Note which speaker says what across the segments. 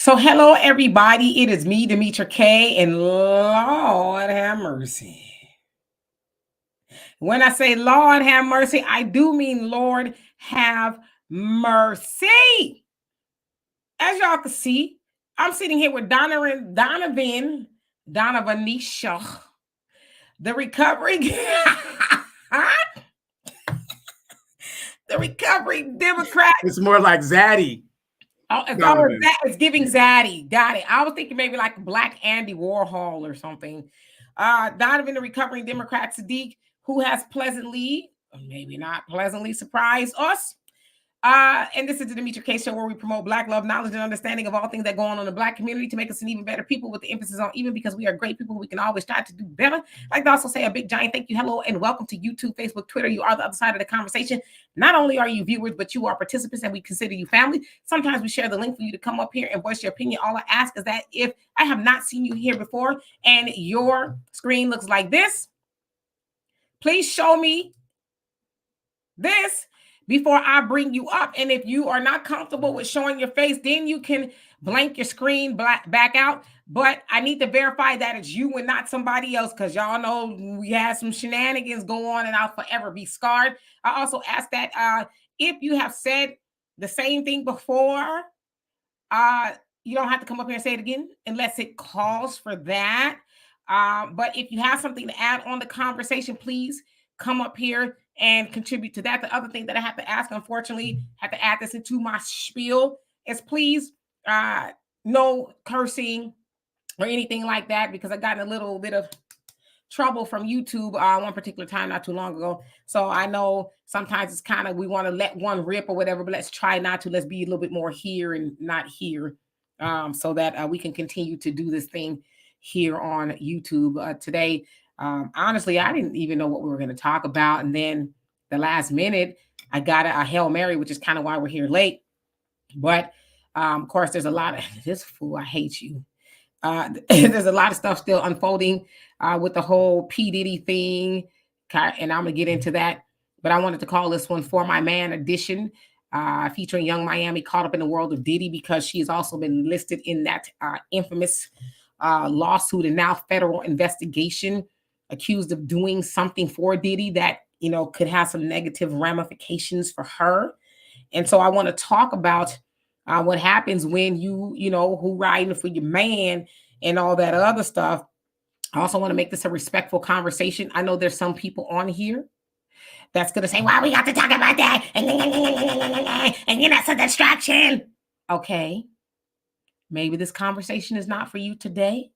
Speaker 1: So, hello, everybody. It is me, Demetra K, and Lord have mercy. When I say Lord have mercy, I do mean Lord have mercy. As y'all can see, I'm sitting here with Donovanisha, the recovering, the recovering Democrat.
Speaker 2: It's more like Zaddy.
Speaker 1: It's giving Zaddy. Got it. I was thinking maybe like Black Andy Warhol or something. Donovan, the recovering Democrat Sadiq, who has pleasantly, or maybe not pleasantly, surprised us. And this is the Demetra K Show, where we promote Black love, knowledge, and understanding of all things that go on in the Black community to make us an even better people, with the emphasis on even, because we are great people. We can always try to do better. I'd like to also say a big giant thank you, hello, and welcome to YouTube, Facebook, Twitter. You are the other side of the conversation. Not only are you viewers, but you are participants, and we consider you family. Sometimes we share the link for you to come up here and voice your opinion. All I ask is that if I have not seen you here before and your screen looks like this, please show me this before I bring you up. And if you are not comfortable with showing your face, then you can blank your screen back out. But I need to verify that it's you and not somebody else, because y'all know we had some shenanigans go on and I'll forever be scarred. I also ask that if you have said the same thing before, you don't have to come up here and say it again unless it calls for that. But if you have something to add on the conversation, please come up here and contribute to that. The other thing that I have to ask, unfortunately, have to add this into my spiel, is please no cursing or anything like that, because I got in a little bit of trouble from YouTube one particular time not too long ago. So I know sometimes it's kind of, we want to let one rip or whatever, but let's try not to. Let's be a little bit more here and not here, so that we can continue to do this thing here on YouTube. Today, honestly, I didn't even know what we were going to talk about. And then the last minute, I got a Hail Mary, which is kind of why we're here late. But of course, there's a lot of this fool. I hate you. There's a lot of stuff still unfolding with the whole P.Diddy thing. And I'm going to get into that. But I wanted to call this one For My Man edition, featuring Young Miami caught up in the world of Diddy, because she has also been listed in that infamous lawsuit and now federal investigation, accused of doing something for Diddy that, you know, could have some negative ramifications for her. And so I want to talk about what happens when you know, who riding for your man and all that other stuff. I also want to make this a respectful conversation. I know there's some people on here that's going to say, well, we got to talk about that. And you know, it's a distraction. Okay. Maybe this conversation is not for you today,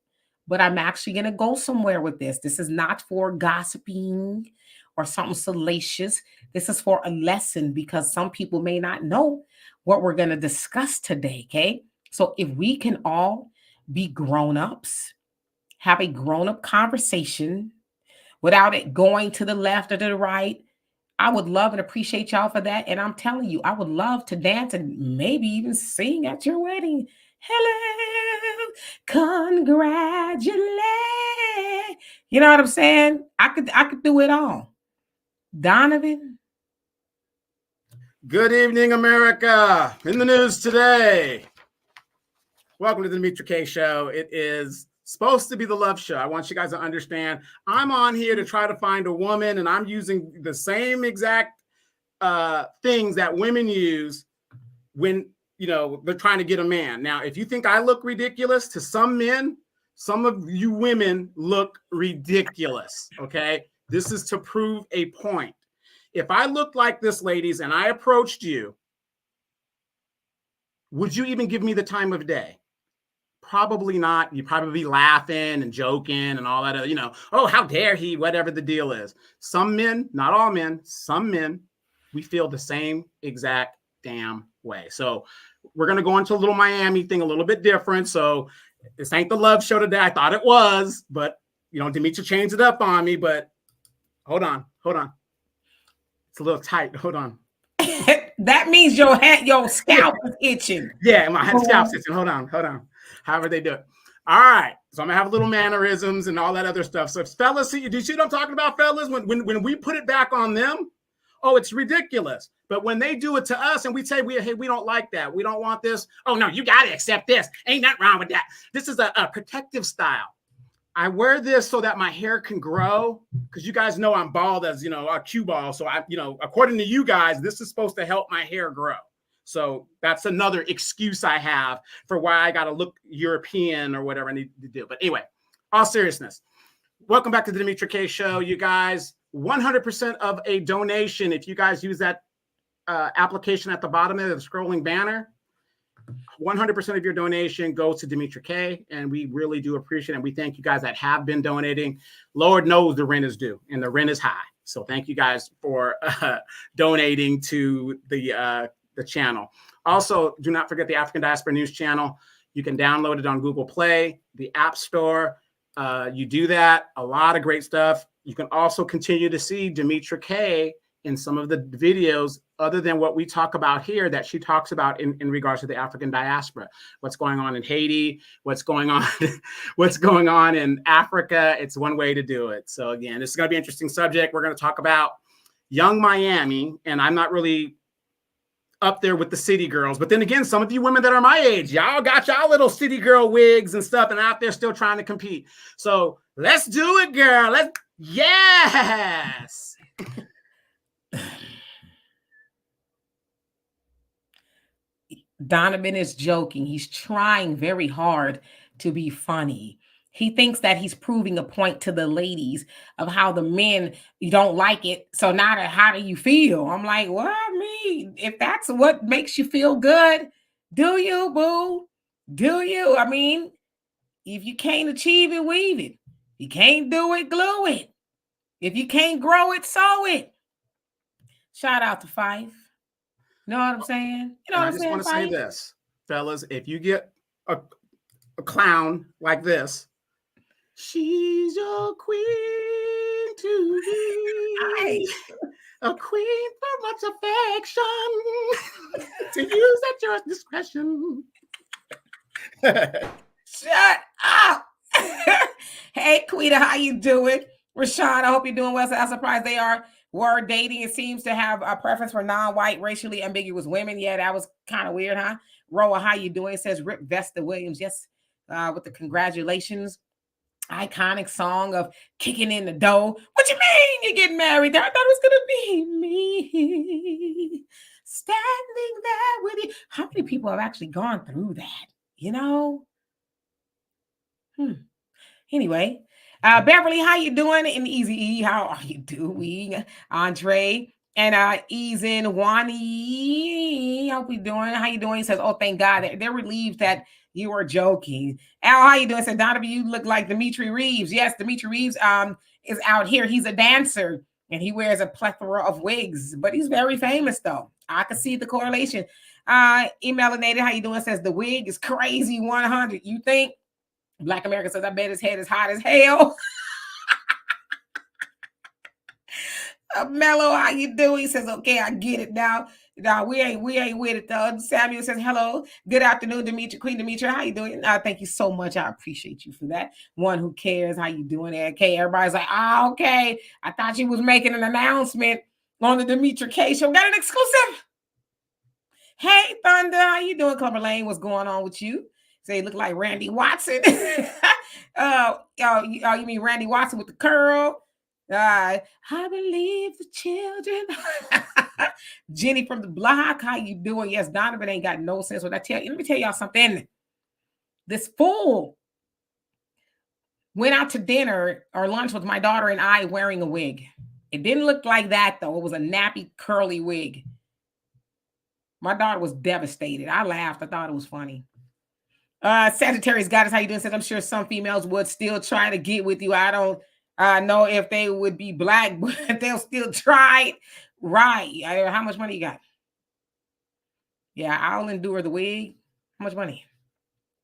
Speaker 1: but I'm actually going to go somewhere with this. This is not for gossiping or something salacious. This is for a lesson, because some people may not know what we're going to discuss today, okay? So if we can all be grown-ups, have a grown-up conversation without it going to the left or to the right, I would love and appreciate y'all for that. And I'm telling you, I would love to dance and maybe even sing at your wedding. Hello, congratulations. You know what I'm saying? I could do it all. Donovan.
Speaker 2: Good evening, America. In the news today. Welcome to the Demetra K Show. It is supposed to be the love show. I want you guys to understand, I'm on here to try to find a woman, and I'm using the same exact things that women use when, you know, they're trying to get a man. Now, if you think I look ridiculous to some men, some of you women look ridiculous, okay? This is to prove a point. If I looked like this, ladies, and I approached you, would you even give me the time of day? Probably not. You'd probably be laughing and joking and all that, you know, oh, how dare he, whatever the deal is. Some men, not all men, some men, we feel the same exact damn way. So we're going to go into a little Miami thing, a little bit different. So this ain't the love show today. I thought it was, but, you know, Demetra changed it up on me, but hold on. It's a little tight. Hold on.
Speaker 1: That means your scalp is itching.
Speaker 2: Yeah, my scalp's itching. Hold on. However they do it. All right. So I'm going to have little mannerisms and all that other stuff. So fellas, do you see what I'm talking about, fellas? When we put it back on them, oh, it's ridiculous. But when they do it to us and we say, hey, we don't like that. We don't want this. Oh, no, you got to accept this. Ain't nothing wrong with that. This is a protective style. I wear this so that my hair can grow, because you guys know I'm bald as, a cue ball. So according to you guys, this is supposed to help my hair grow. So that's another excuse I have for why I got to look European or whatever I need to do. But anyway, all seriousness, welcome back to the Dimitri K Show, you guys. 100% of a donation, if you guys use that application at the bottom of the scrolling banner, 100% of your donation goes to Dimitri K, and we really do appreciate it. And we thank you guys that have been donating. Lord knows the rent is due, and the rent is high. So thank you guys for donating to the channel. Also, do not forget the African Diaspora News channel. You can download it on Google Play, the App Store. You do that, a lot of great stuff. You can also continue to see Dimitri K in some of the videos other than what we talk about here that she talks about in regards to the African diaspora, what's going on in Haiti, what's going on in Africa. It's one way to do it. So again, this is going to be an interesting subject. We're going to talk about young Miami, and I'm not really up there with the city girls, but then again, some of you women that are my age, y'all got y'all little city girl wigs and stuff and out there still trying to compete. So let's do it, girl. Yes.
Speaker 1: Donovan is joking. He's trying very hard to be funny. He thinks that he's proving a point to the ladies of how the men don't like it. So now how do you feel? I'm like, well, I mean, if that's what makes you feel good, do you, boo? Do you? I mean, if you can't achieve it, weave it. You can't do it, glue it. If you can't grow it, sow it. Shout out to Fife. You know what I'm saying? You know what I'm saying?
Speaker 2: I just want to say this, fellas, if you get a clown like this, she's your queen to be. A queen for much affection. To use at your discretion.
Speaker 1: Shut up. Hey, Quita, how you doing? Rashad, I hope you're doing well. So I'm surprised they were dating. It seems to have a preference for non-white, racially ambiguous women. Yeah, that was kind of weird, huh? Roa, how you doing? It says Rip Vesta Williams. Yes, with the congratulations. Iconic song of kicking in the dough. What you mean you're getting married? I thought it was going to be me standing there with you. How many people have actually gone through that? You know? Anyway, Beverly, how you doing? And Easy E, how are you doing? Andre and Eason Wani, hope you doing? How you doing? He says, oh, thank God. They're relieved that you were joking. Al, how you doing? Said Donovan, you look like Dimitri Reeves. Yes, Dimitri Reeves is out here. He's a dancer and he wears a plethora of wigs, but he's very famous though. I can see the correlation. Emelinated, how you doing? Says the wig is crazy 100. You think? Black America says, I bet his head is hot as hell. Mello, how you doing? He says, okay, I get it now. No, we ain't with it though. Samuel says, hello, good afternoon, Dimitri, Queen Dimitri. How you doing? Thank you so much. I appreciate you for that. One who cares. How you doing, okay? Everybody's like, okay. I thought you was making an announcement on the Dimitri K Show. Got an exclusive. Hey, Thunder, how you doing? Clubber Lane, what's going on with you? Say, look like Randy Watson. You mean Randy Watson with the curl? I believe the children. Jenny from the block, how you doing? Yes, Donovan ain't got no sense. Let me tell y'all something. This fool went out to dinner or lunch with my daughter and I wearing a wig. It didn't look like that though. It was a nappy, curly wig. My daughter was devastated. I laughed. I thought it was funny. Sagittarius Goddess, how you doing? Said, I'm sure some females would still try to get with you. I don't know if they would be black, but they'll still try it. Right. How much money you got? Yeah, I'll endure the wig. How much money?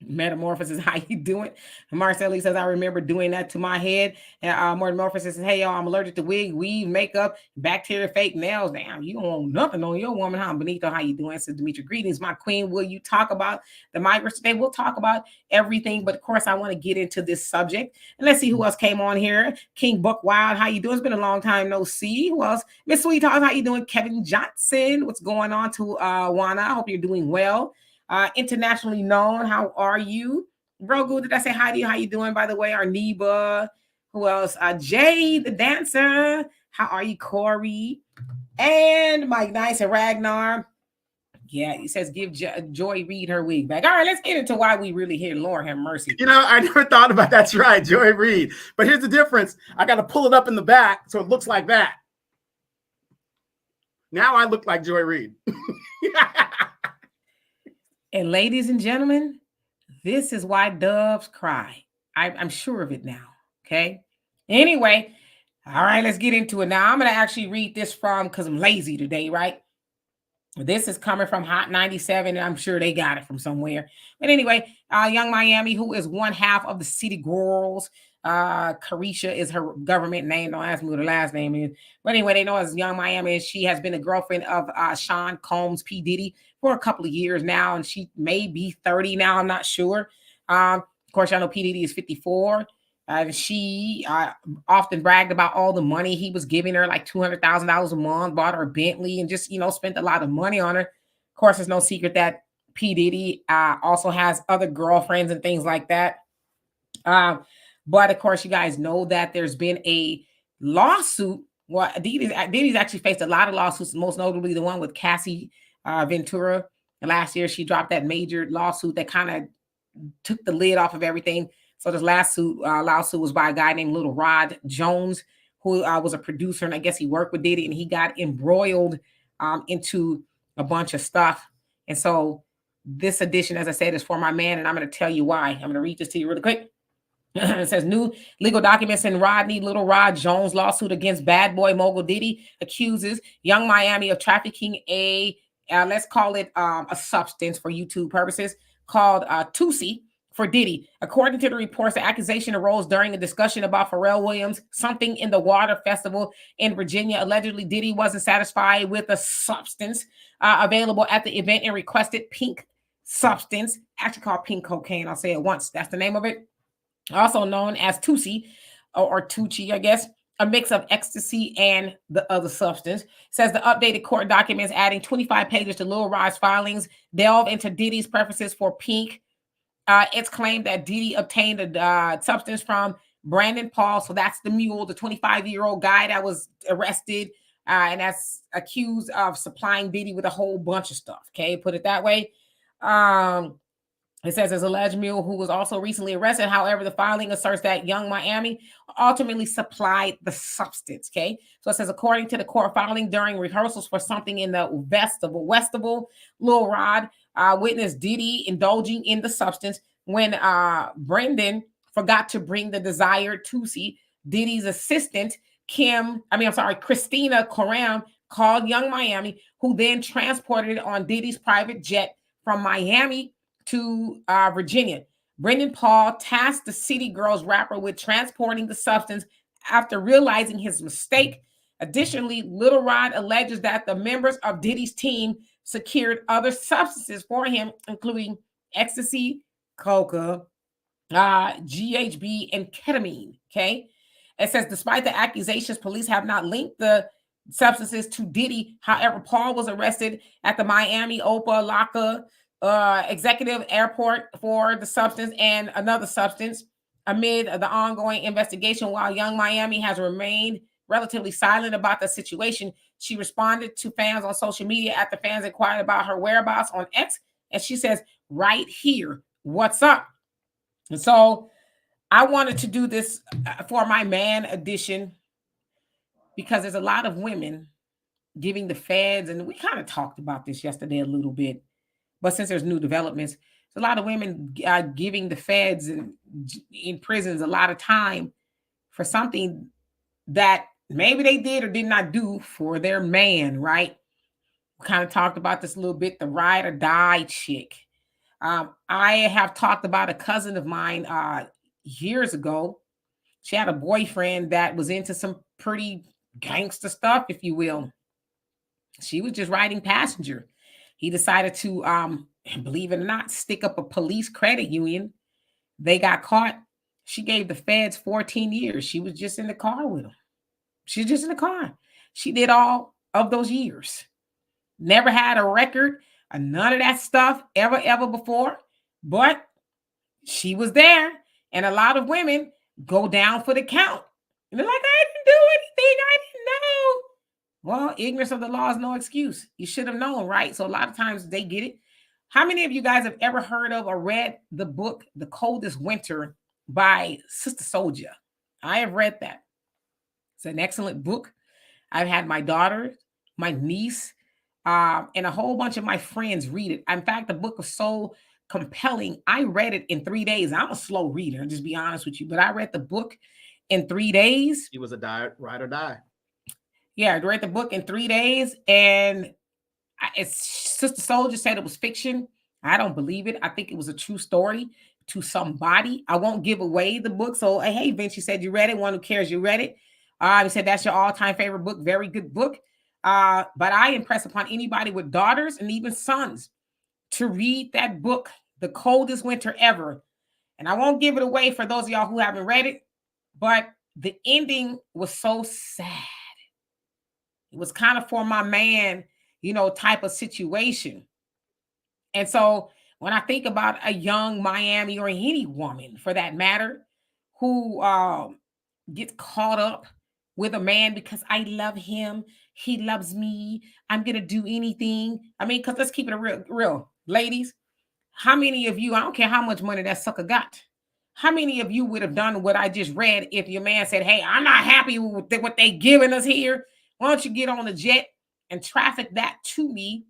Speaker 1: Metamorphosis, how you doing? Marcelli says, I remember doing that to my head. And Metamorphosis says, hey, y'all, I'm allergic to wig, weave, makeup, bacteria, fake nails. Damn, you don't want nothing on your woman, huh? Benito, how you doing? Says Demetri, greetings, my queen. Will you talk about the migrants today? We'll talk about everything, but of course, I want to get into this subject. And let's see who else came on here. King Buck Wild, how you doing? It's been a long time no see. Who else? Miss Sweet Talk, how you doing? Kevin Johnson, what's going on to Juana? I hope you're doing well. Internationally known, how are you? Grogu, did I say hi to you? How you doing, by the way? Arneba, who else? Jay, the dancer. How are you, Corey? And Mike Nice and Ragnar. Yeah, he says, give Joy Reid her wig back. All right, let's get into why we really here. Lord have mercy.
Speaker 2: You know, I never thought about that. That's right, Joy Reid. But here's the difference. I got to pull it up in the back so it looks like that. Now I look like Joy Reid.
Speaker 1: And ladies and gentlemen, this is why doves cry. I'm sure of it now, okay? Anyway, all right, let's get into it. Now, I'm going to actually read this from, because I'm lazy today, right? This is coming from Hot 97, and I'm sure they got it from somewhere. But anyway, Young Miami, who is one half of the City Girls. Carisha is her government name. Don't ask me what her last name is. But anyway, they know as Young Miami, and she has been a girlfriend of Sean Combs, P. Diddy, for a couple of years now, and she may be 30 now. I'm not sure. Of course, I know P. Diddy is 54. She often bragged about all the money he was giving her, like $200,000 a month, bought her a Bentley, and just, spent a lot of money on her. Of course, it's no secret that P. Diddy also has other girlfriends and things like that. But of course, you guys know that there's been a lawsuit. Well, Diddy's actually faced a lot of lawsuits, most notably the one with Cassie Ventura. And last year, she dropped that major lawsuit that kind of took the lid off of everything. So this lawsuit was by a guy named Little Rod Jones, who was a producer, and I guess he worked with Diddy, and he got embroiled into a bunch of stuff. And so this edition, as I said, is for my man, and I'm going to tell you why. I'm going to read this to you really quick. It says new legal documents in Little Rod Jones lawsuit against bad boy mogul Diddy accuses Young Miami of trafficking let's call it a substance for YouTube purposes called Tusi for Diddy. According to the reports, the accusation arose during a discussion about Pharrell Williams, something in the Water Festival in Virginia. Allegedly, Diddy wasn't satisfied with the substance available at the event and requested pink substance, actually called pink cocaine. I'll say it once. That's the name of it. Also known as Tusi or Tucci, I guess, a mix of ecstasy and the other substance. Says the updated court documents adding 25 pages to Lil Rod's filings delve into Diddy's preferences for pink. It's claimed that Diddy obtained a substance from Brandon Paul. So that's the mule, the 25-year-old guy that was arrested and that's accused of supplying Diddy with a whole bunch of stuff. Okay, put it that way. It says there's alleged mule who was also recently arrested. However, the filing asserts that Young Miami ultimately supplied the substance. Okay. So it says, according to the court filing during rehearsals for something in the Westival, Lil Rod witnessed Diddy indulging in the substance when Brendan forgot to bring the desired Tusi. Diddy's assistant, Christina Coram, called Young Miami, who then transported it on Diddy's private jet from Miami to Virginia. Brendan Paul tasked the City Girls rapper with transporting the substance after realizing his mistake. Additionally, Little Rod alleges that the members of Diddy's team secured other substances for him, including ecstasy, coca, GHB, and ketamine. Okay. It says, despite the accusations, police have not linked the substances to Diddy. However, Paul was arrested at the Miami Opa Locka executive airport for the substance and another substance amid the ongoing investigation. While Young Miami has remained relatively silent about the situation, she responded to fans on social media after fans inquired about her whereabouts on X, and she says, right here, what's up? And so I wanted to do this for my man edition because there's a lot of women giving the feds, and we kind of talked about this yesterday a little bit, but since there's new developments, there's a lot of women giving the feds in prisons a lot of time for something that maybe they did or did not do for their man, right? We kind of talked about this a little bit, the ride or die chick. I have talked about a cousin of mine years ago. She had a boyfriend that was into some pretty gangster stuff, if you will. She was just riding passenger. He decided to, believe it or not, stick up a police credit union. They got caught. She gave the feds 14 years. She was just in the car with him. She was just in the car. She did all of those years. Never had a record, none of that stuff ever before. But she was there. And a lot of women go down for the count. And they're like, I didn't do anything. I didn't know. Well, ignorance of the law is no excuse. You should have known, right? So a lot of times they get it. How many of you guys have ever heard of or read the book, The Coldest Winter by Sister Soldier? I have read that. It's an excellent book. I've had my daughter, my niece, and a whole bunch of my friends read it. In fact, the book was so compelling. I read it in 3 days. I'm a slow reader, I'll just be honest with you, but I read the book in 3 days.
Speaker 2: He was a ride or die.
Speaker 1: Yeah, I read the book in 3 days, and Sister Soldier said it was fiction. I don't believe it. I think it was a true story to somebody. I won't give away the book. So, hey, Vince, you said you read it. One who cares, you read it. You said that's your all-time favorite book. Very good book. But I impress upon anybody with daughters and even sons to read that book, The Coldest Winter Ever. And I won't give it away for those of y'all who haven't read it, but the ending was so sad. It was kind of for my man, type of situation. And so when I think about a young Miami or any woman for that matter, who gets caught up with a man because I love him, he loves me, I'm going to do anything. I mean, because let's keep it real. Ladies, how many of you, I don't care how much money that sucker got, how many of you would have done what I just read if your man said, hey, I'm not happy with what they giving us here. Why don't you get on a jet and traffic that to me?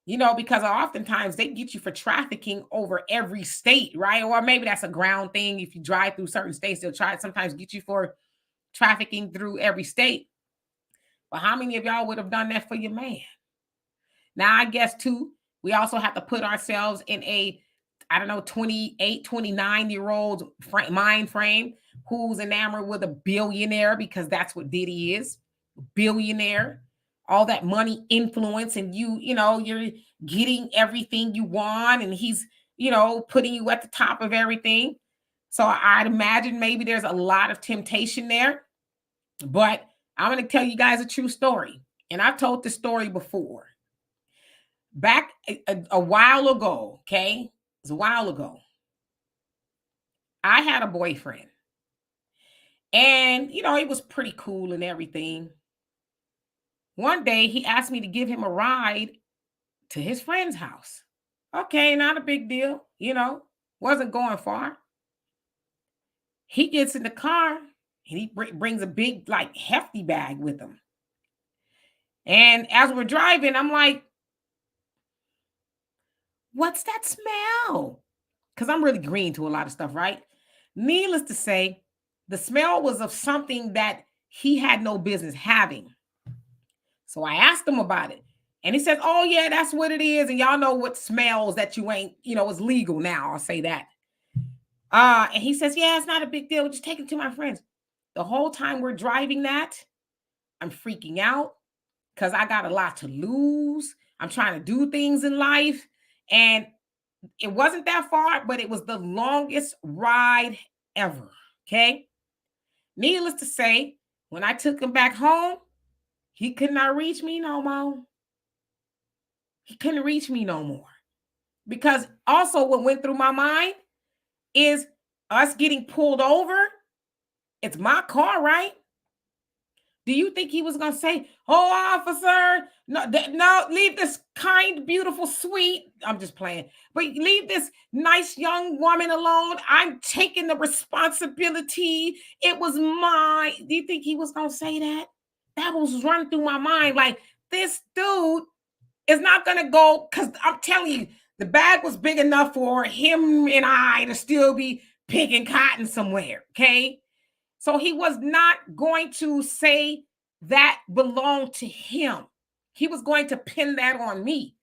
Speaker 1: Because oftentimes they get you for trafficking over every state, right? Or maybe that's a ground thing. If you drive through certain states, they'll sometimes get you for trafficking through every state. But how many of y'all would have done that for your man? Now, I guess, too, we also have to put ourselves in a, 28, 29-year-old mind frame who's enamored with a billionaire, because that's what Diddy is, billionaire. All that money, influence, and you're getting everything you want, and he's, putting you at the top of everything. So I'd imagine maybe there's a lot of temptation there. But I'm going to tell you guys a true story. And I've told this story before. Back a while ago, okay? It was a while ago. I had a boyfriend. And, he was pretty cool and everything. One day, he asked me to give him a ride to his friend's house. Okay, not a big deal, wasn't going far. He gets in the car, and he brings a big, hefty bag with him. And as we're driving, I'm like, what's that smell? Because I'm really green to a lot of stuff, right? Needless to say, the smell was of something that he had no business having. So I asked him about it. And he says, oh, yeah, that's what it is. And y'all know what smells that you ain't, is legal now. I'll say that. And he says, yeah, it's not a big deal. Just take it to my friends. The whole time we're driving that, I'm freaking out because I got a lot to lose. I'm trying to do things in life. And it wasn't that far, but it was the longest ride ever. Okay. Needless to say, when I took him back home, he could not reach me no more. He couldn't reach me no more. Because also what went through my mind is us getting pulled over. It's my car, right? Do you think he was going to say, oh, officer, no, leave this kind, beautiful, sweet, I'm just playing, but leave this nice young woman alone. I'm taking the responsibility. It was mine. Do you think he was going to say that? That was running through my mind. Like, this dude is not going to go, because I'm telling you, the bag was big enough for him and I to still be picking cotton somewhere, okay? So he was not going to say that belonged to him. He was going to pin that on me.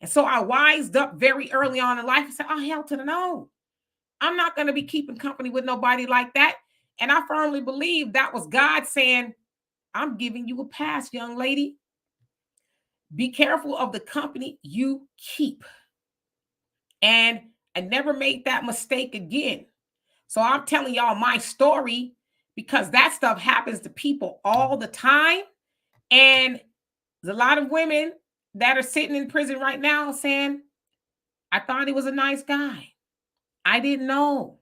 Speaker 1: And so I wised up very early on in life and said, oh, hell to the no. I'm not going to be keeping company with nobody like that. And I firmly believe that was God saying, I'm giving you a pass, young lady. Be careful of the company you keep. And I never made that mistake again. So I'm telling y'all my story because that stuff happens to people all the time. And there's a lot of women that are sitting in prison right now saying, I thought he was a nice guy. I didn't know.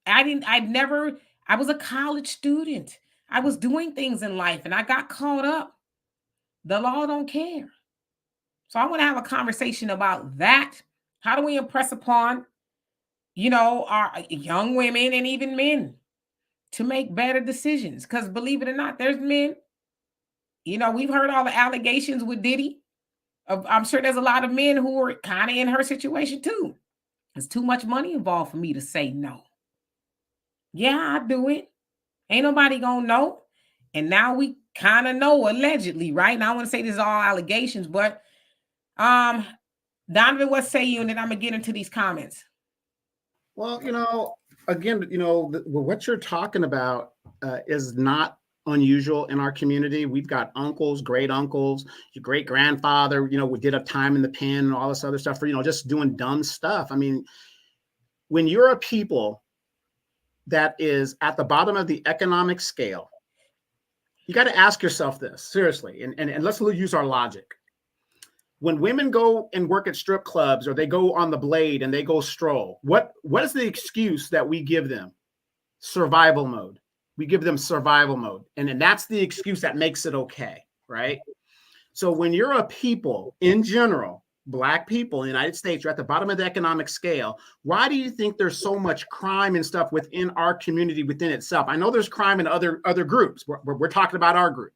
Speaker 1: I was a college student. I was doing things in life and I got caught up. The law don't care. So I want to have a conversation about that. How do we impress upon, our young women and even men to make better decisions? Because believe it or not, there's men, we've heard all the allegations with Diddy. I'm sure there's a lot of men who are kind of in her situation too. There's too much money involved for me to say no. Yeah, I do it. Ain't nobody gonna know. And now we kind of know allegedly, right? Now I want to say this is all allegations, but Donovan, what say you? And then I'm gonna get into these comments.
Speaker 2: Well, again, what you're talking about is not unusual in our community. We've got uncles, great uncles, your great grandfather, we did a time in the pen and all this other stuff for, just doing dumb stuff. I mean, when you're a people that is at the bottom of the economic scale, you got to ask yourself this seriously. And let's use our logic. When women go and work at strip clubs or they go on the blade and they go stroll, what is the excuse that we give them? Survival mode. We give them survival mode. And that's the excuse that makes it okay, right? So when you're a people in general, Black people in the United States, you're at the bottom of the economic scale. Why do you think there's so much crime and stuff within our community within itself? I know there's crime in other groups. We're talking about our group.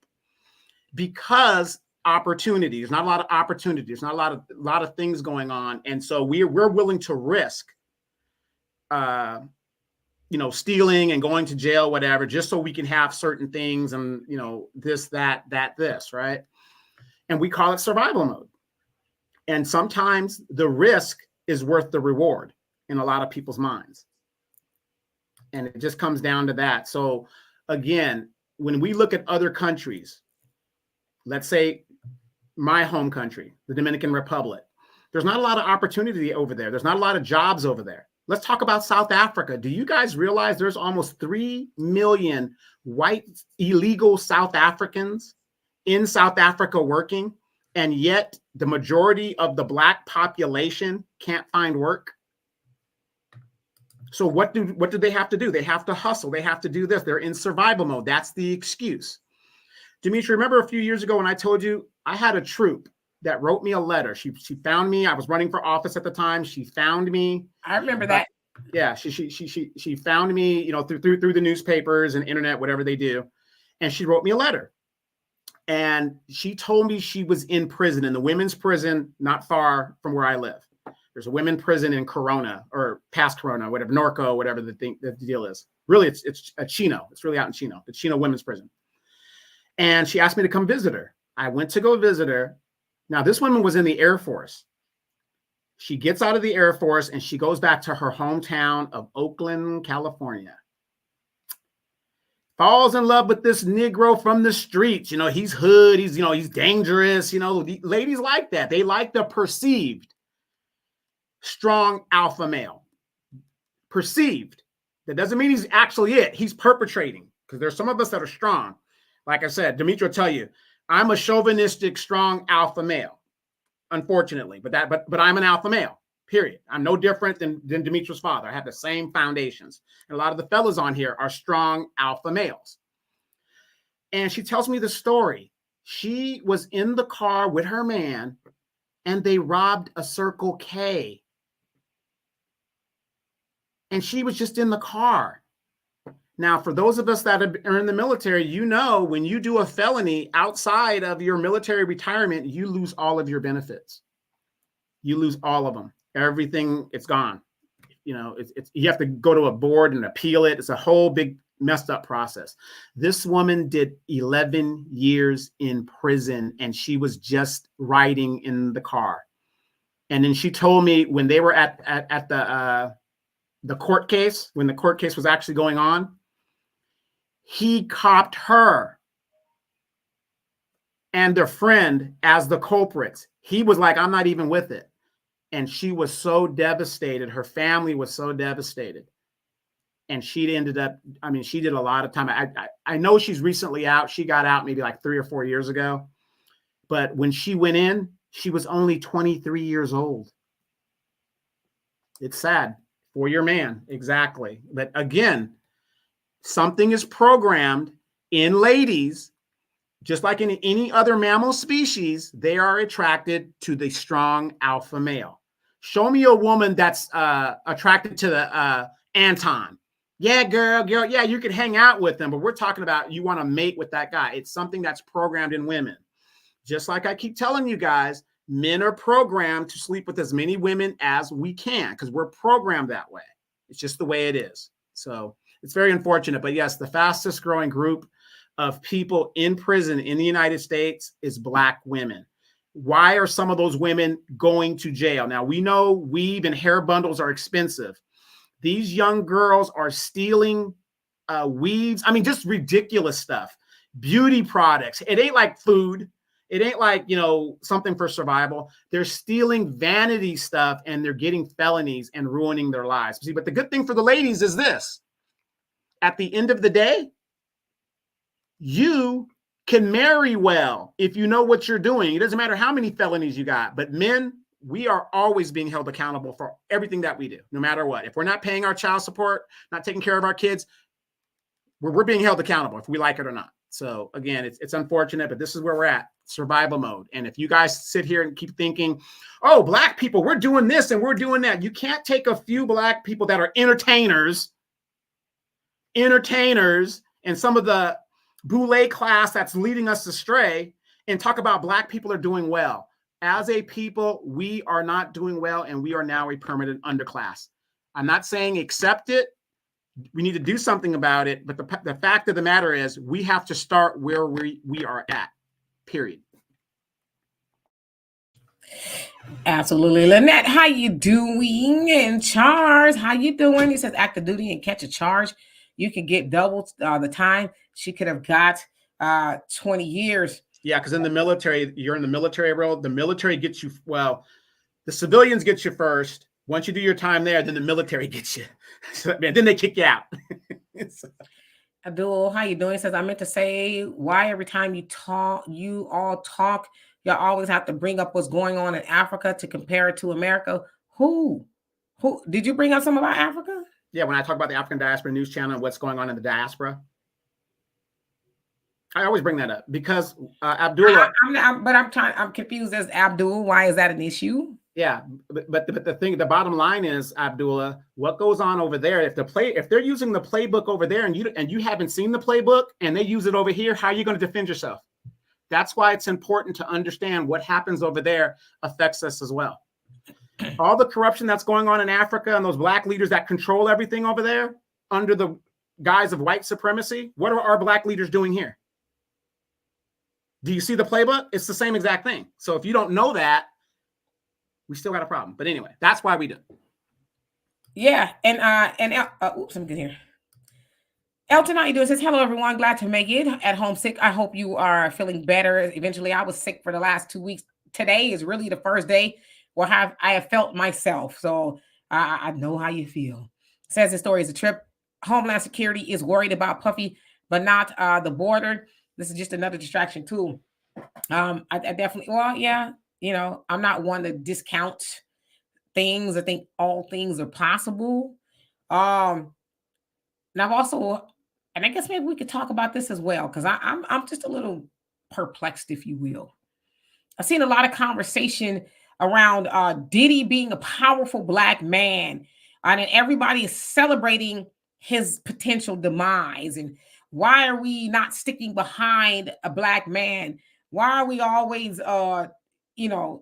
Speaker 2: Because opportunity. There's not a lot of opportunity. There's not a lot of things going on. And so we're willing to risk stealing and going to jail, whatever, just so we can have certain things and, this, that, this, right? And we call it survival mode. And sometimes the risk is worth the reward in a lot of people's minds. And it just comes down to that. So again, when we look at other countries, let's say my home country, the Dominican Republic, there's not a lot of opportunity over there. There's not a lot of jobs over there. Let's talk about South Africa. Do you guys realize there's almost 3 million white illegal South Africans in South Africa working, and yet the majority of the Black population can't find work? So what do they have to do? They have to hustle. They have to do this. They're in survival mode. That's the excuse. Dimitri, remember a few years ago when I told you I had a troop that wrote me a letter. She found me. I was running for office at the time. She found me.
Speaker 1: I remember that.
Speaker 2: Yeah, she found me, through the newspapers and internet, whatever they do, and she wrote me a letter. And she told me she was in prison, in the women's prison, not far from where I live. There's a women's prison in Corona, or past Corona, whatever, Norco, whatever the deal is. Really, it's a Chino. It's really out in Chino, the Chino women's prison. And she asked me to come visit her. I went to go visit her. Now, this woman was in the Air Force. She gets out of the Air Force and she goes back to her hometown of Oakland, California. Falls in love with this Negro from the streets. He's hood. He's dangerous. Ladies like that. They like the perceived strong alpha male. Perceived. That doesn't mean he's actually it. He's perpetrating, because there's some of us that are strong. Like I said, Dimitri will tell you, I'm a chauvinistic, strong alpha male, unfortunately. But I'm an alpha male, period. I'm no different than Dimitri's father. I have the same foundations. And a lot of the fellas on here are strong alpha males. And she tells me the story. She was in the car with her man, and they robbed a Circle K. And she was just in the car. Now, for those of us that are in the military, when you do a felony outside of your military retirement, you lose all of your benefits. You lose all of them. Everything, it's gone. You have to go to a board and appeal it. It's a whole big messed up process. This woman did 11 years in prison, and she was just riding in the car. And then she told me when they were at the court case, when the court case was actually going on, he copped her and their friend as the culprits. He was like, I'm not even with it. And she was so devastated. Her family was so devastated. And she ended up, I mean, she did a lot of time. I know she's recently out. She got out maybe like 3 or 4 years ago. But when she went in, she was only 23 years old. It's sad. 4-year man, exactly. But again, something is programmed in ladies, just like in any other mammal species, they are attracted to the strong alpha male. Show me a woman that's attracted to the Anton. Yeah, girl, yeah, you could hang out with them, but we're talking about you want to mate with that guy. It's something that's programmed in women. Just like I keep telling you guys, men are programmed to sleep with as many women as we can because we're programmed that way. It's just the way it is. So it's very unfortunate. But yes, the fastest growing group of people in prison in the United States is Black women. Why are some of those women going to jail? Now, we know weave and hair bundles are expensive. These young girls are stealing weaves. I mean, just ridiculous stuff. Beauty products. It ain't like food. It ain't like, you know, something for survival. They're stealing vanity stuff and they're getting felonies and ruining their lives. See, but the good thing for the ladies is this. At the end of the day, you can marry well if you know what you're doing. It doesn't matter how many felonies you got. But men, we are always being held accountable for everything that we do, no matter what. If we're not paying our child support, not taking care of our kids, we're being held accountable if we like it or not. So again, it's unfortunate, but this is where we're at, survival mode. And if you guys sit here and keep thinking, oh, Black people, we're doing this and we're doing that. You can't take a few Black people that are entertainers, and some of the boule class that's leading us astray and talk about Black people are doing well. As a people, we are not doing well, and we are now a permanent underclass. I'm not saying accept it. We need to do something about it. But the fact of the matter is we have to start where we are at, period.
Speaker 1: Absolutely. Lynette, how you doing? And Charles, how you doing? He says active duty and catch a charge. You can get double the time she could have got 20 years.
Speaker 2: Yeah, because in the military, you're in the military role. The military gets you, well, the civilians get you first. Once you do your time there, then the military gets you. So, man, then they kick you out.
Speaker 1: Abdul, how you doing? He says, I meant to say, why every time you all talk, y'all always have to bring up what's going on in Africa to compare it to America. Who did you bring up something about Africa?
Speaker 2: Yeah, when I talk about the African Diaspora News Channel and what's going on in the diaspora, I always bring that up because Abdullah.
Speaker 1: I'm confused as Abdul. Why is that an issue?
Speaker 2: Yeah, but the bottom line is, Abdullah, what goes on over there? If they're using the playbook over there and you haven't seen the playbook and they use it over here, how are you going to defend yourself? That's why it's important to understand what happens over there affects us as well. All the corruption that's going on in Africa and those Black leaders that control everything over there under the guise of white supremacy, what are our Black leaders doing here? Do you see the playbook? It's the same exact thing. So if you don't know that, we still got a problem. But anyway, that's why we do.
Speaker 1: Yeah, oops, I'm good here. Elton, how you doing? Says, hello, everyone. Glad to make it at home sick. I hope you are feeling better. Eventually, I was sick for the last 2 weeks. Today is really the first day where I have felt myself. So I know how you feel. Says the story is a trip. Homeland Security is worried about Puffy, but not the border. This is just another distraction tool. I definitely, well, yeah, you know, I'm not one to discount things. I think all things are possible. And I've also, and I guess maybe we could talk about this as well, because I'm just a little perplexed, if you will. I've seen a lot of conversation around Diddy being a powerful Black man, and everybody is celebrating his potential demise. And why are we not sticking behind a Black man? Why are we always,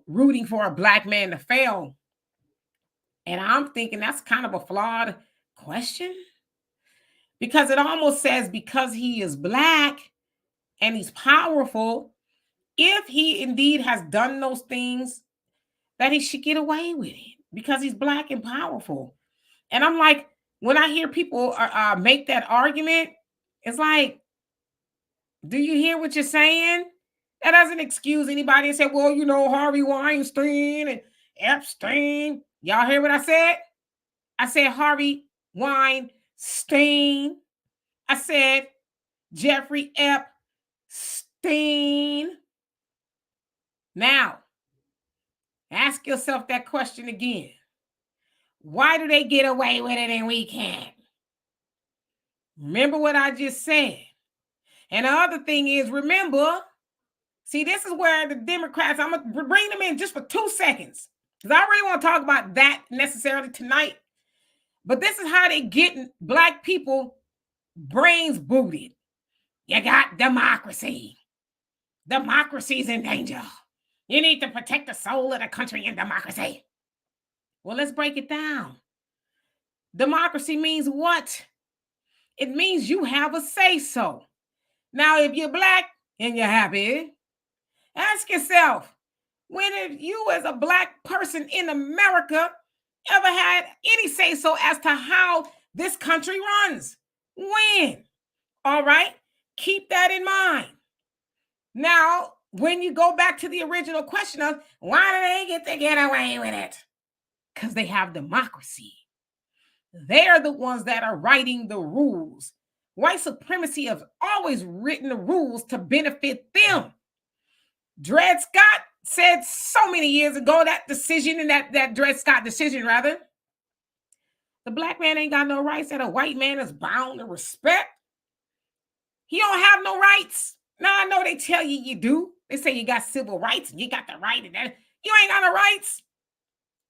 Speaker 1: rooting for a Black man to fail? And I'm thinking that's kind of a flawed question, because it almost says because he is Black and he's powerful, if he indeed has done those things, that he should get away with it because he's black and powerful. And I'm like, when I hear people make that argument, it's like, do you hear what you're saying? That doesn't excuse anybody and say, well, you know, Harvey Weinstein and Epstein. Y'all hear what I said? I said Harvey Weinstein. I said Jeffrey Epstein. Now, ask yourself that question again. Why do they get away with it and we can't? Remember what I just said. And the other thing is, remember, see, this is where the Democrats, I'm going to bring them in just for 2 seconds, because I really want to talk about that necessarily tonight. But this is how they get black people brains booted. You got democracy. Democracy's in danger. You need to protect the soul of the country in democracy. Well, let's break it down. Democracy means what? It means you have a say-so. Now, if you're black and you're happy, ask yourself, when have you as a black person in America ever had any say-so as to how this country runs? When? All right? Keep that in mind. Now, when you go back to the original question of why do they get away with it? Because they have democracy. They're the ones that are writing the rules. White supremacy has always written the rules to benefit them. Dred Scott said so many years ago, that decision, and that Dred Scott decision, rather, the black man ain't got no rights that a white man is bound to respect. He don't have no rights. Now, I know they tell you you do. They say you got civil rights and you got the right and that. You ain't got no rights.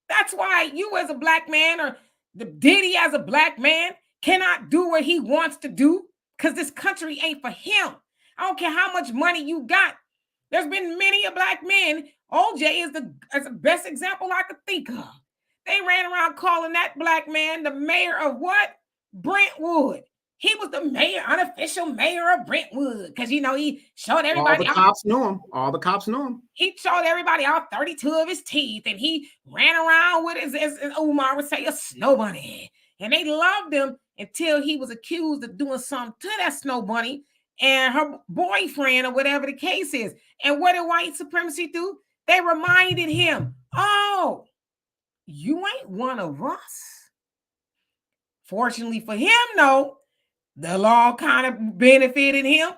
Speaker 1: That's why you as a black man, or the Diddy as a black man, cannot do what he wants to do, because this country ain't for him. I don't care how much money you got. There's been many a black men. OJ is the best example I could think of. They ran around calling that black man the mayor of what? Brentwood. He was the mayor, unofficial mayor of Brentwood, because, you know, he showed everybody.
Speaker 2: All the cops knew him. All the cops knew him.
Speaker 1: He showed everybody all 32 of his teeth, and he ran around with his, as Umar would say, a snow bunny. And they loved him until he was accused of doing something to that snow bunny and her boyfriend, or whatever the case is. And what did white supremacy do? They reminded him, oh, you ain't one of us. Fortunately for him, though, the law kind of benefited him,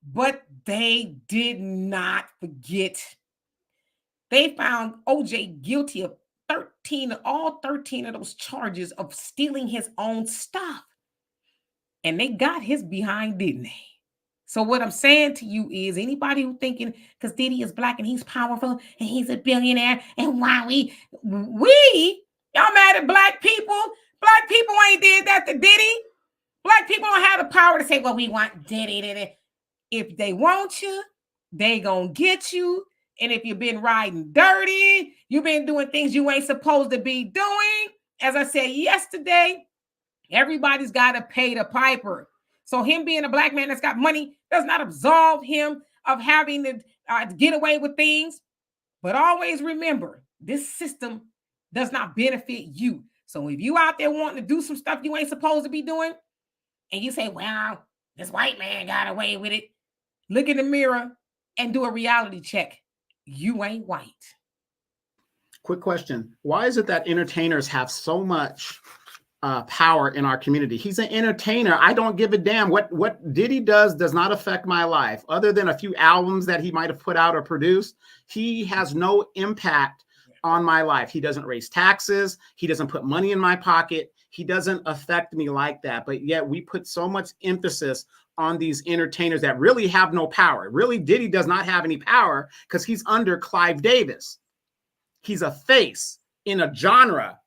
Speaker 1: but they did not forget. They found OJ guilty of all 13 of those charges of stealing his own stuff. And they got his behind, didn't they? So what I'm saying to you is, anybody who thinking because Diddy is black and he's powerful and he's a billionaire, and why y'all mad at black people? Black people ain't did that to Diddy. Black people don't have the power to say, well, we want Diddy. If they want you, they gonna get you. And if you've been riding dirty, you've been doing things you ain't supposed to be doing, as I said yesterday, everybody's got to pay the piper. So him being a black man that's got money does not absolve him of having to get away with things. But always remember, this system does not benefit you. So if you out there wanting to do some stuff you ain't supposed to be doing, and you say, well, this white man got away with it, look in the mirror and do a reality check. You ain't white.
Speaker 2: Quick question. Why is it that entertainers have so much power in our community? He's an entertainer. I don't give a damn. What Diddy does not affect my life. Other than a few albums that he might have put out or produced, he has no impact on my life. He doesn't raise taxes. He doesn't put money in my pocket. He doesn't affect me like that. But yet we put so much emphasis on these entertainers that really have no power. Really, Diddy does not have any power because he's under Clive Davis. He's a face in a genre,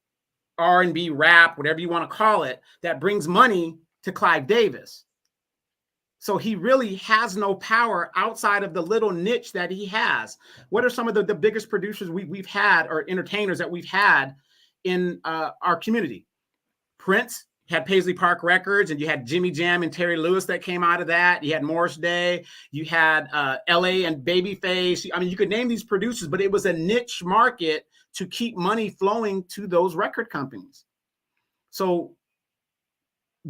Speaker 2: R&B, rap, whatever you want to call it, that brings money to Clive Davis. So he really has no power outside of the little niche that he has. What are some of the biggest producers we've had, or entertainers that we've had in our community? Prince had Paisley Park Records, and you had Jimmy Jam and Terry Lewis that came out of that. You had Morris Day. You had LA and Babyface. I mean, you could name these producers, but it was a niche market to keep money flowing to those record companies. So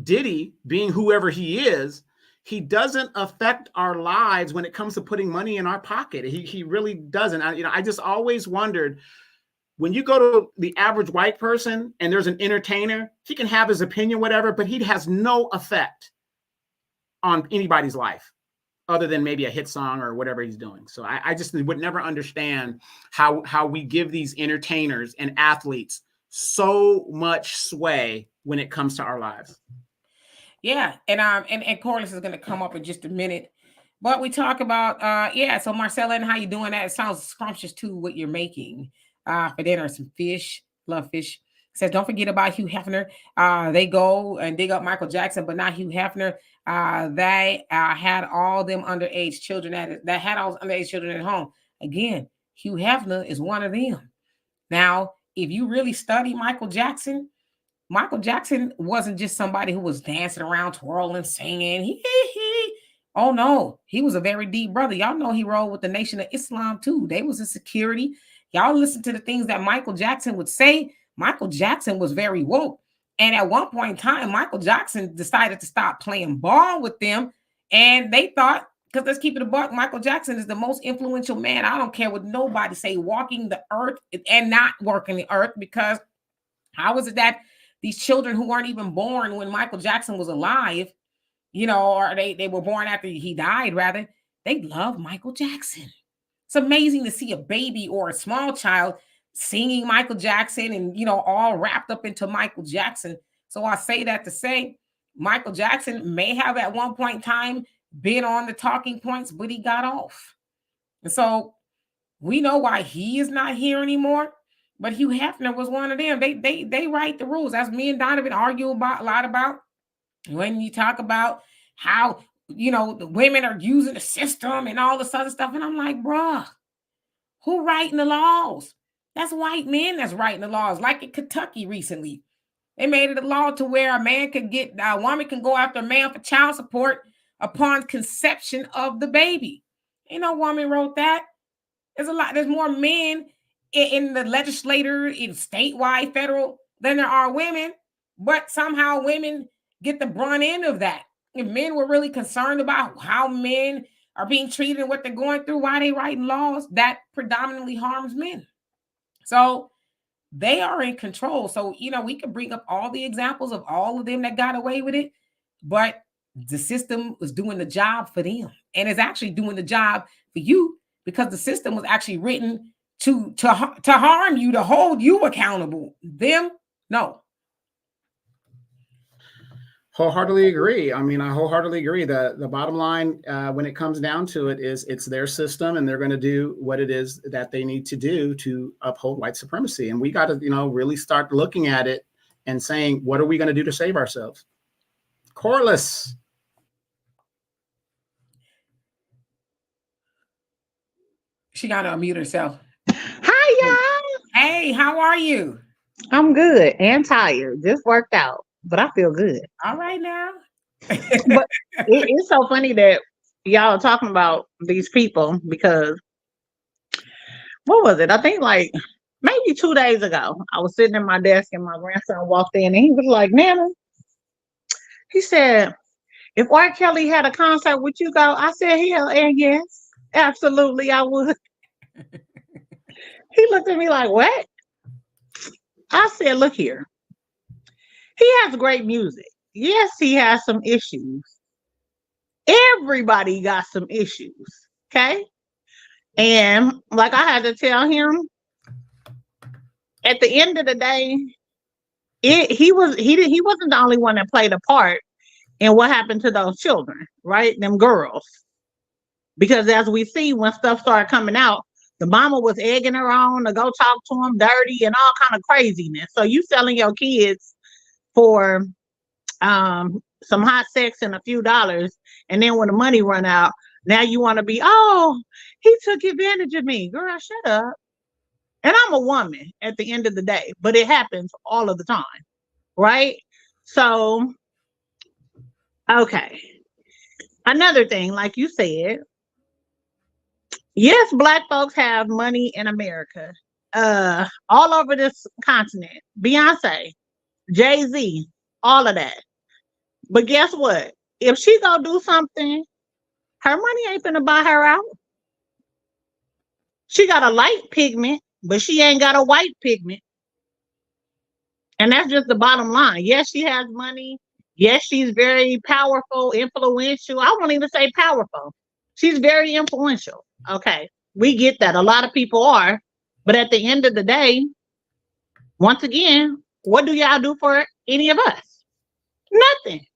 Speaker 2: Diddy, being whoever he is, he doesn't affect our lives when it comes to putting money in our pocket. He really doesn't. I just always wondered, when you go to the average white person and there's an entertainer, he can have his opinion, whatever, but he has no effect on anybody's life other than maybe a hit song or whatever he's doing. So I just would never understand how we give these entertainers and athletes so much sway when it comes to our lives.
Speaker 1: Yeah, and Corliss is going to come up in just a minute, but we talk about So Marcella, and how you doing that? It sounds scrumptious too, what you're making for dinner. Some fish, love fish. Says don't forget about Hugh Hefner. They go and dig up Michael Jackson, but not Hugh Hefner. They had all them underage children that had all underage children at home. Again, Hugh Hefner is one of them. Now, if you really study Michael Jackson wasn't just somebody who was dancing around, twirling, singing. Oh no, he was a very deep brother. Y'all know he rolled with the Nation of Islam too. They was in security. Y'all listen to the things that Michael Jackson would say. Michael Jackson was very woke. And at one point in time, Michael Jackson decided to stop playing ball with them. And they thought, because let's keep it a buck, Michael Jackson is the most influential man. I don't care what nobody say, walking the earth and not working the earth, because how is it that these children who weren't even born when Michael Jackson was alive, or they were born after he died, rather, they love Michael Jackson. It's amazing to see a baby or a small child singing Michael Jackson and, all wrapped up into Michael Jackson. So I say that to say Michael Jackson may have at one point in time been on the talking points, but he got off. And so we know why he is not here anymore. But Hugh Hefner was one of them. They write the rules. That's me and Donovan argue a lot about when you talk about how, the women are using the system and all this other stuff. And I'm like, bruh, who writing the laws? That's white men that's writing the laws. Like in Kentucky recently, they made it a law to where a woman can go after a man for child support upon conception of the baby. Ain't no woman wrote that. There's more men in the legislature, in statewide, federal, than there are women, but somehow women get the brunt end of that. If men were really concerned about how men are being treated and what they're going through, why they writing laws that predominantly harms men. So they are in control. So, we can bring up all the examples of all of them that got away with it, but the system was doing the job for them. And it's actually doing the job for you, because the system was actually written to harm you, to hold you accountable. Them, no.
Speaker 2: Wholeheartedly agree. I mean, I wholeheartedly agree. The bottom line, when it comes down to it, is it's their system, and they're going to do what it is that they need to do to uphold white supremacy. And we got to, really start looking at it and saying, what are we going to do to save ourselves? Corliss.
Speaker 1: She got to unmute herself.
Speaker 3: Hi, y'all.
Speaker 1: Hey, how are you?
Speaker 3: I'm good and tired. Just worked out, but I feel good.
Speaker 1: All right now.
Speaker 3: But it's so funny that y'all are talking about these people, because what was it? I think like maybe 2 days ago, I was sitting at my desk and my grandson walked in and he was like, Nana, he said, if R. Kelly had a concert, would you go? I said, hell, and yes, absolutely, I would. He looked at me like, what? I said, look here. He has great music. Yes, he has some issues. Everybody got some issues. Okay. And like I had to tell him, at the end of the day, he wasn't the only one that played a part in what happened to those children, right? Them girls. Because as we see, when stuff started coming out, the mama was egging her on to go talk to him dirty and all kind of craziness. So you selling your kids for some hot sex and a few dollars, and then when the money run out, now you want to be, oh, he took advantage of me. Girl, shut up. And I'm a woman at the end of the day, but it happens all of the time, right? So, okay. Another thing, like you said, yes, Black folks have money in America, all over this continent. Beyonce, Jay-Z, all of that. But guess what? If she gonna do something, her money ain't gonna buy her out. She got a light pigment, but she ain't got a white pigment. And that's just the bottom line. Yes, she has money. Yes, she's very powerful, influential. I won't even say powerful. She's very influential. Okay, we get that. A lot of people are. But at the end of the day, once again, what do y'all do for any of us? Nothing.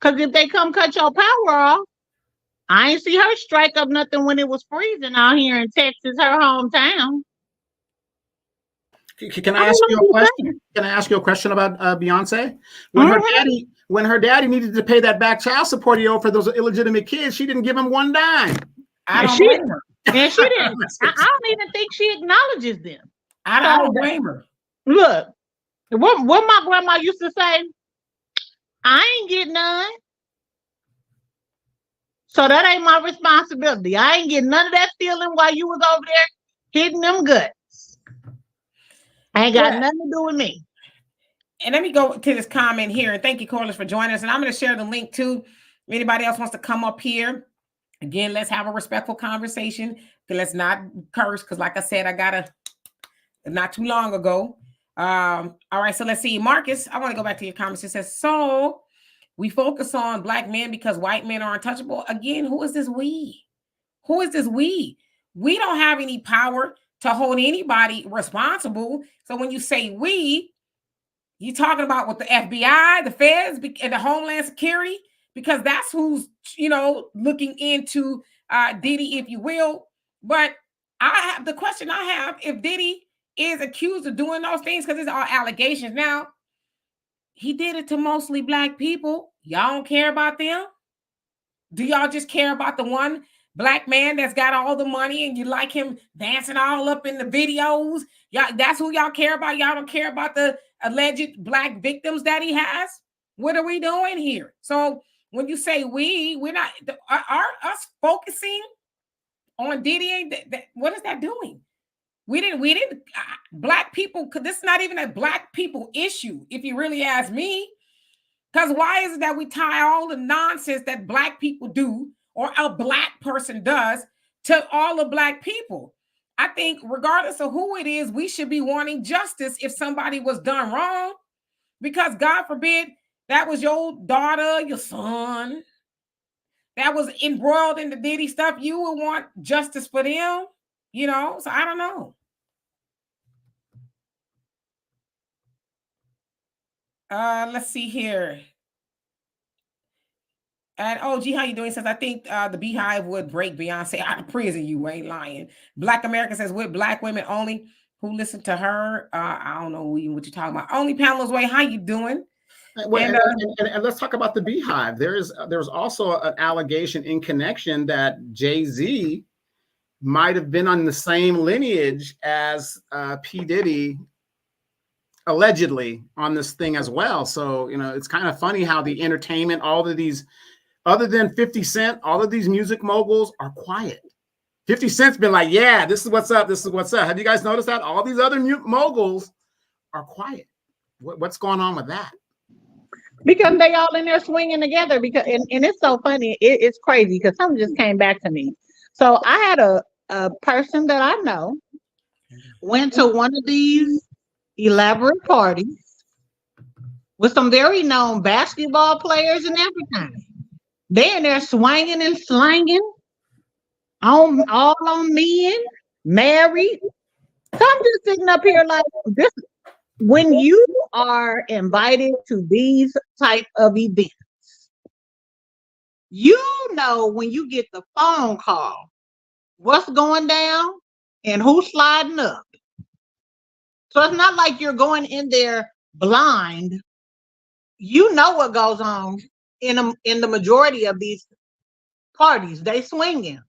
Speaker 3: Because if they come cut your power off, I ain't see her strike up nothing when it was freezing out here in Texas, her hometown.
Speaker 2: Can I ask you a question? Can I ask you a question about Beyonce? When her daddy needed to pay that back child support he owed for those illegitimate kids, she didn't give him one dime.
Speaker 1: I don't blame her.
Speaker 3: And she didn't. I don't even think she acknowledges them.
Speaker 1: I don't blame her.
Speaker 3: Look, what my grandma used to say, I ain't getting none. So that ain't my responsibility. I ain't getting none of that feeling while you was over there hitting them guts. Ain't got nothing to do with me.
Speaker 1: And let me go to this comment here. And thank you, Corliss, for joining us. And I'm going to share the link too. If anybody else wants to come up here, again, let's have a respectful conversation. Let's not curse, because like I said, I got not too long ago. All right, so let's see. Marcus, I want to go back to your comments. It says, so we focus on Black men because white men are untouchable. Again, who is this we? Who is this we? We don't have any power to hold anybody responsible. So when you say we, you're talking about with the FBI, the feds, and the Homeland Security, because that's who's, looking into Diddy, if you will. But the question I have, if Diddy is accused of doing those things, because it's all allegations now, he did it to mostly Black people. Y'all don't care about them? Do y'all just care about the one Black man that's got all the money and you like him dancing all up in the videos? Y'all, that's who y'all care about? Y'all don't care about the alleged Black victims that he has? What are we doing here? So when you say we're not, us focusing on Diddy, what is that doing? We didn't, Black people, this is not even a Black people issue, if you really ask me. Because why is it that we tie all the nonsense that Black people do or a Black person does to all of Black people? I think regardless of who it is, we should be wanting justice if somebody was done wrong. Because God forbid, that was your daughter, your son, that was embroiled in the Diddy stuff. You would want justice for them, so I don't know. Let's see here. And OG, how you doing? Says, I think the Beehive would break Beyonce out of prison. You ain't lying. Black America says, with Black women only who listen to her. I don't know what you're talking about. Only Pamela's Way. How you doing?
Speaker 2: And let's talk about the Beehive. There's also an allegation in connection that Jay-Z might have been on the same lineage as P.Diddy, allegedly, on this thing as well. So, it's kind of funny how the entertainment, all of these, other than 50 Cent, all of these music moguls are quiet. 50 Cent's been like, yeah, this is what's up. This is what's up. Have you guys noticed that? All these other moguls are quiet. What's going on with that?
Speaker 3: Because they all in there swinging together. And it's so funny. It's crazy because something just came back to me. So I had a person that I know went to one of these elaborate parties with some very known basketball players and everything. They in there swinging and slanging all on men, married. So I'm just sitting up here like this. When you are invited to these type of events, when you get the phone call, what's going down and who's sliding up. So it's not like you're going in there blind. You know what goes on in the majority of these parties. They swinging.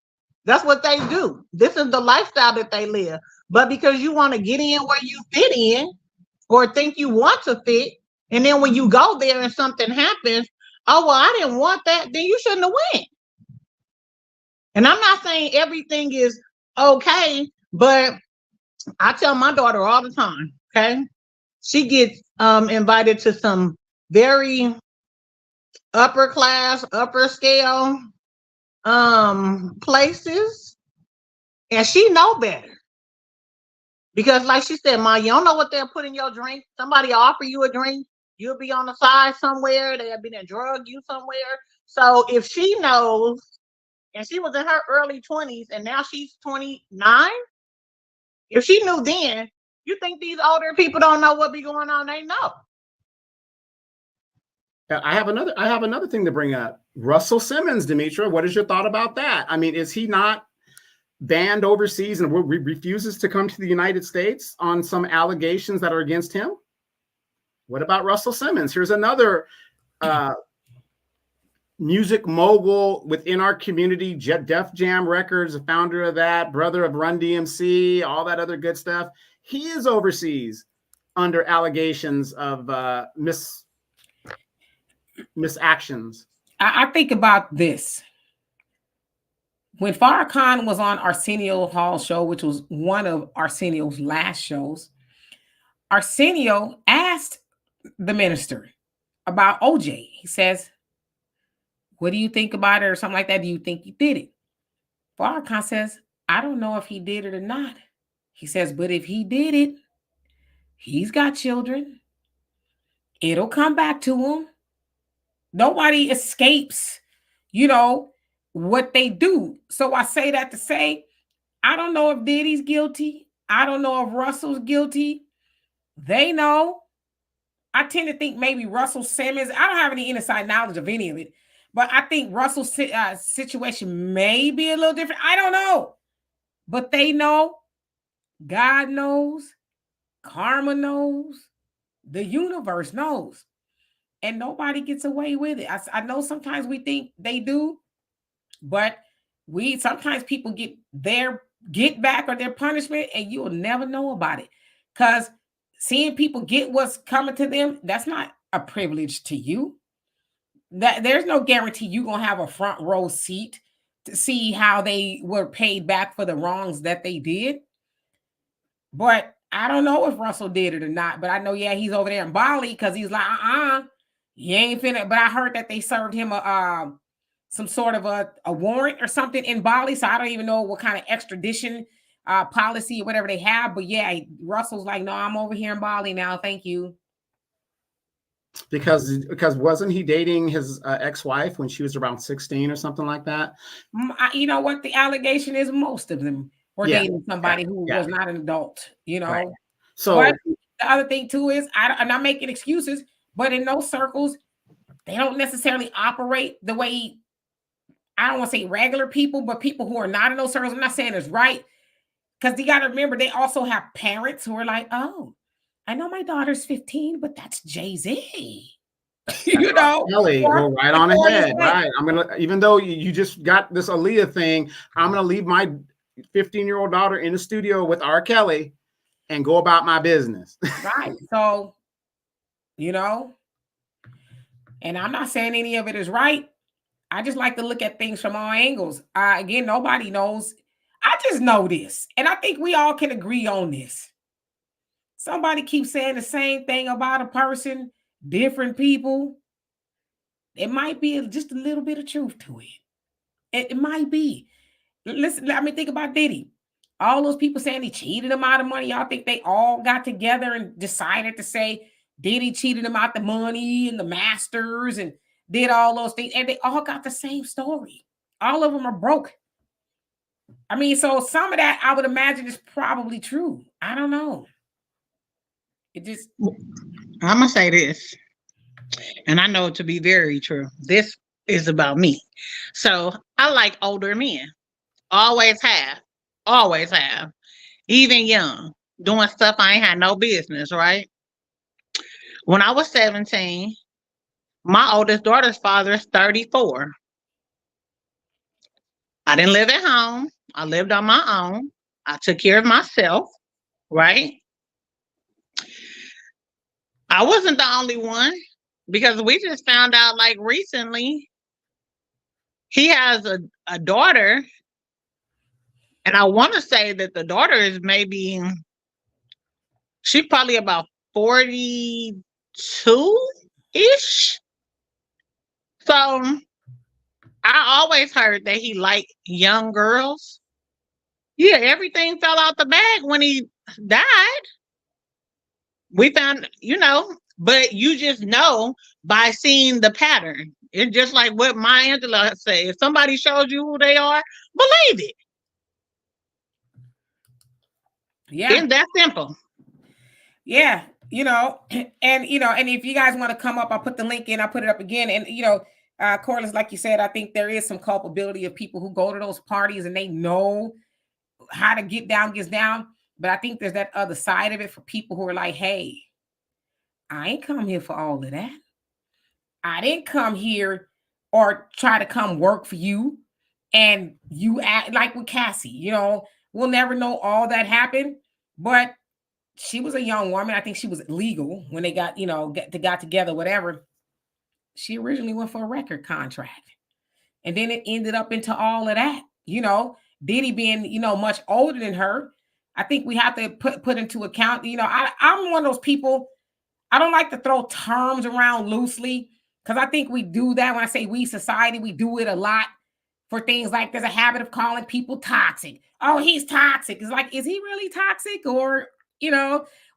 Speaker 3: That's what they do. This is the lifestyle that they live. But because you want to get in where you fit in or think you want to fit, And then when you go there and something happens, oh, well, I didn't want that, then you shouldn't have went. And I'm not saying everything is okay, but I tell my daughter all the time, okay? She gets invited to some very upper class, upper scale places, and she know better. Because like she said, Ma, you don't know what they'll put in your drink. Somebody offer you a drink, you'll be on the side somewhere, they'll be in drug you somewhere. So if she knows, and she was in her early 20s and now she's 29, if she knew then, you think these older people don't know what be going on? They know.
Speaker 2: I have another thing to bring up. Russell Simmons, Demetra, what is your thought about that? I mean, is he not banned overseas and refuses to come to the United States on some allegations that are against him? What about Russell Simmons? Here's another music mogul within our community, Def Jam Records, the founder of that, brother of Run DMC, all that other good stuff. He is overseas under allegations of misactions.
Speaker 1: I think about this. When Farrakhan was on Arsenio Hall's show, which was one of Arsenio's last shows, Arsenio asked the minister about OJ. He says, what do you think about it, or something like that? Do you think he did it? Farrakhan says, I don't know if he did it or not. He says, but if he did it, he's got children. It'll come back to him. Nobody escapes, what they do. So I say that to say, I don't know if Diddy's guilty. I don't know if Russell's guilty. They know. I tend to think maybe Russell Simmons, I don't have any inside knowledge of any of it, but I think Russell's situation may be a little different. I don't know. But they know. God knows. Karma knows. The universe knows. And nobody gets away with it. I know sometimes we think they do, but sometimes people get their get back or their punishment, and you will never know about it. Because seeing people get what's coming to them, that's not a privilege to you. That there's no guarantee you're gonna have a front row seat to see how they were paid back for the wrongs that they did. But I don't know if Russell did it or not. But I know, he's over there in Bali because he's like, you ain't finna. But I heard that they served him some sort of a warrant or something in Bali. So I don't even know what kind of extradition policy or whatever they have. But Russell's like, no, I'm over here in Bali now. Thank you.
Speaker 2: Because wasn't he dating his ex-wife when she was around 16 or something like that?
Speaker 1: You know what the allegation is? Most of them were dating somebody who was not an adult. Right. So but the other thing too is I'm not making excuses, but in those circles, they don't necessarily operate the way, I don't want to say regular people, but people who are not in those circles. I'm not saying it's right, because you got to remember they also have parents who are like, oh, I know my daughter's 15, but that's Jay-Z.
Speaker 2: Kelly, go right on ahead. Right. I'm gonna, even though you just got this Aaliyah thing, I'm gonna leave my 15-year-old daughter in the studio with R. Kelly and go about my business.
Speaker 1: Right. So, and I'm not saying any of it is right. I just like to look at things from all angles. Again, nobody knows. I just know this, and I think we all can agree on this. Somebody keeps saying the same thing about a person, different people. It might be just a little bit of truth to it. It might be. Listen, think about Diddy. All those people saying he cheated them out of money. Y'all think they all got together and decided to say Diddy cheated them out the money and the masters and did all those things, and they all got the same story. All of them are broke. I mean, so some of that I would imagine is probably true. I don't know.
Speaker 3: I'm gonna say this, and I know it to be very true. This is about me. So I like older men. Always have. Even young, doing stuff I ain't had no business, right? When I was 17, my oldest daughter's father is 34. I didn't live at home. I lived on my own. I took care of myself, right? I wasn't the only one, because we just found out like recently he has a daughter, and I want to say that the daughter is maybe, she's probably about 42-ish. So I always heard that he liked young girls. Yeah, everything fell out the bag when he died. We found, but you just know by seeing the pattern. It's just like what Maya Angelou said. If somebody shows you who they are, believe it.
Speaker 1: Yeah.
Speaker 3: It's that simple.
Speaker 1: Yeah. And if you guys want to come up, I'll put the link in, I'll put it up again. And, Corliss, like you said, I think there is some culpability of people who go to those parties and they know how to get down, gets down. But I think there's that other side of it for people who are like, hey, I ain't come here for all of that. I didn't come here or try to come work for you. And you act like with Cassie, we'll never know all that happened. But she was a young woman. I think she was legal when they got together, whatever. She originally went for a record contract. And then it ended up into all of that. Diddy being, much older than her. I think we have to put into account, I'm one of those people, I don't like to throw terms around loosely, because I think we do that. When I say we, society, we do it a lot for things like there's a habit of calling people toxic. Oh, he's toxic. It's like, is he really toxic? Or,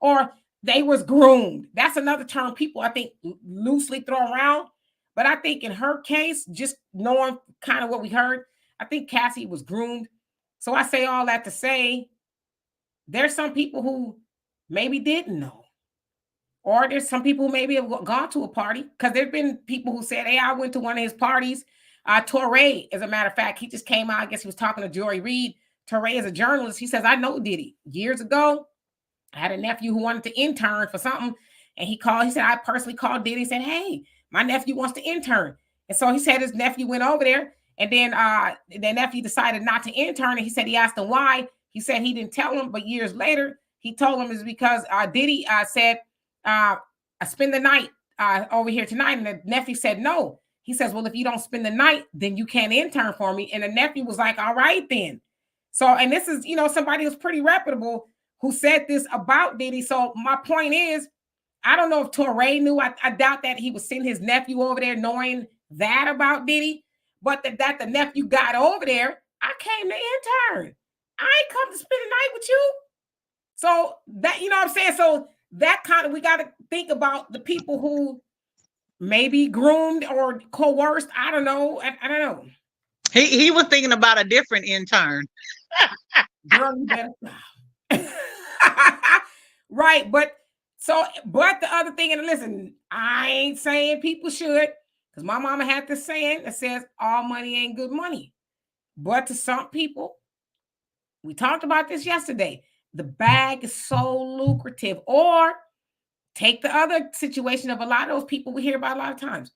Speaker 1: or they was groomed. That's another term people, I think, loosely throw around. But I think in her case, just knowing kind of what we heard, I think Cassie was groomed. So I say all that to say, there's some people who maybe didn't know. Or there's some people who maybe have gone to a party, because there's been people who said, hey, I went to one of his parties. Torre, as a matter of fact, he just came out. I guess he was talking to Joy Reid. Torre is a journalist. He says, I know Diddy. Years ago, I had a nephew who wanted to intern for something. And he said, I personally called Diddy and said, hey, my nephew wants to intern. And so he said his nephew went over there. And then the nephew decided not to intern. And he said he asked him why. He said he didn't tell him. But years later, he told him it's because Diddy said, I spend the night over here tonight. And the nephew said, no. He says, well, if you don't spend the night, then you can't intern for me. And the nephew was like, all right, then. So, and this is, somebody who's pretty reputable who said this about Diddy. So my point is, I don't know if Torre knew. I doubt that he would send his nephew over there knowing that about Diddy. But that the nephew got over there, I came to intern. I ain't come to spend the night with you. So that, what I'm saying? So that kind of, we got to think about the people who maybe groomed or coerced. I don't know. I don't know.
Speaker 3: He was thinking about a different intern.
Speaker 1: Girl, you better. Right. But the other thing, and listen, I ain't saying people should, because my mama had this saying that says all money ain't good money. But to some people, we talked about this yesterday, the bag is so lucrative. Or take the other situation of a lot of those people we hear about a lot of times.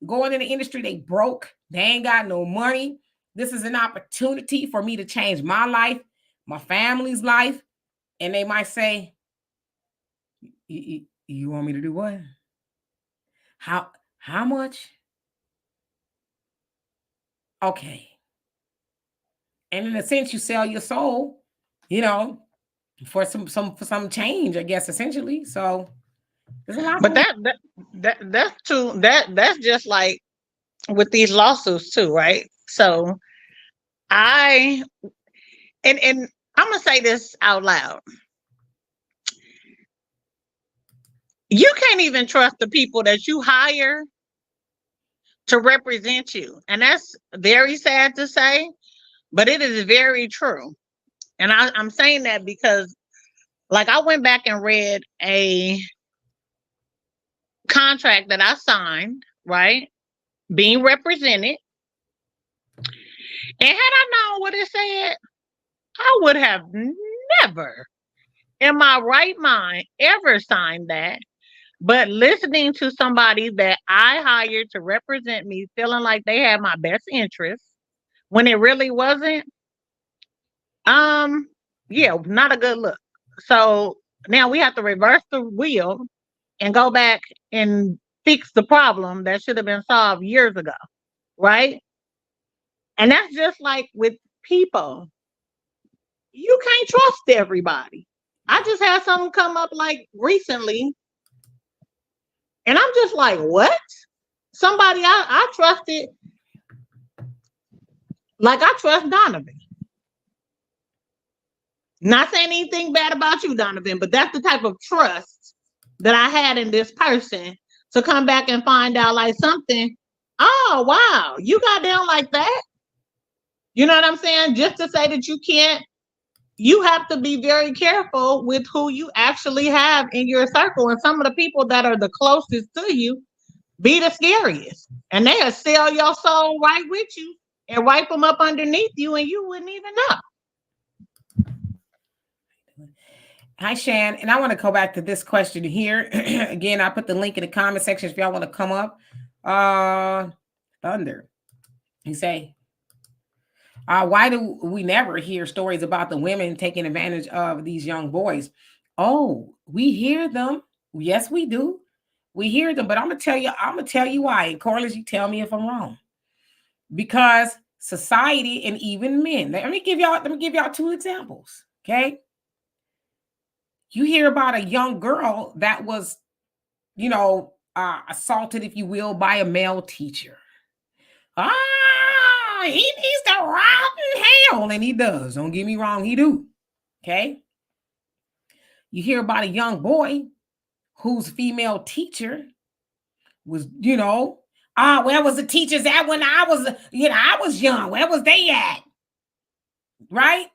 Speaker 1: Going in the industry, they broke. They ain't got no money. This is an opportunity for me to change my life, my family's life. And they might say, you want me to do what? How much? Okay. And in a sense, you sell your soul, for some change, I guess, essentially. So there's a lot.
Speaker 3: But that's just like with these lawsuits too, right? So and I'm gonna say this out loud. You can't even trust the people that you hire to represent you. And that's very sad to say, but it is very true. And I'm saying that because, like, I went back and read a contract that I signed, right? Being represented. And had I known what it said, I would have never in my right mind ever signed that. But listening to somebody that I hired to represent me, feeling like they had my best interest when it really wasn't, not a good look. So now we have to reverse the wheel and go back and fix the problem that should have been solved years ago, right? And that's just like with people. You can't trust everybody. I just had something come up like recently, and I'm just like, what? Somebody I trusted, like I trust Donovan. Not saying anything bad about you, Donovan, but that's the type of trust that I had in this person to come back and find out like something. Oh, wow, you got down like that? You know what I'm saying? Just to say that you can't, you have to be very careful with who you actually have in your circle. And some of the people that are the closest to you be the scariest. And they'll sell your soul right with you and wipe them up underneath you, and you wouldn't even know.
Speaker 1: Hi, Shan. And I want to go back to this question here. Again, I put the link in the comment section if y'all want to come up. Thunder. You say, why do we never hear stories about the women taking advantage of these young boys? Oh, we hear them. Yes, we do. We hear them, but I'm gonna tell you why. And Corliss, you tell me if I'm wrong. Because society and even men. Let me give y'all two examples. Okay. You hear about a young girl that was, assaulted, if you will, by a male teacher. He needs to rot in hell, and he does. Don't get me wrong, he do. Okay. You hear about a young boy whose female teacher was, where was the teachers at when I was young? Where was they at? Right?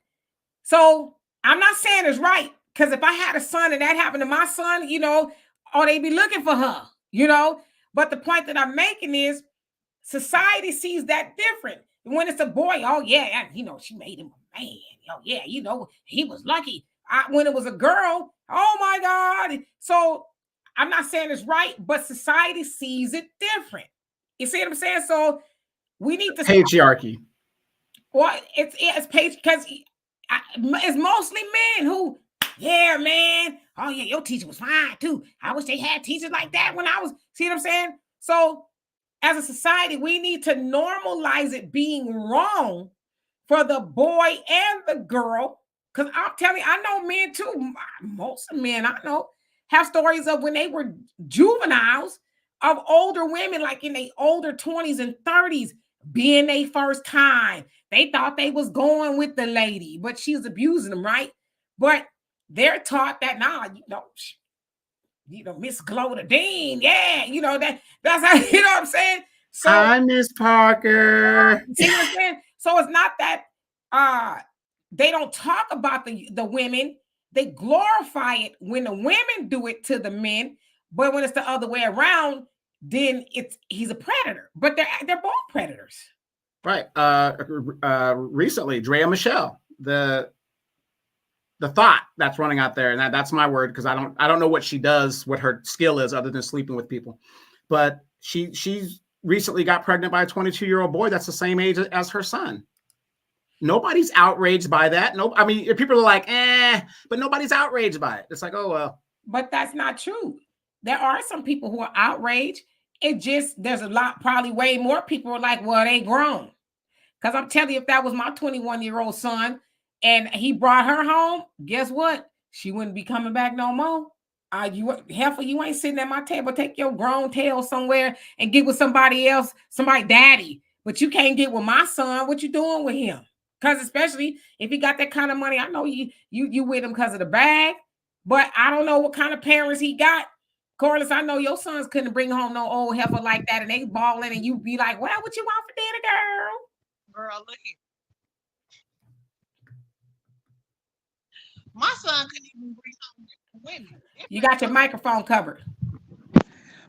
Speaker 1: So I'm not saying it's right, because if I had a son and that happened to my son, they'd be looking for her, But the point that I'm making is society sees that different. When it's a boy, oh yeah, she made him a man. Oh yeah, he was lucky. When it was a girl, oh my God. So I'm not saying it's right, but society sees it different. You see what I'm saying? So we need to
Speaker 2: patriarchy.
Speaker 1: Well, it's because it's mostly men who, yeah, man. Oh yeah, your teacher was fine too. I wish they had teachers like that when I was. See what I'm saying? So as a society, we need to normalize it being wrong for the boy and the girl. Because I'm telling you, I know men too. Most men I know have stories of when they were juveniles of older women, like in their older 20s and 30s, being their first time. They thought they was going with the lady, but she was abusing them, right? But they're taught that Miss Gloda Dean, yeah, that's how, what I'm saying? So
Speaker 2: hi, Miss Parker.
Speaker 1: See what I'm saying? So it's not that they don't talk about the women. They glorify it when the women do it to the men, but when it's the other way around, then he's a predator. But they're both predators.
Speaker 2: Right. Recently, Drea Michelle, the thought that's running out there, and that's my word, because I don't know what she does, what her skill is other than sleeping with people. But she's recently got pregnant by a 22-year-old boy that's the same age as her son. Nobody's outraged by that. No, I mean, people are like, but nobody's outraged by it. It's like, oh, well.
Speaker 1: But that's not true. There are some people who are outraged. There's a lot, probably way more people are like, well, they grown. Because I'm telling you, if that was my 21-year-old son and he brought her home, guess what? She wouldn't be coming back no more. You ain't sitting at my table. Take your grown tail somewhere and get with somebody else, somebody daddy. But you can't get with my son. What you doing with him? Because especially if he got that kind of money, I know you with him because of the bag, but I don't know what kind of parents he got. Corliss, I know your sons couldn't bring home no old heifer like that, and they balling, and you be like, well, what you want for dinner, girl?
Speaker 3: Girl, look here. My son couldn't even bring home different women.
Speaker 1: You got your microphone covered.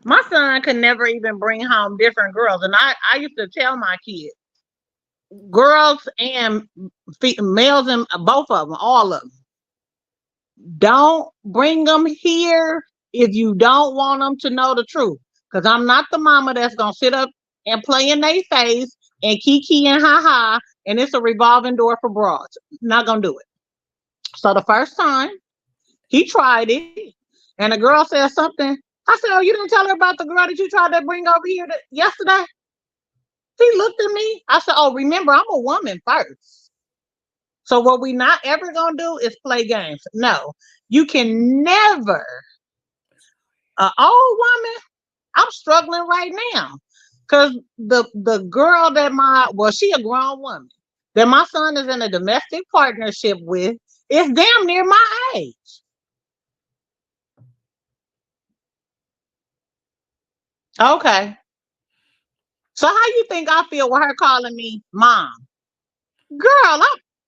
Speaker 3: My son could never even bring home different girls. And I used to tell my kids, girls and males, and both of them, all of them, don't bring them here if you don't want them to know the truth. Because I'm not the mama that's going to sit up and play in their face and kiki and ha-ha, and it's a revolving door for broads. Not going to do it. So the first time he tried it, and the girl said something, I said, oh, you didn't tell her about the girl that you tried to bring over here yesterday? She looked at me. I said, oh, remember, I'm a woman first. So what we not ever going to do is play games. No, you can never. An old woman, I'm struggling right now. Because the girl that she a grown woman, that my son is in a domestic partnership with, is damn near my age. Okay. So how you think I feel with her calling me mom? Girl,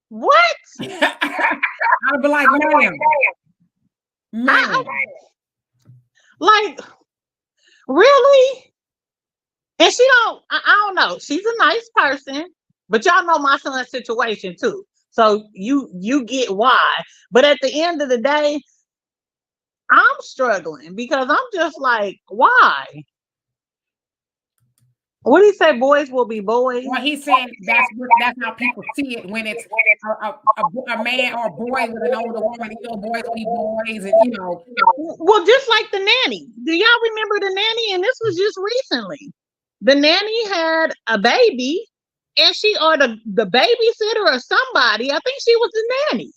Speaker 3: what?
Speaker 1: I'd be like, ma'am.
Speaker 3: Like, really? And she I don't know. She's a nice person, but y'all know my son's situation too. So you get why. But at the end of the day, I'm struggling because I'm just like, why? What did he say? Boys will be boys.
Speaker 1: Well, he's saying that's how people see it when it's a man or a boy with an older woman. Boys will be boys, and
Speaker 3: Well, just like the nanny. Do y'all remember the nanny? And this was just recently. The nanny had a baby, and or the babysitter or somebody. I think she was the nanny.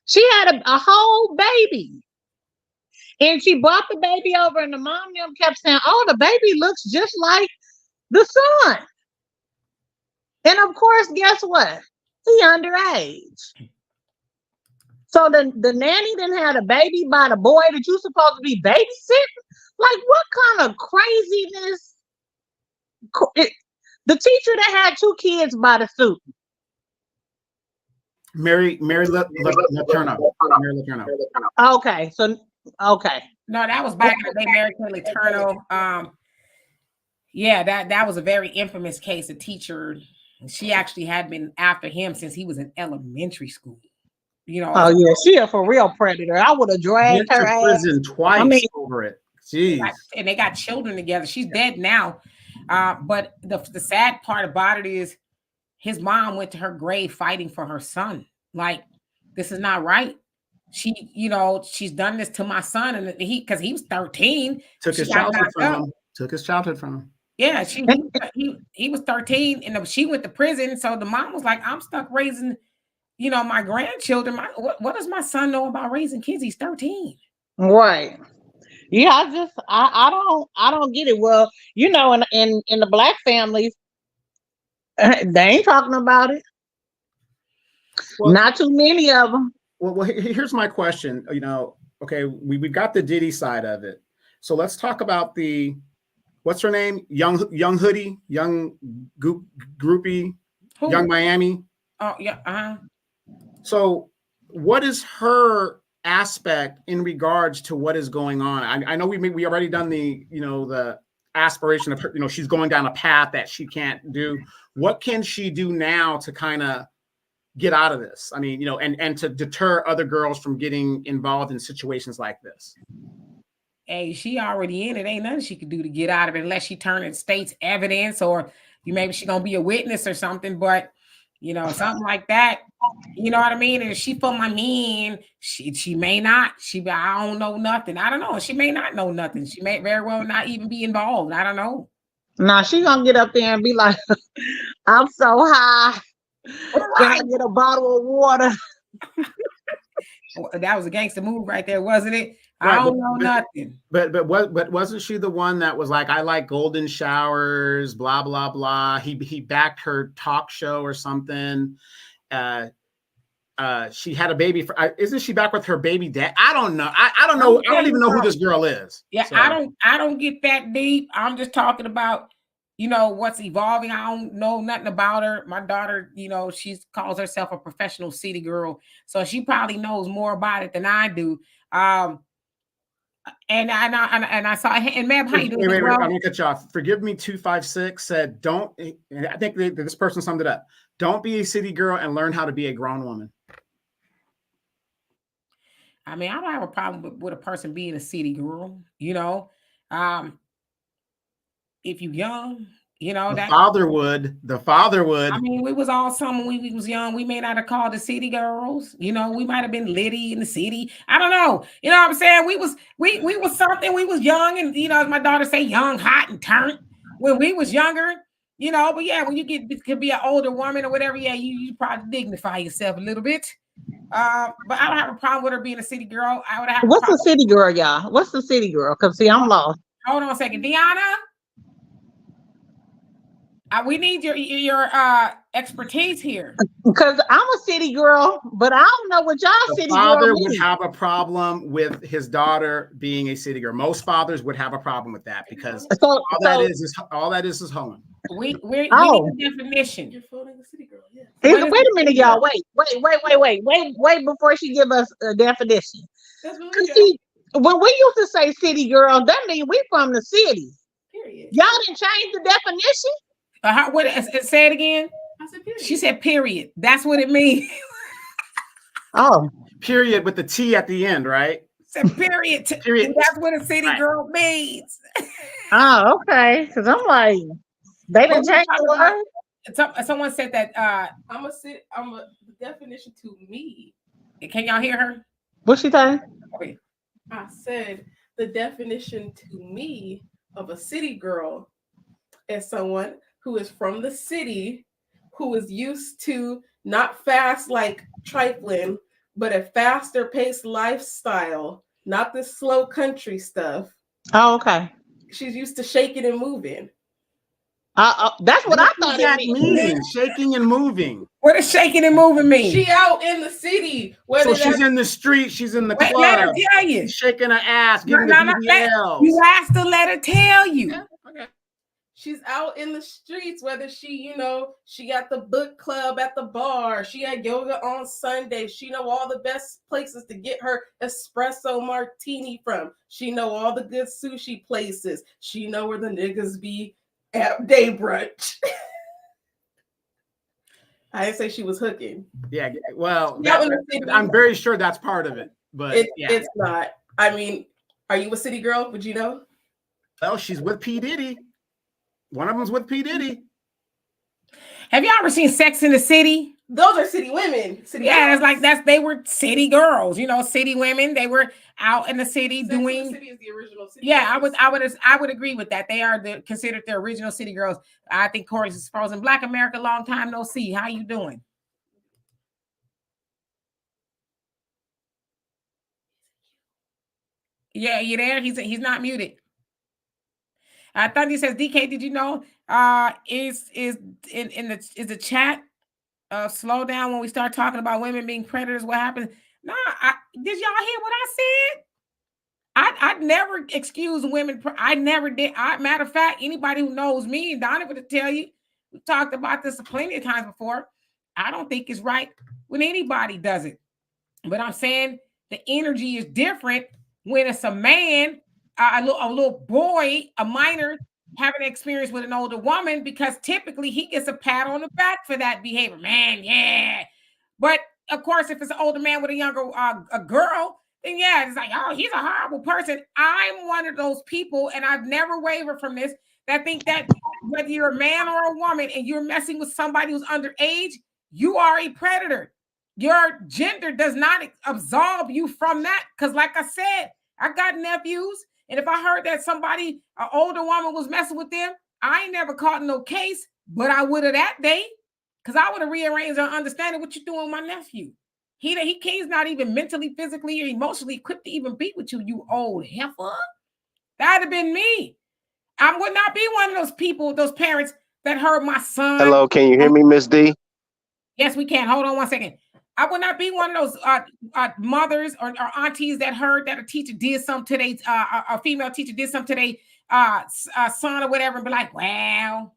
Speaker 3: She had a whole baby. And she brought the baby over, and the mom and them kept saying, oh, the baby looks just like the son. And of course, guess what? He underage. So the nanny then had a baby by the boy that you're supposed to be babysitting? Like, what kind of craziness? The teacher that had 2 kids by the suit.
Speaker 2: Mary Letourneau.
Speaker 3: Okay, so okay.
Speaker 1: No, that was back in the day, Mary Letourneau. Yeah, that was a very infamous case. A teacher, she actually had been after him since he was in elementary school.
Speaker 3: Oh yeah, she a for real predator. I would have dragged her
Speaker 2: to prison twice over it. Jeez.
Speaker 1: And they got children together. She's dead now. But the sad part about it is his mom went to her grave fighting for her son. Like, this is not right. She, she's done this to my son, and because he was 13,
Speaker 2: took his childhood from him.
Speaker 1: Yeah, he was 13, and she went to prison. So the mom was like, I'm stuck raising, my grandchildren. What does my son know about raising kids? He's 13.
Speaker 3: Right. Yeah, I don't get it. Well, in the Black families, they ain't talking about it. Well, not too many of them.
Speaker 2: Well, here's my question. Okay, we've got the Diddy side of it. So let's talk about what's her name? Young Hoodie, Young Groupie, Who? Young Miami.
Speaker 1: Oh yeah.
Speaker 2: So what is her aspect in regards to what is going on? I know we already done the the aspiration of her. She's going down a path that she can't do. What can she do now to kind of get out of this? I mean, and to deter other girls from getting involved in situations like this.
Speaker 1: Hey, she already in it. Ain't nothing she could do to get out of it unless she turn in state's evidence, or maybe she's gonna be a witness or something. But something like that. You know what I mean? And if she for my mean, she may not. I don't know nothing. I don't know. She may not know nothing. She may very well not even be involved. I don't know.
Speaker 3: Nah, she gonna get up there and be like, I'm so high. Can I get a bottle of water?
Speaker 1: That was a gangster move right there, wasn't it? Right, I don't know nothing.
Speaker 2: But wasn't she the one that was like, I like golden showers, blah blah blah? He backed her talk show or something. She had a baby. Isn't she back with her baby dad? I don't know. I don't know. I don't even know who this girl is.
Speaker 1: Yeah, so. I don't get that deep. I'm just talking about what's evolving. I don't know nothing about her. My daughter, she calls herself a professional city girl, so she probably knows more about it than I do. And I saw, and ma'am, how you doing?
Speaker 2: Wait, I'm gonna cut you off. Forgive me, 256 said, don't. And I think this person summed it up. Don't be a city girl and learn how to be a grown woman.
Speaker 1: I mean, I don't have a problem with a person being a city girl. If you're young, You know,
Speaker 2: the father would.
Speaker 1: I mean, we was all some when we was young. We may not have called the city girls. You know, we might have been Liddy in the city. I don't know. You know what I'm saying? We was something. We was young, and you know, as my daughter say, young, hot, and turnt when we was younger. You know, but yeah, when you could be an older woman or whatever, yeah, you probably dignify yourself a little bit. But I don't have a problem with her being a city girl. I would have.
Speaker 3: What's a city girl, y'all? What's the city girl? Because see, I'm lost.
Speaker 1: Hold on a second, Deanna. We need your expertise here.
Speaker 3: Because I'm a city girl, but I don't know what y'all city girl means.
Speaker 2: The father would have a problem with his daughter being a city girl. Most fathers would have a problem with that because all that is home.
Speaker 1: We need a definition.
Speaker 4: You're floating the city girl. Yeah.
Speaker 3: Wait a minute, y'all. Wait before she give us a definition.
Speaker 4: That's really
Speaker 3: good. See, when we used to say city girl, that means we from the city.
Speaker 4: Period.
Speaker 3: Y'all didn't change the definition.
Speaker 1: Say it again.
Speaker 4: I said period.
Speaker 1: She said period. That's what it means.
Speaker 3: Oh,
Speaker 2: period with the T at the end, right?
Speaker 1: Said period. Period. That's what a city girl means.
Speaker 3: Oh, okay. Because I'm like, they didn't change the word.
Speaker 1: Someone said that
Speaker 4: the definition to me.
Speaker 1: Can y'all hear her?
Speaker 3: What's she saying?
Speaker 1: Okay.
Speaker 4: I said the definition to me of a city girl is someone who is from the city, who is used to not fast like trifling, but a faster paced lifestyle, not this slow country stuff.
Speaker 3: Oh, okay.
Speaker 4: She's used to shaking and moving.
Speaker 3: That's what I thought it
Speaker 2: means. Shaking and moving.
Speaker 1: What does shaking and moving mean?
Speaker 4: She out in the city.
Speaker 2: So she's in the street. She's in the club.
Speaker 1: Let her tell you.
Speaker 2: She's shaking her ass. Giving the BBLs.
Speaker 1: You asked to let her tell you.
Speaker 4: Yeah, okay. She's out in the streets, whether she got the book club at the bar. She had yoga on Sunday. She know all the best places to get her espresso martini from. She know all the good sushi places. She know where the niggas be at day brunch. I didn't say she was hooking.
Speaker 2: Yeah, well, I'm very sure that's part of it, but
Speaker 4: it's not. I mean, are you a city girl? Would you know?
Speaker 2: Well, she's with P.Diddy. One of them's with P.Diddy.
Speaker 1: Have y'all ever seen Sex in the City?
Speaker 4: Those are city women.
Speaker 1: Girls. It's like they were city girls, city women. They were out in the city doing.
Speaker 4: The City is the original city.
Speaker 1: Yeah, I would agree with that. They are considered the original city girls. I think Corey's is frozen. Black America, long time no see. How you doing? Yeah, you there? He's not muted. Thundy says, DK, did you know? Is the chat slow down when we start talking about women being predators? What happens? Nah, did y'all hear what I said? I never excuse women. I never did. Matter of fact, anybody who knows me, and Donna would tell you, we talked about this plenty of times before. I don't think it's right when anybody does it. But I'm saying the energy is different when it's a man, a little boy, a minor, having an experience with an older woman, because typically he gets a pat on the back for that behavior. Man, yeah. But of course, if it's an older man with a younger a girl, then yeah, it's like, oh, he's a horrible person. I'm one of those people, and I've never wavered from this, that think that whether you're a man or a woman and you're messing with somebody who's underage, you are a predator. Your gender does not absolve you from that. Because like I said, I got nephews, and if I heard that somebody, an older woman, was messing with them, I ain't never caught no case, but I would have that day, because I would have rearranged and understanding what you're doing with my nephew. He's not even mentally, physically, or emotionally equipped to even be with you, you old heifer. That'd have been me. I would not be one of those people, those parents that heard my son.
Speaker 5: Hello, can you hear me, Miss D?
Speaker 1: Yes, we can. Hold on 1 second. I would not be one of those mothers or aunties that heard that a teacher did something today, a female teacher did something today, son or whatever, and be like, well,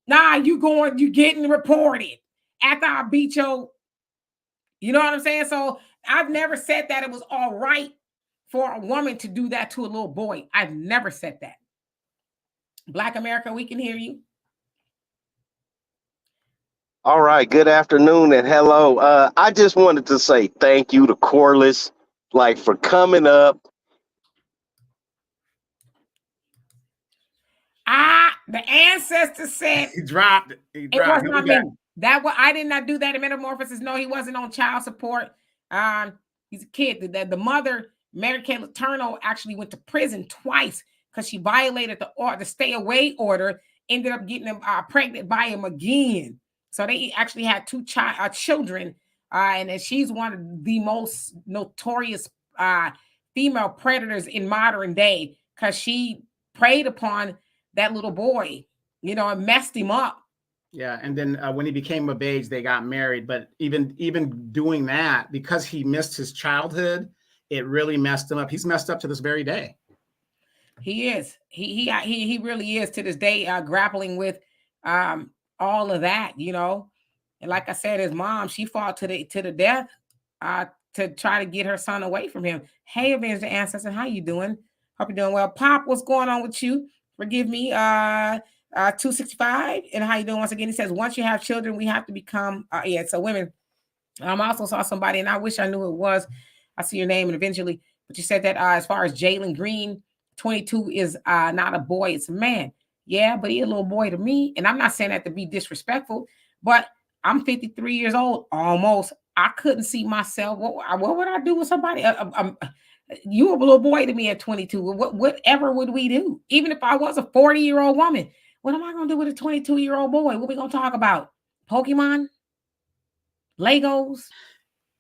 Speaker 1: nah, you getting reported after I beat your, you know what I'm saying? So I've never said that it was all right for a woman to do that to a little boy. I've never said that. Black America, we can hear you.
Speaker 5: All right. Good afternoon and hello. I just wanted to say thank you to Corliss, for coming up.
Speaker 1: The ancestor said
Speaker 2: he dropped it. He
Speaker 1: it
Speaker 2: dropped
Speaker 1: was not me. That what I did not do that in Metamorphosis. No, he wasn't on child support. He's a kid. The mother, Mary Kay Letourneau, actually went to prison twice because she violated the stay away order. Ended up getting him pregnant by him again. So they actually had two children, and then she's one of the most notorious female predators in modern day because she preyed upon that little boy, you know, and messed him up.
Speaker 2: Yeah, and then when he became of age, they got married. But even doing that, because he missed his childhood, it really messed him up. He's messed up to this very day.
Speaker 1: He is. He really is to this day, grappling with all of that, you know. And like I said, his mom, she fought to the death to try to get her son away from him. Hey, Avenged Ancestor, how you doing? Hope you're doing well. Pop, what's going on with you? Forgive me. 265. And how you doing? Once again, he says, once you have children, we have to become so women. I also saw somebody, and I wish I knew it was. I see your name, and eventually, but you said that as far as Jalen Green, 22 is not a boy, it's a man. Yeah, but he's a little boy to me. And I'm not saying that to be disrespectful, but I'm 53 years old almost. I couldn't see myself. What would I do with somebody? You were a little boy to me at 22. Whatever would we do? Even if I was a 40-year-old woman, what am I going to do with a 22-year-old boy? What are we going to talk about? Pokemon? Legos?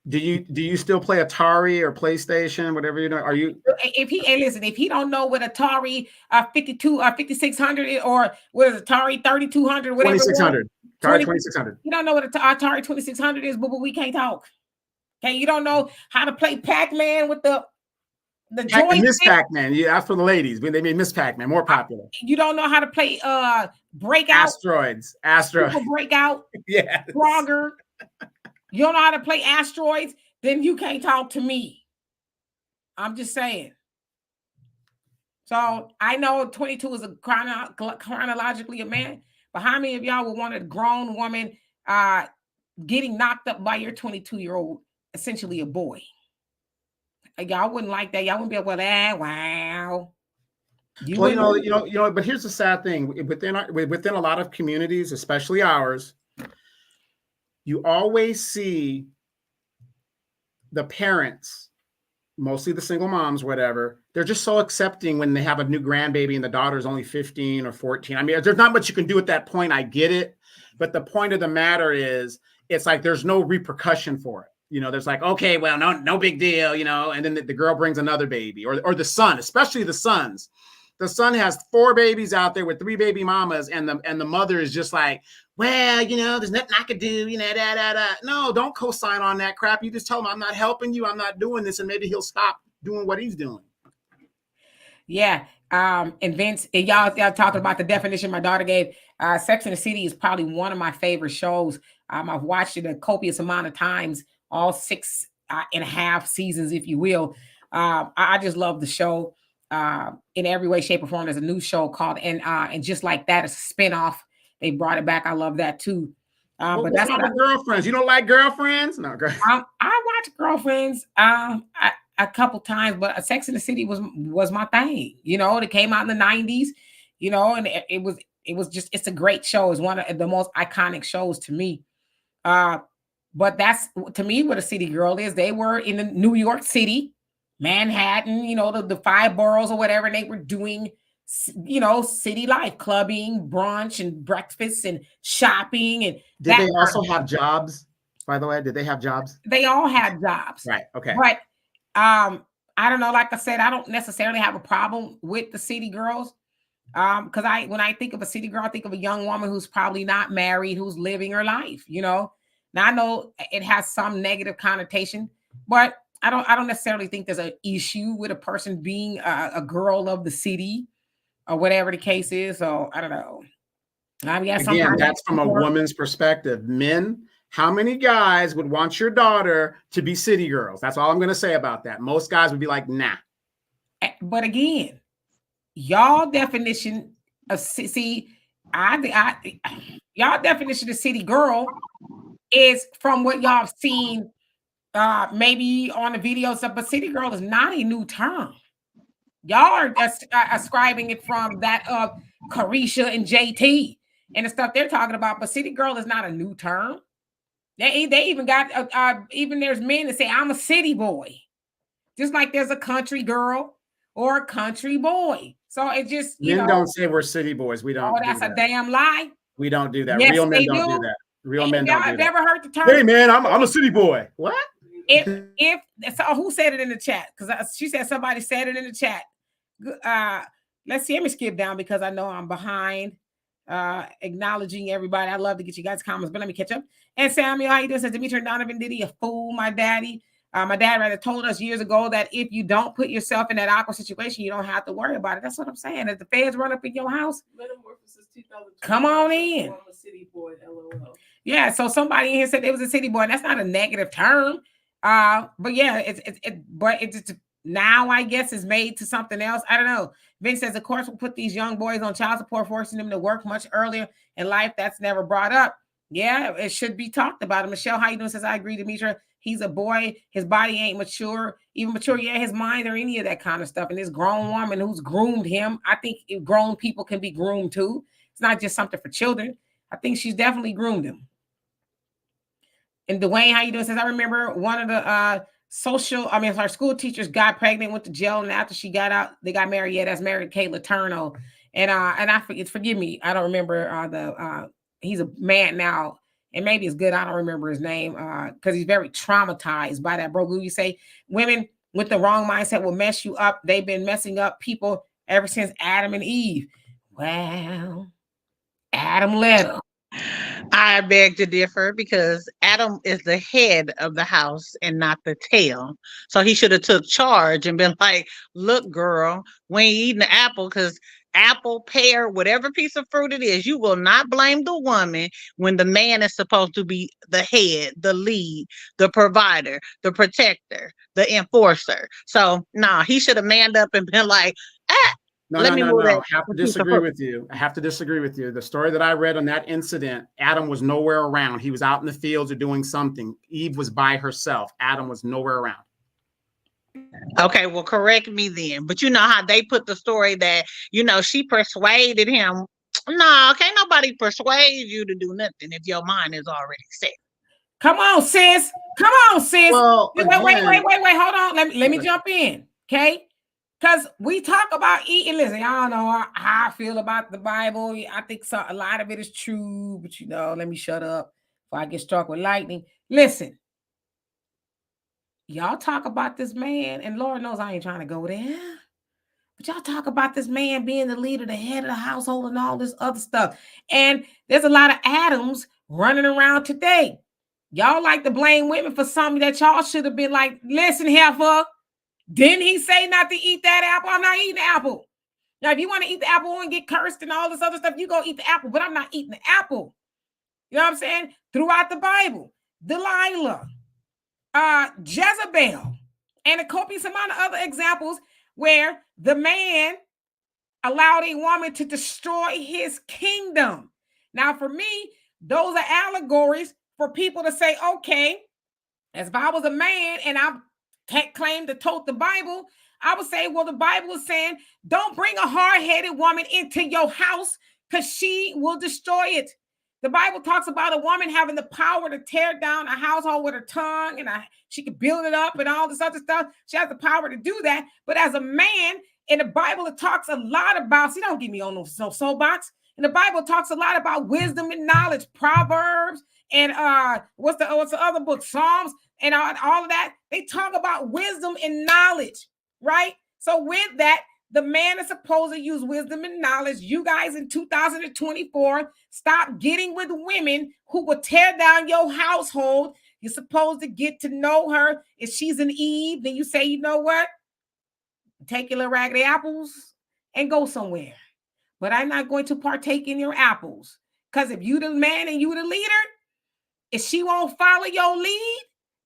Speaker 2: Do you still play Atari or PlayStation, whatever you know? Are you?
Speaker 1: If he don't know what Atari 5600 or what is Atari 3200, whatever
Speaker 2: 2600. Atari 2600.
Speaker 1: You don't know what Atari 2600 is, but we can't talk. Okay, you don't know how to play Pac-Man with the joystick.
Speaker 2: Miss Pac-Man. Yeah, that's for the ladies. When they made Miss Pac-Man more popular.
Speaker 1: You don't know how to play Breakout.
Speaker 2: Asteroids.
Speaker 1: Breakout.
Speaker 2: Yeah.
Speaker 1: Frogger. You don't know how to play Asteroids, then you can't talk to me. I'm just saying. So I know 22 is chronologically a man, but how many of y'all would want a grown woman getting knocked up by your 22-year-old, essentially a boy? Y'all wouldn't like that. Y'all wouldn't be able to, wow.
Speaker 2: Well, you know, but here's the sad thing. Within a lot of communities, especially ours, you always see the parents, mostly the single moms, whatever, they're just so accepting when they have a new grandbaby and the daughter's only 15 or 14. I mean, there's not much you can do at that point. I get it. But the point of the matter is, it's like there's no repercussion for it. You know, there's like, okay, well, no big deal, you know, and then the girl brings another baby or the son, especially the sons. The son has 4 babies out there with 3 baby mamas, and the mother is just like, well, you know, there's nothing I could do, you know, No, don't co-sign on that crap. You just tell him, I'm not helping you, I'm not doing this, and maybe he'll stop doing what he's doing.
Speaker 1: Yeah. And Vince, y'all talking about the definition my daughter gave. Sex and the City is probably one of my favorite shows. I've watched it a copious amount of times, all 6.5 seasons, if you will. I just love the show. In every way, shape, or form. There's a new show called and just like that, it's a spinoff. They brought it back. I love that too. But that's
Speaker 2: not Girlfriends. You don't like Girlfriends? No,
Speaker 1: I watched Girlfriends a couple times, but Sex and the City was my thing. You know, it came out in the 90s. You know, and it was just, it's a great show. It's one of the most iconic shows to me. But that's to me what a city girl is. They were in the New York City, Manhattan, you know, the 5 boroughs or whatever, and they were doing, you know, city life, clubbing, brunch, and breakfast, and shopping. And
Speaker 2: did they also have jobs? By the way, did they have jobs?
Speaker 1: They all had jobs,
Speaker 2: right? Okay,
Speaker 1: but I don't know. Like I said, I don't necessarily have a problem with the city girls, because when I think of a city girl, I think of a young woman who's probably not married, who's living her life. You know, now I know it has some negative connotation, but I don't necessarily think there's an issue with a person being a girl of the city or whatever the case is. So I don't know. I mean,
Speaker 2: again, that's from a woman's perspective. Men, how many guys would want your daughter to be city girls? That's all I'm going to say about that. Most guys would be like, nah.
Speaker 1: But again, y'all definition of y'all definition of city girl is from what y'all have seen. Maybe on the video stuff, but city girl is not a new term. Y'all are ascribing it from that of Carisha and JT and the stuff they're talking about. But city girl is not a new term. They even got even there's men that say I'm a city boy, just like there's a country girl or a country boy. So it just
Speaker 2: men don't say we're city boys. We don't.
Speaker 1: Oh, that's a damn lie.
Speaker 2: We don't do that.
Speaker 1: Yes,
Speaker 2: Real men don't
Speaker 1: do
Speaker 2: that. Real men don't do that.
Speaker 1: I've never heard the term.
Speaker 2: Hey man, I'm a city boy. What?
Speaker 1: If so, who said it in the chat? Because she said somebody said it in the chat. Let's see. Let me skip down because I know I'm behind. Acknowledging everybody. I love to get you guys' comments, but let me catch up. And Samuel, how you doing? Says Demetri Donovan, did he a fool? My daddy. My dad rather told us years ago that if you don't put yourself in that awkward situation, you don't have to worry about it. That's what I'm saying. If the feds run up in your house, come on in.
Speaker 4: I'm a city boy, LOL.
Speaker 1: Yeah, so somebody in here said they was a city boy. And that's not a negative term. But yeah, it's now I guess is made to something else. I don't know. Vince says, of course, we'll put these young boys on child support, forcing them to work much earlier in life. That's never brought up. Yeah, it should be talked about. Michelle, how you doing? Says, I agree, Demetri. He's a boy. His body ain't mature, even mature. Yeah, his mind or any of that kind of stuff. And this grown woman who's groomed him, I think grown people can be groomed too. It's not just something for children. I think she's definitely groomed him. And Dwayne, how you doing? Says, I remember one of the our school teachers got pregnant, went to jail, and after she got out, they got married. Yeah, that's married Kayla Turno. And I forgive me, I don't remember he's a man now, and maybe it's good I don't remember his name because he's very traumatized by that. Mogul, you say women with the wrong mindset will mess you up. They've been messing up people ever since Adam and Eve. Well, Adam let her.
Speaker 3: I beg to differ because Adam is the head of the house and not the tail. So he should have took charge and been like, look, girl, we ain't eating the apple because apple, pear, whatever piece of fruit it is, you will not blame the woman when the man is supposed to be the head, the lead, the provider, the protector, the enforcer. So, he should have manned up and been like,
Speaker 2: No. I have to disagree with you. The story that I read on that incident, Adam was nowhere around. He was out in the fields or doing something. Eve was by herself. Adam was nowhere around.
Speaker 3: Okay, well, correct me then. But you know how they put the story that, she persuaded him. No, can't nobody persuade you to do nothing if your mind is already set.
Speaker 1: Come on, sis. Well, wait. Hold on. Let me jump in. Okay. Because we talk about eating. Listen, y'all know how I feel about the Bible. I think a lot of it is true, but let me shut up before I get struck with lightning. Listen, y'all talk about this man, and Lord knows I ain't trying to go there, but y'all talk about this man being the leader, the head of the household, and all this other stuff. And there's a lot of Adams running around today. Y'all like to blame women for something that y'all should have been like, listen, heifer. Didn't he say not to eat that apple? I'm not eating the apple. Now, if you want to eat the apple and get cursed and all this other stuff, you go eat the apple, but I'm not eating the apple. You know what I'm saying? Throughout the Bible, Delilah, Jezebel, and a copious amount of other examples where the man allowed a woman to destroy his kingdom. Now, for me, those are allegories for people to say, okay, as if I was a man and I can't claim to tote the Bible, I would say, well, the Bible is saying, don't bring a hard-headed woman into your house because she will destroy it. The Bible talks about a woman having the power to tear down a household with her tongue, and she can build it up and all this other stuff. She has the power to do that. But as a man, in the Bible, it talks a lot about, don't get me on no soapbox. And the Bible talks a lot about wisdom and knowledge, Proverbs, and what's the other book, Psalms, and all of that. They talk about wisdom and knowledge, right? So with that, the man is supposed to use wisdom and knowledge. You guys in 2024, stop getting with women who will tear down your household. You're supposed to get to know her. If she's an Eve, then you say, you know what? Take your little raggedy apples and go somewhere. But I'm not going to partake in your apples. Because if you the man and you the leader, if she won't follow your lead,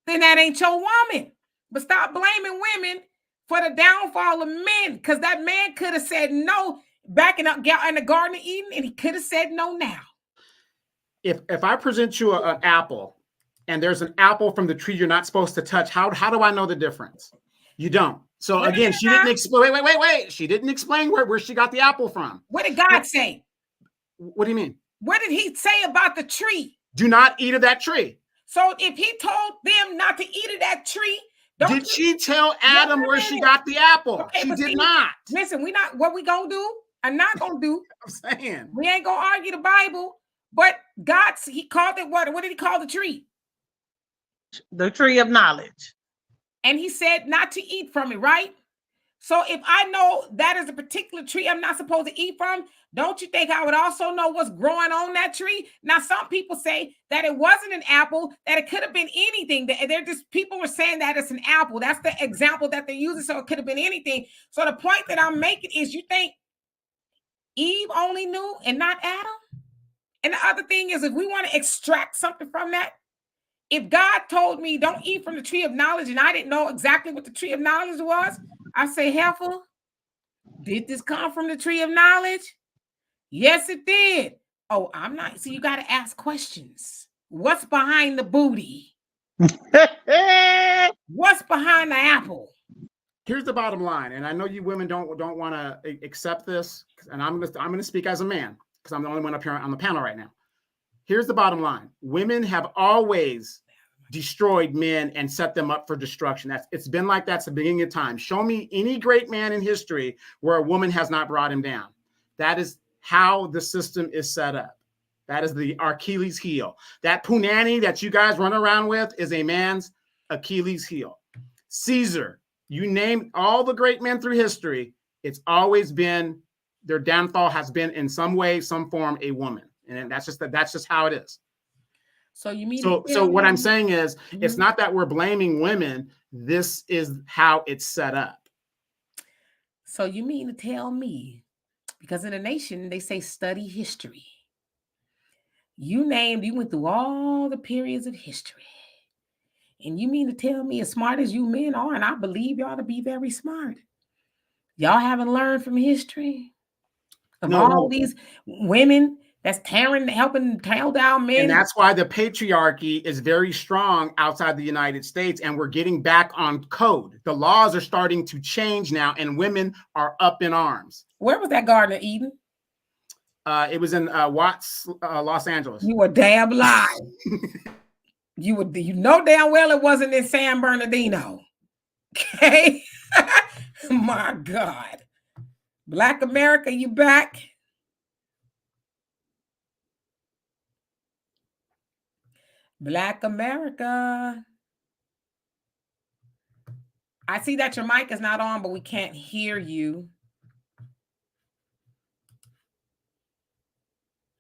Speaker 1: then that ain't your woman. But stop blaming women for the downfall of men, because that man could have said no back in the Garden of Eden, and he could have said no now.
Speaker 2: If I present you an apple, and there's an apple from the tree you're not supposed to touch, how do I know the difference? You don't. So again, she didn't explain. Wait. She didn't explain where she got the apple from.
Speaker 1: What did God say?
Speaker 2: What do you mean?
Speaker 1: What did he say about the tree?
Speaker 2: Do not eat of that tree.
Speaker 1: So if he told them not to eat of that tree,
Speaker 2: did she tell Adam where she got the apple?
Speaker 1: Okay,
Speaker 2: she did not.
Speaker 1: Listen, what we gonna do? I'm not gonna do.
Speaker 2: I'm saying
Speaker 1: we ain't gonna argue the Bible, but he called it what? What did he call the tree?
Speaker 3: The tree of knowledge.
Speaker 1: And he said not to eat from it, right? So if I know that is a particular tree I'm not supposed to eat from, don't you think I would also know what's growing on that tree? Now, some people say that it wasn't an apple, that it could have been anything. People were saying that it's an apple. That's the example that they're using. So it could have been anything. So the point that I'm making is, you think Eve only knew and not Adam? And the other thing is, if we want to extract something from that, if God told me don't eat from the tree of knowledge and I didn't know exactly what the tree of knowledge was, I say, heifer, did this come from the tree of knowledge? Yes, it did. Oh, I'm not. So you got to ask questions. What's behind the booty? What's behind the apple?
Speaker 2: Here's the bottom line, and I know you women don't want to accept this, and I'm gonna speak as a man because I'm the only one up here on the panel right now. Here's the bottom line: women have always destroyed men and set them up for destruction. It's been like that since the beginning of time. Show me any great man in history where a woman has not brought him down. That is how the system is set up. That is the Achilles heel. That punani that you guys run around with is a man's Achilles heel. Caesar, you name all the great men through history, it's always been, their downfall has been in some way, some form, a woman. And that's just how it is.
Speaker 1: So you mean
Speaker 2: so what I'm saying is, it's not that we're blaming women. This is how it's set up.
Speaker 1: So you mean to tell me, because in a nation they say study history. You went through all the periods of history. And you mean to tell me, as smart as you men are, and I believe y'all to be very smart, y'all haven't learned from history of all these women that's helping tear down men.
Speaker 2: And that's why the patriarchy is very strong outside the United States, and we're getting back on code. The laws are starting to change now, and women are up in arms.
Speaker 1: Where was that Garden of Eden?
Speaker 2: It was in Watts, Los Angeles.
Speaker 1: You were damn lying. You know damn well it wasn't in San Bernardino. Okay? My God. Black America, you back? Black America. I see that your mic is not on, but we can't hear you.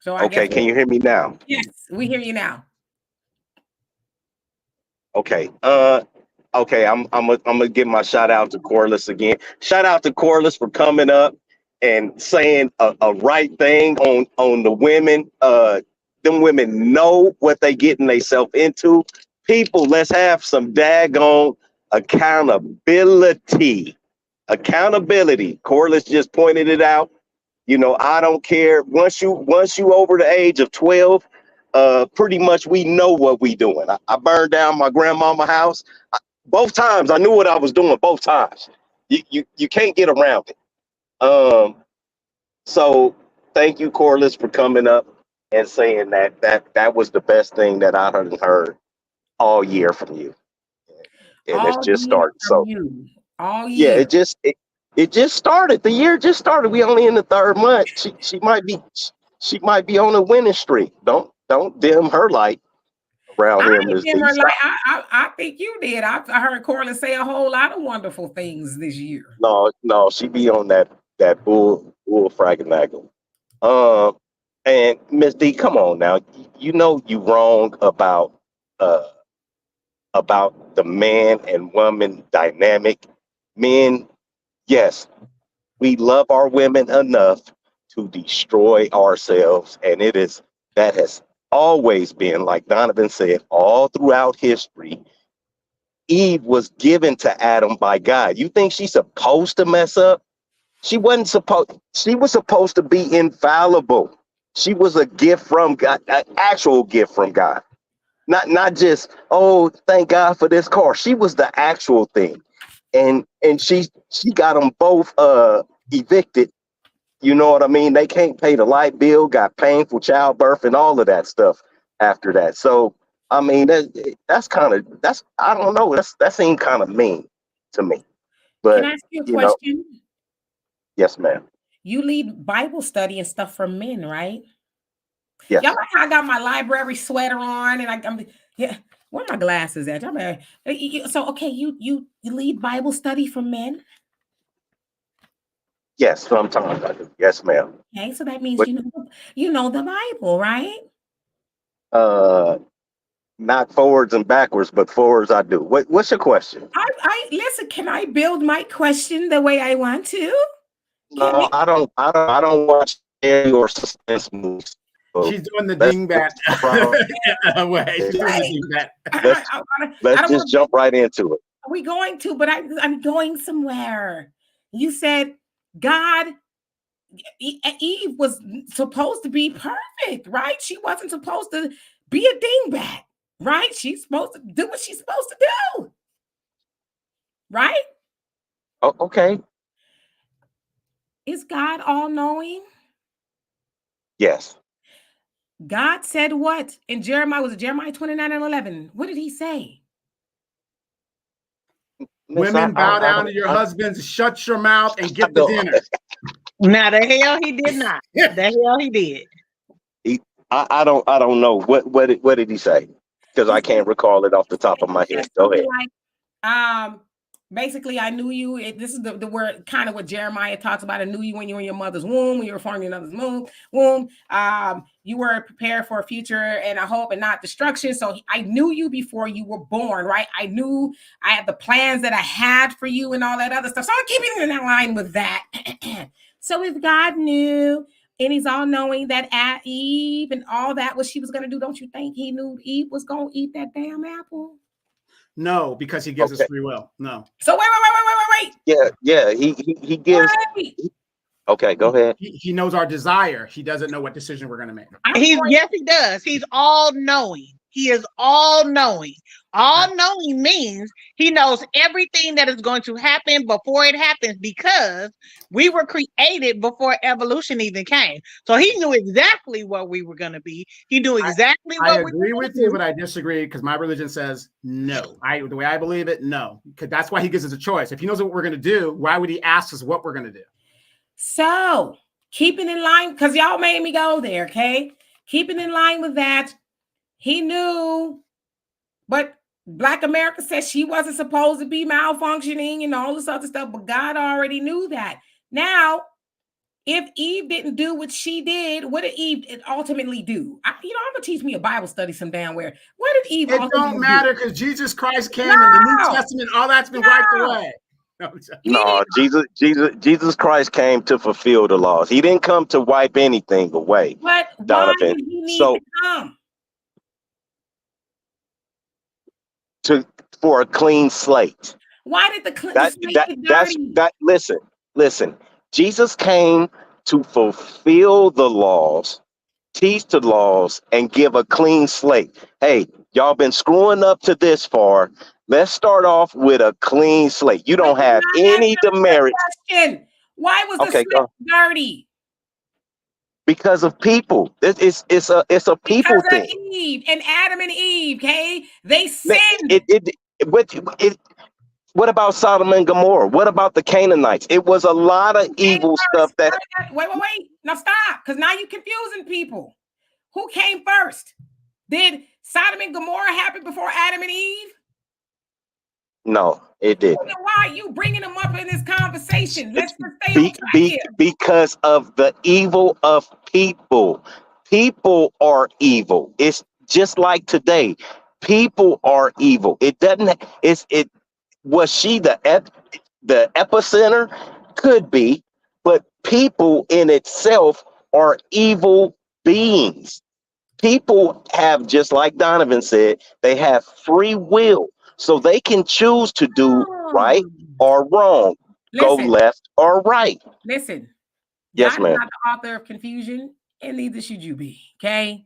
Speaker 1: So
Speaker 5: okay, can you hear me now?
Speaker 1: Yes, we hear you now.
Speaker 5: Okay. Okay, I'm gonna give my shout out to Corliss again. Shout out to Corliss for coming up and saying a right thing on the women. Them women know what they getting themselves into. People, let's have some daggone accountability. Accountability. Corliss just pointed it out. You know, I don't care. Once you over the age of 12, pretty much we know what we doing. I burned down my grandmama house. Both times I knew what I was doing. Both times. You can't get around it. So thank you, Corliss, for coming up and saying that was the best thing that I heard all year from you. And
Speaker 1: all
Speaker 5: it's just started. So
Speaker 1: all year.
Speaker 5: Yeah, it just started. The year just started. We only in the third month. She might be on a winning streak. Don't dim her light around here, Ms. D.
Speaker 1: I think you did. I heard Corliss say a whole lot of wonderful things this year.
Speaker 5: No, she be on that bull fragging. And Ms. D, come on now. You know you wrong about the man and woman dynamic. Men, yes, we love our women enough to destroy ourselves, and that has always been, like Donovan said, all throughout history. Eve was given to Adam by God. You think she's supposed to mess up? She wasn't supposed. She was supposed to be infallible. She was a gift from God, an actual gift from God. Not just, oh, thank God for this car. She was the actual thing. and she got them both evicted. You know what I mean? They can't pay the light bill, got painful childbirth and all of that stuff after that. So I mean, that's I don't know. That seemed kind of mean to me. But
Speaker 1: Can I ask you a
Speaker 5: you know,
Speaker 1: question?
Speaker 5: yes, ma'am.
Speaker 1: You lead Bible study and stuff for men, right?
Speaker 5: Yes.
Speaker 1: Y'all like how I got my library sweater on and I'm yeah. Where are my glasses at? So okay, you lead Bible study for men.
Speaker 5: Yes, sometimes I do. Yes, ma'am.
Speaker 1: Okay, so that means
Speaker 5: But,
Speaker 1: you know the Bible, right?
Speaker 5: not forwards and backwards, but forwards I do. What's your question?
Speaker 1: I listen. Can I build my question the way I want to?
Speaker 5: No, I don't watch scary or suspense movies. So
Speaker 2: She's doing the dingbat way. She's doing the dingbat.
Speaker 5: Let's just jump right into it.
Speaker 1: Are we going to? But I'm going somewhere. You said God, Eve was supposed to be perfect, right? She wasn't supposed to be a dingbat, right? She's supposed to do what she's supposed to do, right?
Speaker 5: Oh, okay.
Speaker 1: Is God all-knowing?
Speaker 5: Yes.
Speaker 1: God said what? In Jeremiah, was it Jeremiah 29:11? What did he say?
Speaker 2: Women, bow down to your husbands, shut your mouth, and get the dinner.
Speaker 3: Now the hell he did not. The hell he did.
Speaker 5: I don't know. What did he say? Because I can't recall it off the top of my head. Go ahead.
Speaker 1: Like, basically, I knew you. This is the word, kind of what Jeremiah talks about. I knew you when you were in your mother's womb, when you were forming your mother's womb. You were prepared for a future and a hope and not destruction. So I knew you before you were born, right? I knew I had the plans that I had for you and all that other stuff. So I'm keeping in line with that. So if God knew and he's all knowing that at Eve and all that, what she was going to do, don't you think he knew Eve was going to eat that damn apple?
Speaker 2: No, because he gives us free will. No.
Speaker 1: So wait.
Speaker 5: Yeah. He gives. Okay, go ahead.
Speaker 2: He knows our desire. He doesn't know what decision we're going to make.
Speaker 3: Yes, he does. He's all knowing. He is all knowing. All knowing means he knows everything that is going to happen before it happens, because we were created before evolution even came. So he knew exactly what we were going to be. He knew exactly what we were. I
Speaker 2: agree with you, but I disagree because my religion says no. The way I believe it, no. Because that's why he gives us a choice. If he knows what we're going to do, why would he ask us what we're going to do?
Speaker 1: So keeping in line, because y'all made me go there, okay? Keeping in line with that, he knew, but Black America says she wasn't supposed to be malfunctioning and all this other stuff, but God already knew that. Now, if Eve didn't do what she did, what did Eve ultimately do? I'm going to teach me a Bible study some damn where. What did Eve
Speaker 2: ultimately do? It don't matter because Jesus Christ came in the New Testament. All that's been wiped away.
Speaker 5: No, Jesus Christ came to fulfill the laws. He didn't come to wipe anything away.
Speaker 1: But
Speaker 5: Donovan.
Speaker 1: Why did he need to come?
Speaker 5: For a clean slate.
Speaker 1: Why did the slate get dirty?
Speaker 5: Listen. Jesus came to fulfill the laws, teach the laws, and give a clean slate. Hey, y'all been screwing up to this far. Let's start off with a clean slate. You don't have any demerits.
Speaker 1: Why was the slate dirty?
Speaker 5: Because of people. It's a people thing.
Speaker 1: Eve and Adam and Eve, okay? They sinned.
Speaker 5: What about Sodom and Gomorrah? What about the Canaanites? It was a lot of evil stuff that.
Speaker 1: Wait. Now stop, because now you're confusing people. Who came first? Did Sodom and Gomorrah happen before Adam and Eve?
Speaker 5: No, it didn't.
Speaker 1: Well, why are you bringing them up in this conversation? Let's just stay on track here.
Speaker 5: Because of the evil of people. People are evil. It's just like today. People are evil. It doesn't. Was she the epicenter? Could be, but people in itself are evil beings. People have, just like Donovan said, they have free will. So they can choose to do right or wrong, go left or right.
Speaker 1: Listen.
Speaker 5: Yes, ma'am.
Speaker 1: I'm not the author of confusion, and neither should you be. Okay.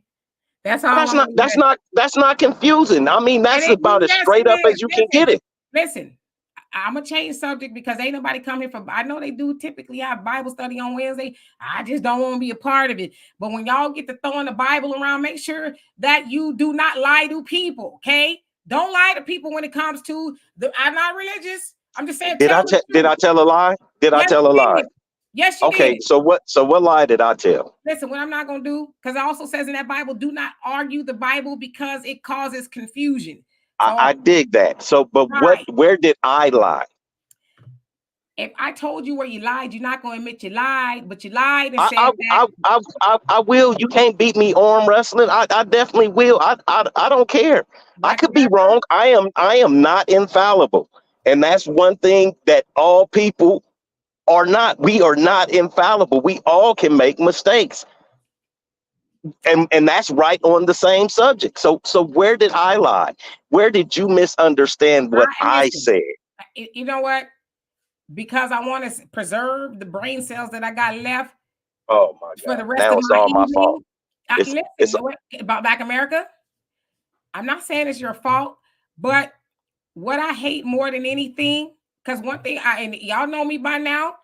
Speaker 1: That's all.
Speaker 5: That's not confusing. I mean, that's about as straight up as you can get it.
Speaker 1: Listen, I'm gonna change subject because ain't nobody come here for. I know they do typically have Bible study on Wednesday. I just don't want to be a part of it. But when y'all get to throwing the Bible around, make sure that you do not lie to people. Okay, don't lie to people when it comes to the. I'm not religious. I'm just saying.
Speaker 5: Did I tell a lie? Did I tell a lie?
Speaker 1: Yes, you
Speaker 5: okay,
Speaker 1: did.
Speaker 5: so what lie did I tell?
Speaker 1: Listen, what I'm not going to do, because it also says in that Bible, do not argue the Bible because it causes confusion. So,
Speaker 5: I dig that. So, but where did I lie?
Speaker 1: If I told you where you lied, you're not going to admit you lied, but you lied and said
Speaker 5: I will. You can't beat me arm wrestling. I definitely will. I don't care. I could be wrong. I am not infallible. And that's one thing that all people are not. We are not infallible. We all can make mistakes. And that's right on the same subject. So where did I lie? Where did you misunderstand what I said?
Speaker 1: You know what? Because I want to preserve the brain cells that I got left.
Speaker 5: Oh my God!
Speaker 1: For the rest
Speaker 5: now
Speaker 1: of
Speaker 5: it's
Speaker 1: my
Speaker 5: all
Speaker 1: evening.
Speaker 5: my fault.
Speaker 1: Listen, about Black America. I'm not saying it's your fault, but what I hate more than anything, because one thing and y'all know me by now,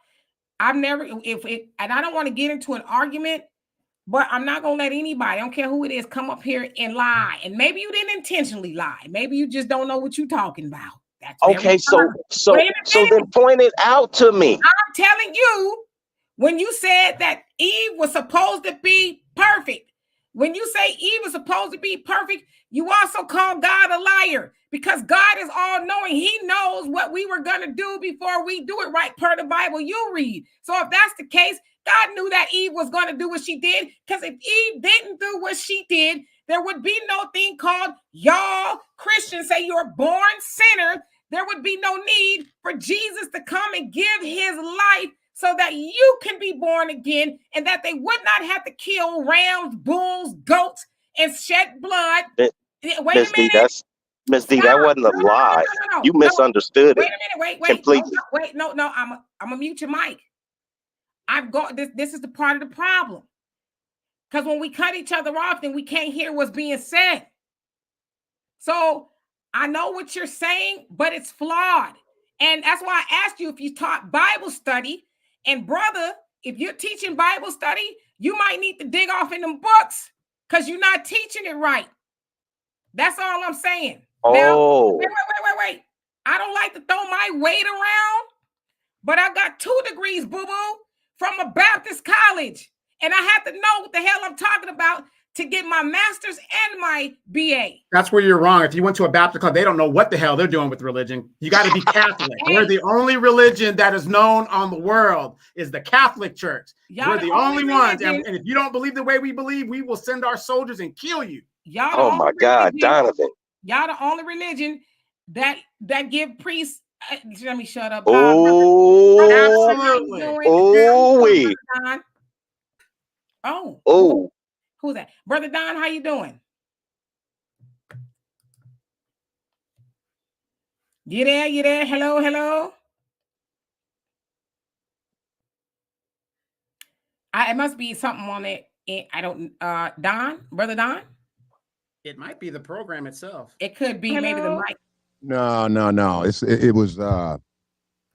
Speaker 1: I've never and I don't want to get into an argument, but I'm not gonna let anybody, I don't care who it is, come up here and lie. And maybe you didn't intentionally lie. Maybe you just don't know what you're talking about. That's
Speaker 5: okay. So then point it out to me.
Speaker 1: I'm telling you, when you said that Eve was supposed to be perfect, when you say Eve was supposed to be perfect, you also call God a liar because God is all knowing. He knows what we were going to do before we do it right per the Bible you read. So if that's the case, God knew that Eve was going to do what she did, because if Eve didn't do what she did, there would be no thing called y'all Christians say you're born sinner. There would be no need for Jesus to come and give his life so that you can be born again, and that they would not have to kill rams, bulls, goats, and shed blood. Wait a minute.
Speaker 5: Miss D, that wasn't a lie. No, you misunderstood it.
Speaker 1: Wait a minute. Wait.
Speaker 5: Completely.
Speaker 1: No. I'm gonna mute your mic. I've got this. This is the part of the problem. Because when we cut each other off, then we can't hear what's being said. So I know what you're saying, but it's flawed. And that's why I asked you if you taught Bible study. And brother, if you're teaching Bible study, you might need to dig off in them books because you're not teaching it right. That's all I'm saying.
Speaker 5: Oh.
Speaker 1: Now, wait. I don't like to throw my weight around, but I got 2 degrees, boo-boo, from a Baptist college. And I have to know what the hell I'm talking about to get my master's and my BA.
Speaker 2: That's where you're wrong. If you went to a Baptist club, they don't know what the hell they're doing with religion. You got to be Catholic. We're the only religion that is known on the world is the Catholic Church. We're the only ones. And if you don't believe the way we believe, we will send our soldiers and kill you.
Speaker 5: Oh my God, Donovan.
Speaker 1: Y'all the only religion that give priests. Let me shut up.
Speaker 5: Oh,
Speaker 2: absolutely.
Speaker 1: Oh. Who's that? Brother Don, how you doing? You there? Hello. It must be something on it. I don't, Don, Brother Don?
Speaker 2: It might be the program itself.
Speaker 1: It could be maybe the mic.
Speaker 6: No. It was, I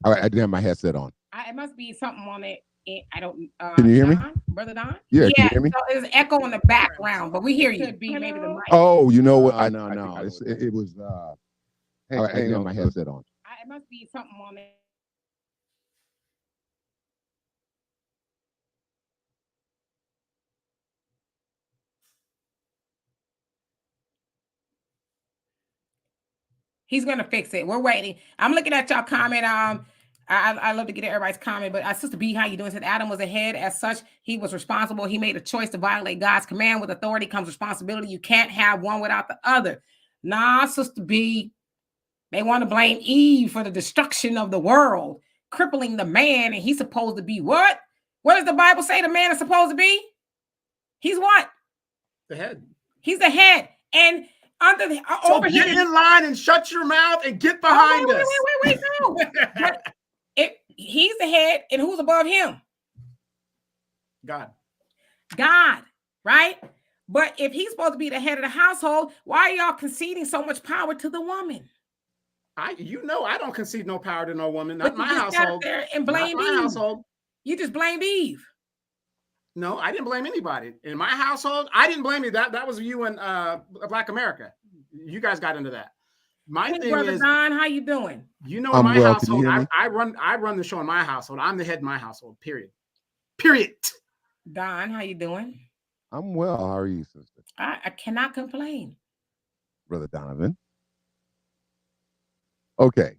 Speaker 6: didn't have my headset on.
Speaker 1: It must be something on it. I don't.
Speaker 6: Can you hear me,
Speaker 1: Brother Don?
Speaker 6: Yeah. Can you hear me?
Speaker 1: So there's echo in the background, but we hear you. Could be maybe the mic.
Speaker 6: Oh, you know what? No. It was. I didn't have my headset on.
Speaker 1: It must be something on it. He's gonna fix it. We're waiting. I'm looking at y'all comment. I love to get everybody's comment, but Sister B, how you doing? Said Adam was ahead. As such, he was responsible. He made a choice to violate God's command. With authority comes responsibility. You can't have one without the other. Nah, Sister B, they want to blame Eve for the destruction of the world, crippling the man, and he's supposed to be what? What does the Bible say the man is supposed to be? He's what?
Speaker 2: The head.
Speaker 1: He's the head. And under the
Speaker 2: so get in line and shut your mouth and get behind us.
Speaker 1: Wait, no. He's the head, and who's above him?
Speaker 2: God,
Speaker 1: right? But if he's supposed to be the head of the household, why are y'all conceding so much power to the woman?
Speaker 2: I don't concede no power to no woman.
Speaker 1: But
Speaker 2: Not my
Speaker 1: you just got up
Speaker 2: household.
Speaker 1: there and
Speaker 2: Not
Speaker 1: blamed
Speaker 2: my
Speaker 1: Eve.
Speaker 2: household.
Speaker 1: You just blamed Eve.
Speaker 2: No, I didn't blame anybody. In my household, I didn't blame you. That was you and Black America. You guys got into that. My
Speaker 1: Hey,
Speaker 2: thing
Speaker 1: brother
Speaker 2: is,
Speaker 1: Don, how you doing?
Speaker 2: you know,
Speaker 6: I'm
Speaker 2: my
Speaker 6: well. Can you
Speaker 2: household,
Speaker 6: hear me?
Speaker 2: I run the show in my household. I'm the head in my household. Period. Period.
Speaker 1: Don, how you doing?
Speaker 6: I'm well. How are you, sister?
Speaker 1: I cannot complain.
Speaker 6: Brother Donovan. Okay,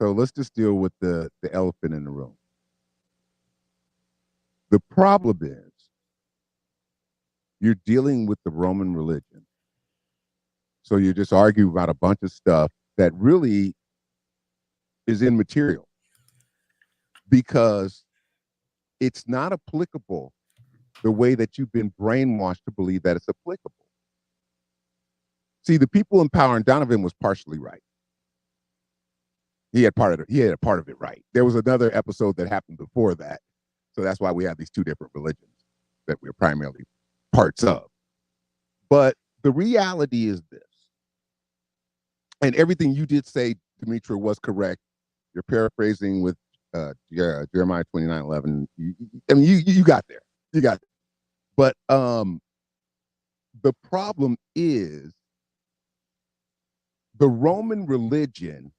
Speaker 6: so let's just deal with the elephant in the room. The problem is you're dealing with the Roman religion. So you just argue about a bunch of stuff that really is immaterial because it's not applicable the way that you've been brainwashed to believe that it's applicable. See, the people in power, and Donovan was partially right. He had a part of it right. There was another episode that happened before that. So that's why we have these two different religions that we're primarily parts of. But the reality is this, and everything you did say, Demetra, was correct. You're paraphrasing with Jeremiah 29:11. I mean, you got there. You got there. But the problem is the Roman religion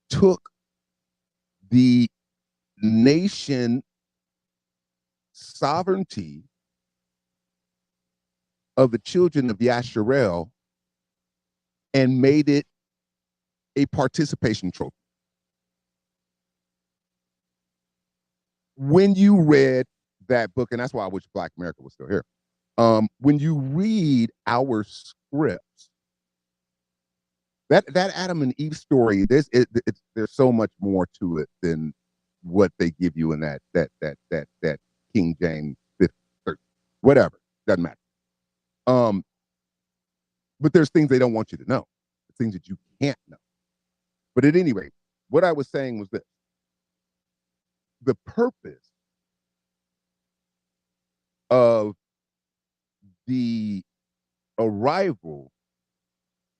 Speaker 6: took the nation sovereignty of the children of Yasharel and made it a participation trophy. When you read that book, and that's why I wish Black America was still here. When you read our scripts, that Adam and Eve story, there's so much more to it than what they give you in that King James 50, whatever, doesn't matter. But there's things they don't want you to know, things that you can't know. But at any rate, what I was saying was this: the purpose of the arrival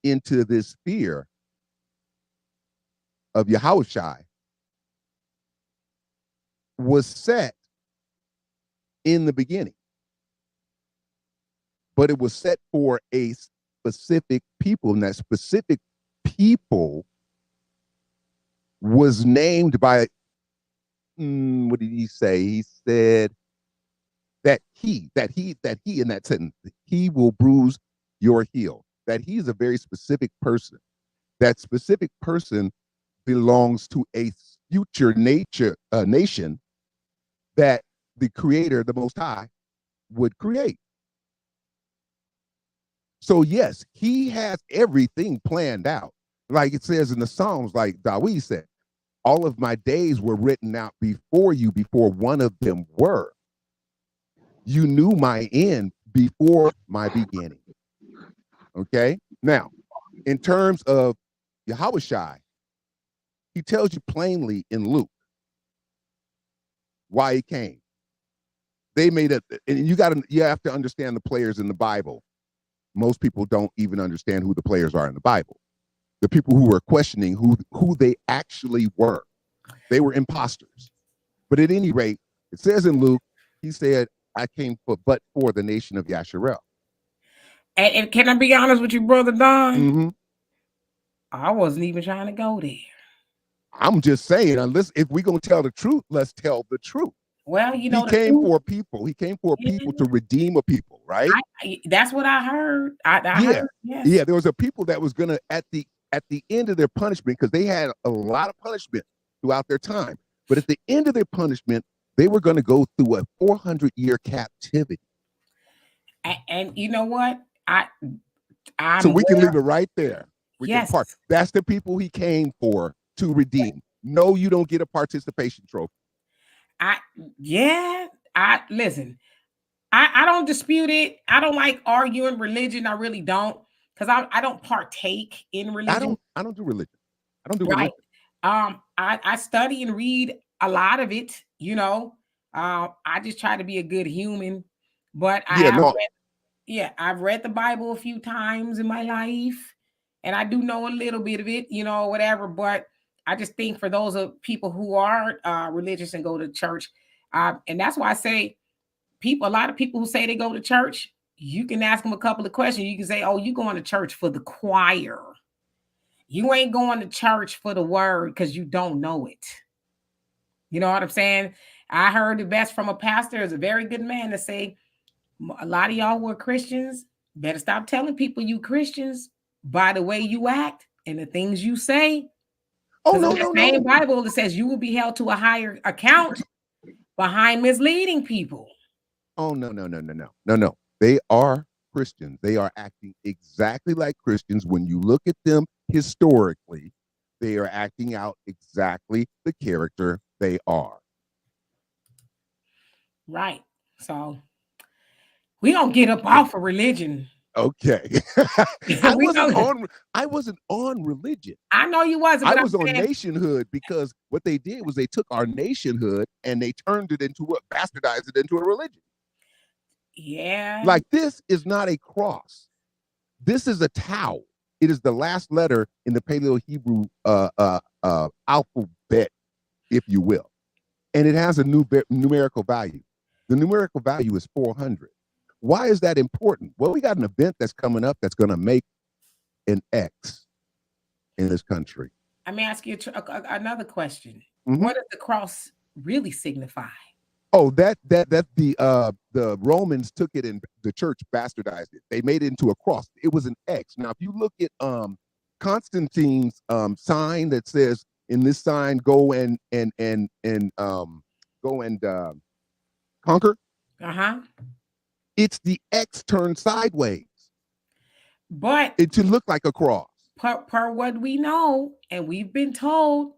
Speaker 6: into this sphere of Yahushai was set in the beginning, but it was set for a specific people, and that specific people was named by, what did he say? He said that he in that sentence, he will bruise your heel. That he is a very specific person. That specific person belongs to a future nation that the Creator, the Most High, would create. So yes, he has everything planned out. Like it says in the Psalms, like Dawid said, all of my days were written out before you, before one of them were. You knew my end before my beginning. Okay? Now, in terms of Yahushai, he tells you plainly in Luke why he came. They made it, and you have to understand the players in the Bible. Most people don't even understand who the players are in the Bible. The people who were questioning who they actually were. They were imposters. But at any rate, it says in Luke, he said, I came for the nation of Yasharel.
Speaker 1: And can I be honest with you, Brother Don?
Speaker 6: Mm-hmm.
Speaker 1: I wasn't even trying to go there.
Speaker 6: I'm just saying, unless if we're going to tell the truth, let's tell the truth.
Speaker 1: Well, you know,
Speaker 6: he came for people. He came for people to redeem a people, right?
Speaker 1: That's what I heard. I heard, yes.
Speaker 6: Yeah. There was a people that was gonna at the end of their punishment, because they had a lot of punishment throughout their time. But at the end of their punishment, they were going to go through a 400-year captivity.
Speaker 1: And you know what?
Speaker 6: So we can leave it right there.
Speaker 1: Yes.
Speaker 6: That's the people he came for to redeem. No, you don't get a participation trophy.
Speaker 1: Listen, I don't dispute it. I don't like arguing religion. I really don't, because I don't partake in religion.
Speaker 6: I don't do religion. I don't do
Speaker 1: right.
Speaker 6: religion.
Speaker 1: I study and read a lot of it, you know. I just try to be a good human. But I've read the Bible a few times in my life. and I do know a little bit of it, you know, whatever. But I just think for those of people who are religious and go to church, and that's why I say a lot of people who say they go to church, you can ask them a couple of questions. You can say, "Oh, you going to church for the choir. You ain't going to church for the word because you don't know it." You know what I'm saying? I heard the best from a pastor, is a very good man, to say, a lot of y'all who are Christians better stop telling people you Christians by the way you act and the things you say.
Speaker 6: Oh, no,
Speaker 1: in the
Speaker 6: no,
Speaker 1: same
Speaker 6: no.
Speaker 1: Bible, it says you will be held to a higher account behind misleading people.
Speaker 6: Oh, no, no, no, no, no, no, no. They are Christians. They are acting exactly like Christians. When you look at them historically, they are acting out exactly the character they are.
Speaker 1: Right. So we don't get up off of religion.
Speaker 6: Okay. I wasn't on religion.
Speaker 1: I know you wasn't, but
Speaker 6: I was on nationhood, because what they did was they took our nationhood and they turned it into bastardized it into a religion.
Speaker 1: Yeah.
Speaker 6: Like, this is not a cross. This is a tau. It is the last letter in the Paleo-Hebrew alphabet, if you will. And it has a numerical value. The numerical value is 400. Why is that important? Well, we got an event that's coming up that's going to make an X in this country.
Speaker 1: Let me ask you another question.
Speaker 6: Mm-hmm.
Speaker 1: What does the cross really signify?
Speaker 6: Oh, that the Romans took it and the church bastardized it. They made it into a cross. It was an X. Now, if you look at Constantine's sign that says, in this sign, go and conquer.
Speaker 1: Uh-huh.
Speaker 6: It's the X turned sideways.
Speaker 1: But
Speaker 6: it to look like a cross.
Speaker 1: Per what we know, and we've been told,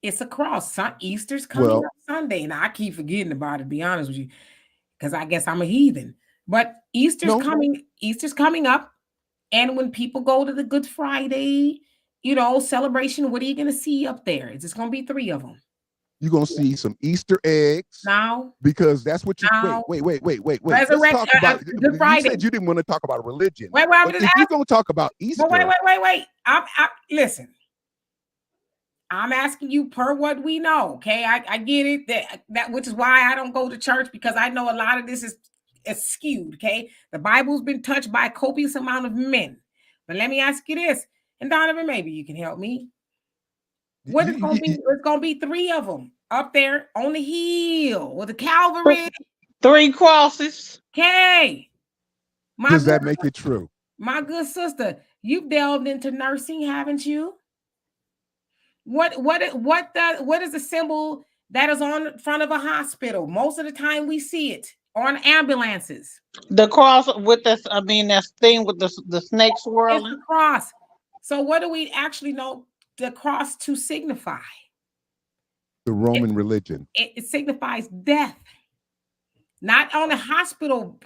Speaker 1: it's a cross. Easter's coming up Sunday, and I keep forgetting about it, to be honest with you, because I guess I'm a heathen. But Easter's coming up, and when people go to the Good Friday, celebration, what are you going to see up there? It's just going to be 3 of them.
Speaker 6: You're going to see some Easter eggs.
Speaker 1: Now,
Speaker 6: because that's what you wait. Let's talk about Good Friday. You said you didn't want to talk about religion.
Speaker 1: Wait,
Speaker 6: if you're going to talk about Easter.
Speaker 1: Wait. Listen. I'm asking you per what we know. Okay. I get it. That which is why I don't go to church, because I know a lot of this is skewed. Okay. The Bible's been touched by a copious amount of men. But let me ask you this, and Donovan, maybe you can help me. What is going to be? It's going to be 3 of them up there on the hill with the Calvary.
Speaker 3: 3 crosses.
Speaker 1: Okay.
Speaker 6: Does that make it true?
Speaker 1: My good sister, you've delved into nursing, haven't you? What is the symbol that is on front of a hospital? Most of the time we see it on ambulances.
Speaker 3: The cross with this, that thing with the snake swirling.
Speaker 1: It's the cross. So what do we actually know the cross to signify?
Speaker 6: The Roman religion.
Speaker 1: It signifies death. Not on the hospital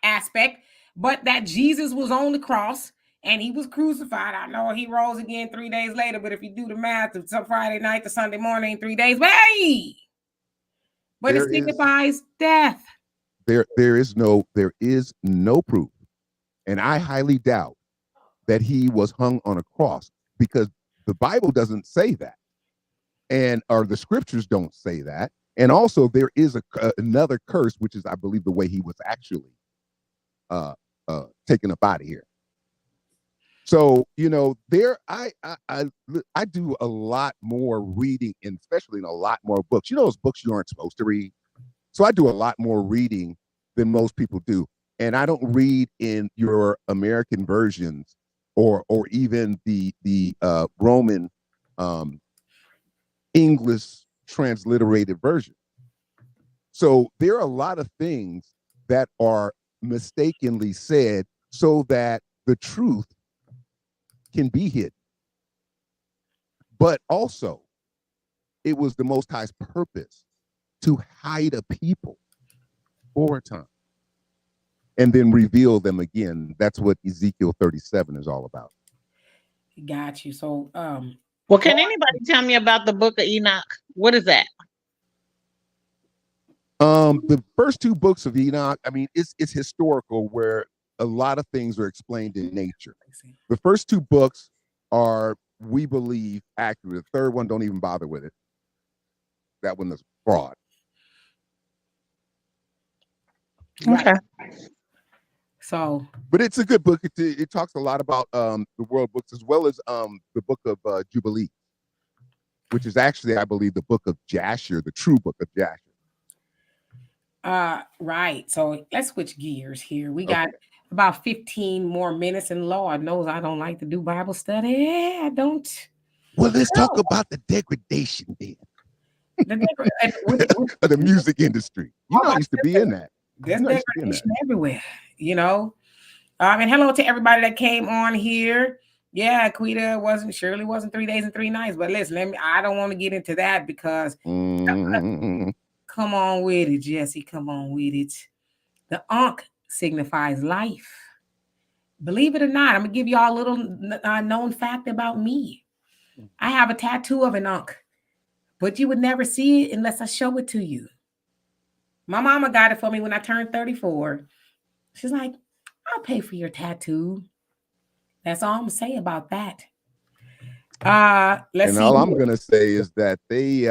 Speaker 1: aspect, but that Jesus was on the cross and he was crucified. I know he rose again 3 days later, but if you do the math, it's Friday night to Sunday morning, 3 days. But it signifies death.
Speaker 6: There is no proof, and I highly doubt that he was hung on a cross, because the Bible doesn't say that, or the scriptures don't say that. And also there is another curse, which is, I believe, the way he was actually taken up out of here. So, I do a lot more reading, and especially in a lot more books. Those books you aren't supposed to read. So I do a lot more reading than most people do. And I don't read in your American versions or even the Roman English transliterated version. So there are a lot of things that are mistakenly said so that the truth can be hidden. But also, it was the Most High's purpose to hide a people for a time and then reveal them again. That's what Ezekiel 37 is all about.
Speaker 1: Got you. So,
Speaker 3: well, can anybody tell me about the Book of Enoch? What is that?
Speaker 6: The first 2 books of Enoch, it's historical, where a lot of things are explained in nature. The first 2 books are, we believe, accurate. The third one, don't even bother with it. That one is fraud.
Speaker 3: Okay.
Speaker 1: So,
Speaker 6: but it's a good book. It talks a lot about the world books, as well as the book of Jubilee, which is actually, I believe, the book of Jasher, the true book of Jasher.
Speaker 1: Right. So let's switch gears here. We got about 15 more minutes, and Lord knows I don't like to do Bible study. I don't.
Speaker 6: Well, let's talk about the degradation then. Of the music industry. You know, I used to be in that.
Speaker 1: There's degradation everywhere, you know. And hello to everybody that came on here. Yeah, Quita Shirley wasn't 3 days and 3 nights, but listen, I don't want to get into that because come on with it, Jesse. Come on with it. The Ankh signifies life. Believe it or not, I'm gonna give y'all a little known fact about me. I have a tattoo of an Ankh, but you would never see it unless I show it to you. My mama got it for me when I turned 34. She's like, I'll pay for your tattoo. That's all I'm gonna say about that. Let's see.
Speaker 6: All I'm gonna say is that they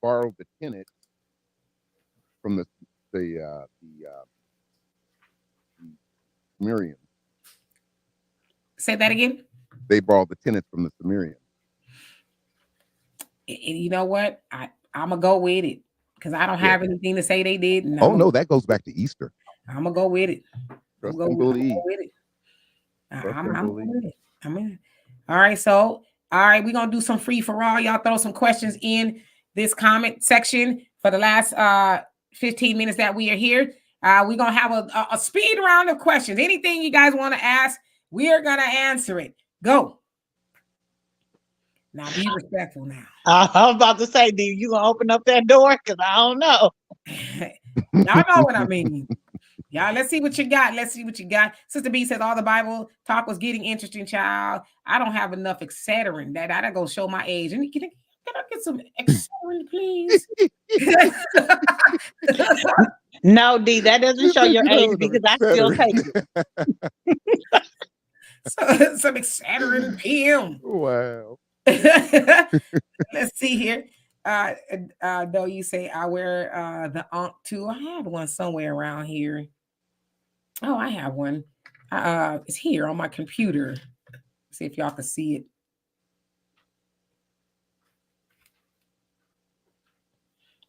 Speaker 6: borrowed the tenet from the Sumerians.
Speaker 1: Say that again.
Speaker 6: They borrowed the tenet from the Sumerians.
Speaker 1: You know what? I'm gonna go with it because I don't have anything to say they did.
Speaker 6: No, that goes back to Easter.
Speaker 1: I'm gonna go with it.
Speaker 6: Trust and believe.
Speaker 1: I'm with it. I'm in. All right, so we're gonna do some free for all. Y'all throw some questions in this comment section for the last 15 minutes that we are here. We're gonna have a speed round of questions. Anything you guys want to ask, we are gonna answer it. Go. Now be respectful now.
Speaker 3: I was about to say, D, you gonna open up that door? Because I don't know.
Speaker 1: Y'all know what I mean. Y'all, let's see what you got. Sister B says all the Bible talk was getting interesting, child. I don't have enough Excedrin. That I go show my age. And can I get some Excedrin, please?
Speaker 3: No, D, that doesn't show your age because I still take it.
Speaker 1: Some Excedrin PM.
Speaker 6: Wow.
Speaker 1: Let's see here. Though you say I wear the Ankh too. I had one somewhere around here. Oh, I have one. It's here on my computer. See if y'all can see it.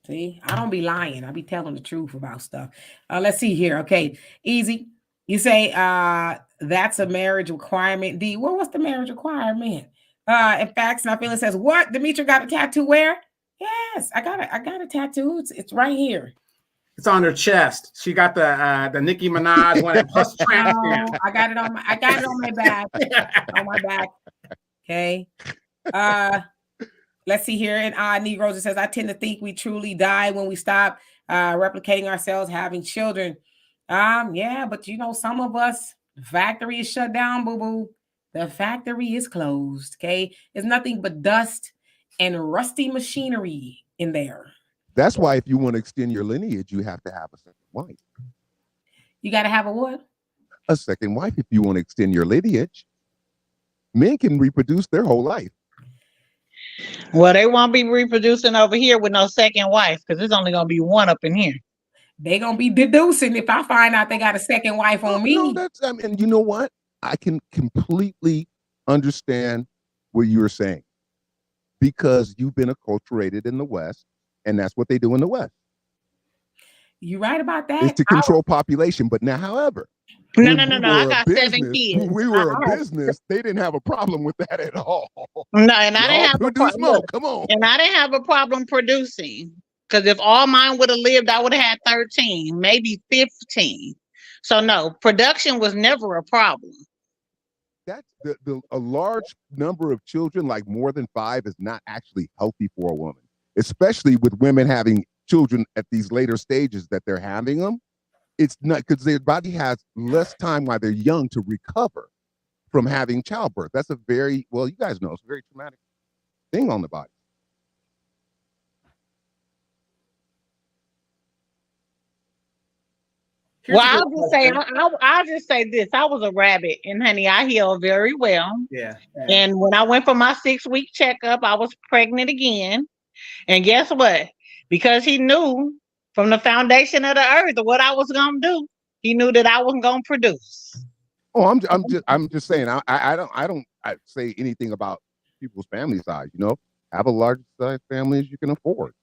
Speaker 1: See, I don't be lying. I be telling the truth about stuff. Let's see here. Okay, easy. You say that's a marriage requirement. D, well, what's the marriage requirement? In fact, and I feel it says, what? Demetria got a tattoo where? Yes, I got a tattoo. It's right here.
Speaker 2: It's on her chest. She got the Nicki Minaj one plus tramp stamp.
Speaker 1: I got it on my back. On my back. Okay. Let's see here. And Negroes, it says, I tend to think we truly die when we stop replicating ourselves, having children. Yeah, but you know, some of us, the factory is shut down, boo-boo. The factory is closed. Okay. It's nothing but dust and rusty machinery in there.
Speaker 6: That's why if you want to extend your lineage, you have to have a second wife.
Speaker 1: You got to have a what?
Speaker 6: A second wife if you want to extend your lineage. Men can reproduce their whole life.
Speaker 3: Well, they won't be reproducing over here with no second wife because there's only going to be one up in here.
Speaker 1: They're going to be deducing if I find out they got a second wife on me.
Speaker 6: No, and you know what? I can completely understand what you're saying because you've been acculturated in the West. And that's what they do in the West.
Speaker 1: You're right about that.
Speaker 6: It's to control population. But now, however,
Speaker 3: no. I got 7 kids.
Speaker 6: When we were a business, they didn't have a problem with that at all.
Speaker 3: No, and I didn't have
Speaker 6: a problem. Come on.
Speaker 3: And I didn't have a problem producing. Because if all mine would have lived, I would have had 13, maybe 15. So no, production was never a problem.
Speaker 6: That's a large number of children, like more than 5, is not actually healthy for a woman. Especially with women having children at these later stages that they're having them. It's not because their body has less time while they're young to recover from having childbirth. That's a very, well, you guys know, it's a very traumatic thing on the body.
Speaker 3: Well, I'll just say this. I was a rabbit, and honey, I healed very well.
Speaker 2: Yeah.
Speaker 3: And when I went for my 6-week checkup, I was pregnant again. And guess what? Because he knew from the foundation of the earth what I was gonna do, he knew that I wasn't gonna produce.
Speaker 6: Oh, I'm just saying. I don't say anything about people's family size. You know, have a large size family as you can afford.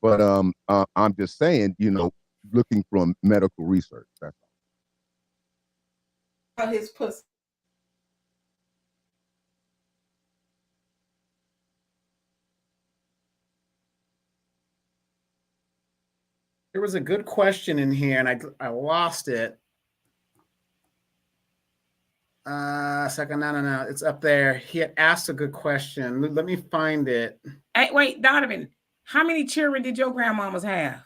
Speaker 6: But I'm just saying, you know, looking from medical research. That's all.
Speaker 4: His pussy.
Speaker 2: There was a good question in here, and I lost it. Second, no, it's up there. He had asked a good question. Let me find it.
Speaker 1: Hey, wait, Donovan, how many children did your grandmamas have?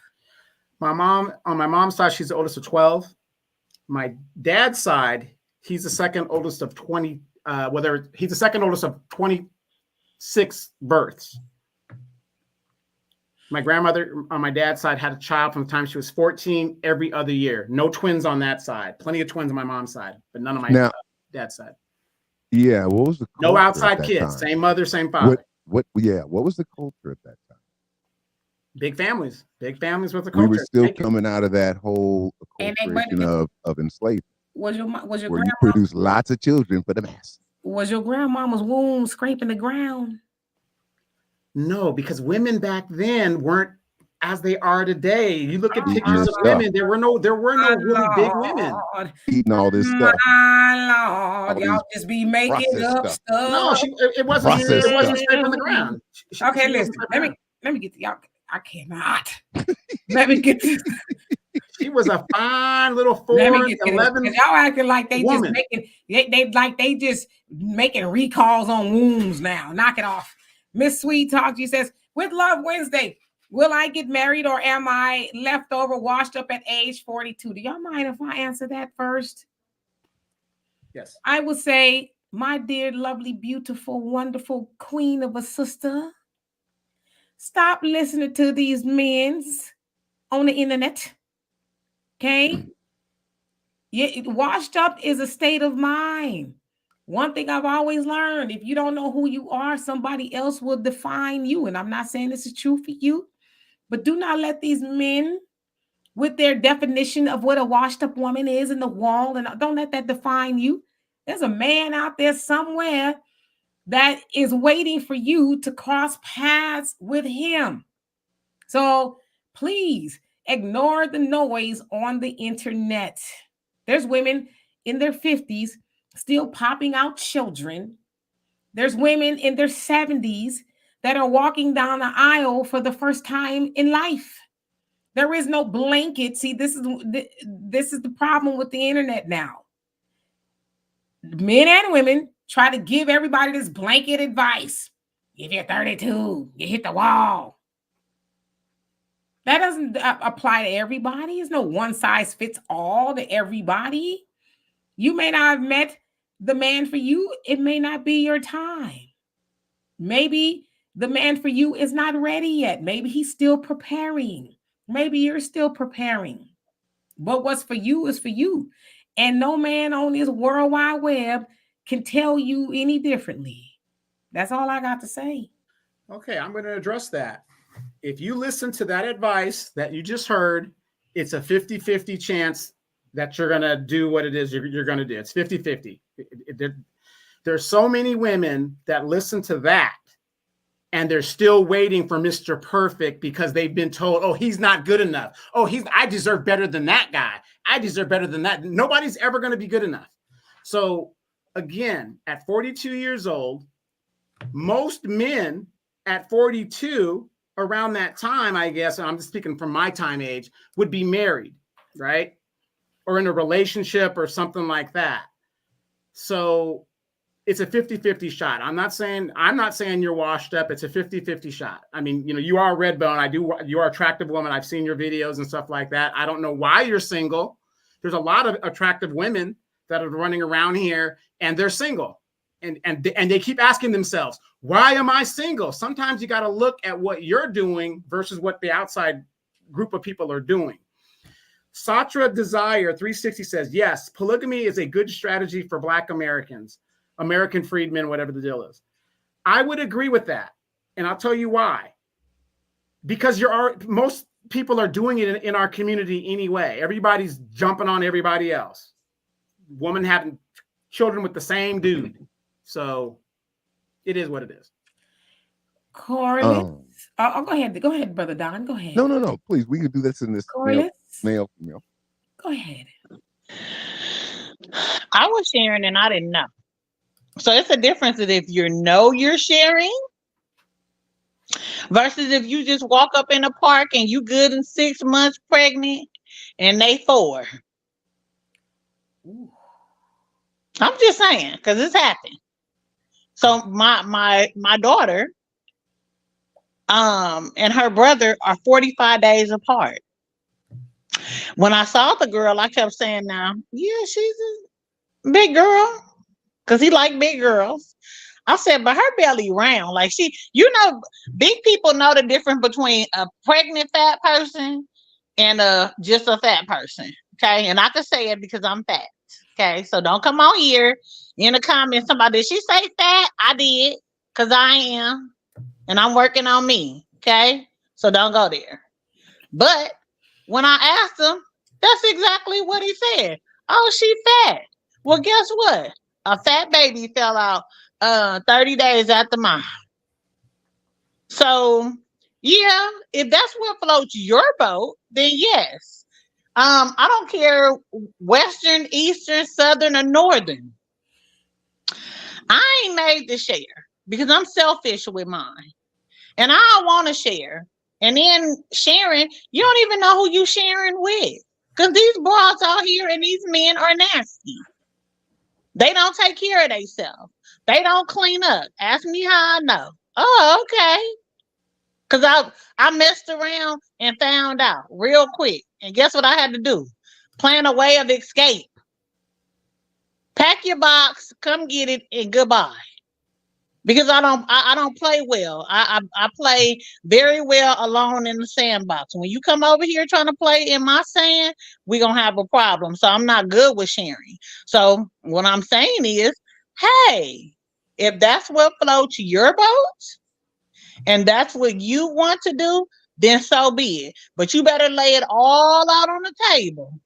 Speaker 2: My mom, on my mom's side, she's the oldest of 12. My dad's side, he's the second oldest of 20. He's the second oldest of 26 births. My grandmother on my dad's side had a child from the time she was 14 every other year. No twins on that side. Plenty of twins on my mom's side, but none on my dad's side.
Speaker 6: Yeah, what was the
Speaker 2: no outside kids? Time? Same mother, same father.
Speaker 6: What was the culture at that time?
Speaker 2: Big families with the culture.
Speaker 6: We were still coming out of that whole culture of enslavement.
Speaker 1: Was your
Speaker 6: where you produce lots of children for the mass?
Speaker 1: Was your grandmama's womb scraping the ground?
Speaker 2: No, because women back then weren't as they are today. You look at pictures of women, there were no really big women
Speaker 6: eating all this stuff.
Speaker 1: My Lord, y'all just be making up stuff.
Speaker 2: No, it wasn't scraping the ground.
Speaker 1: Okay, listen. Let me get to y'all. I cannot. Let me get this.
Speaker 2: She was a fine little 4'11".
Speaker 1: Y'all acting like they woman. They just making recalls on wombs now. Knock it off. Miss Sweet Talk, she says, with Love Wednesday, will I get married or am I leftover washed up at age 42? Do y'all mind if I answer that first?
Speaker 2: Yes.
Speaker 1: I would say, my dear, lovely, beautiful, wonderful queen of a sister, stop listening to these men on the internet. Okay? Washed up is a state of mind. One thing I've always learned, if you don't know who you are, somebody else will define you. And I'm not saying this is true for you, but do not let these men with their definition of what a washed up woman is in the wall, and don't let that define you. There's a man out there somewhere that is waiting for you to cross paths with him. So please ignore the noise on the internet. There's women in their 50s still popping out children. There's women in their 70s that are walking down the aisle for the first time in life. There is no blanket. See, this is the problem with the internet now. Men and women try to give everybody this blanket advice. If you're 32, you hit the wall. That doesn't apply to everybody. There's no one size fits all to everybody. You may not have met the man for you. It may not be your time. Maybe the man for you is not ready yet. Maybe he's still preparing. Maybe you're still preparing. But what's for you is for you. And no man on this World Wide Web can tell you any differently. That's all I got to say.
Speaker 2: Okay, I'm going to address that. If you listen to that advice that you just heard, it's a 50-50 chance that you're going to do what it is you're going to do. It's 50-50. There's so many women that listen to that and they're still waiting for Mr. Perfect because they've been told, oh, he's not good enough. Oh, I deserve better than that guy. I deserve better than that. Nobody's ever going to be good enough. So again, at 42 years old, most men at 42 around that time, I guess, and I'm just speaking from my time age, would be married, right? Or in a relationship or something like that. So it's a 50-50 shot. I'm not saying you're washed up. It's a 50-50 shot. I mean, you are a red bone. You are an attractive woman. I've seen your videos and stuff like that. I don't know why you're single. There's a lot of attractive women that are running around here and they're single. And they keep asking themselves, why am I single? Sometimes you got to look at what you're doing versus what the outside group of people are doing. Satra Desire 360 says, yes, polygamy is a good strategy for Black Americans, American freedmen, whatever the deal is. I would agree with that. And I'll tell you why. Because most people are doing it in our community anyway. Everybody's jumping on everybody else. Woman having children with the same dude. So it is what it is.
Speaker 1: Corliss. Oh, go ahead. Go ahead, Brother Don. Go ahead.
Speaker 6: No. Please, we can do this in this male.
Speaker 1: Go ahead.
Speaker 3: I was sharing and I didn't know. So it's a difference if you're sharing versus if you just walk up in a park and you good and 6 months pregnant and they 4.
Speaker 1: Ooh.
Speaker 3: I'm just saying, because it's happened. So my daughter and her brother are 45 days apart. When I saw the girl, I kept saying, now, yeah, she's a big girl, because he liked big girls. I said, but her belly round. Like big people know the difference between a pregnant fat person and just a fat person. Okay. And I can say it because I'm fat. Okay. So don't come on here in the comments. Somebody, did she say fat? I did, because I am. And I'm working on me. Okay. So don't go there. But when I asked him, that's exactly what he said. Oh, she fat. Well, guess what? A fat baby fell out 30 days after mine. So, yeah, if that's what floats your boat, then yes. I don't care Western, Eastern, Southern, or Northern. I ain't made to share because I'm selfish with mine. And I don't want to share. And then sharing, you don't even know who you sharing with. Because these broads out here and these men are nasty. They don't take care of themselves. They don't clean up. Ask me how I know. Oh, okay. Because I messed around and found out real quick. And guess what I had to do? Plan a way of escape. Pack your box, come get it, and goodbye. Because I don't play well. I play very well alone in the sandbox. When you come over here trying to play in my sand, we're going to have a problem. So I'm not good with sharing. So what I'm saying is, hey, if that's what floats your boat and that's what you want to do, then so be it. But you better lay it all out on the table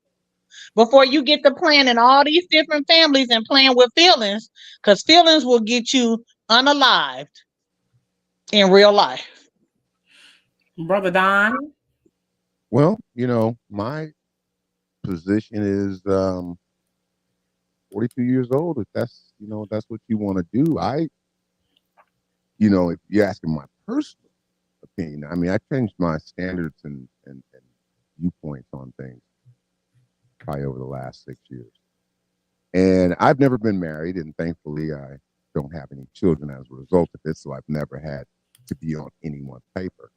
Speaker 3: before you get to planning all these different families and playing with feelings, because feelings will get you unalived in real life.
Speaker 1: Brother Don?
Speaker 6: Well, my position is 42 years old. If that's what you want to do, if you're asking my personal opinion, I mean, I changed my standards and viewpoints on things probably over the last 6 years. And I've never been married, and thankfully I don't have any children as a result of it, so I've never had to be on anyone's paper.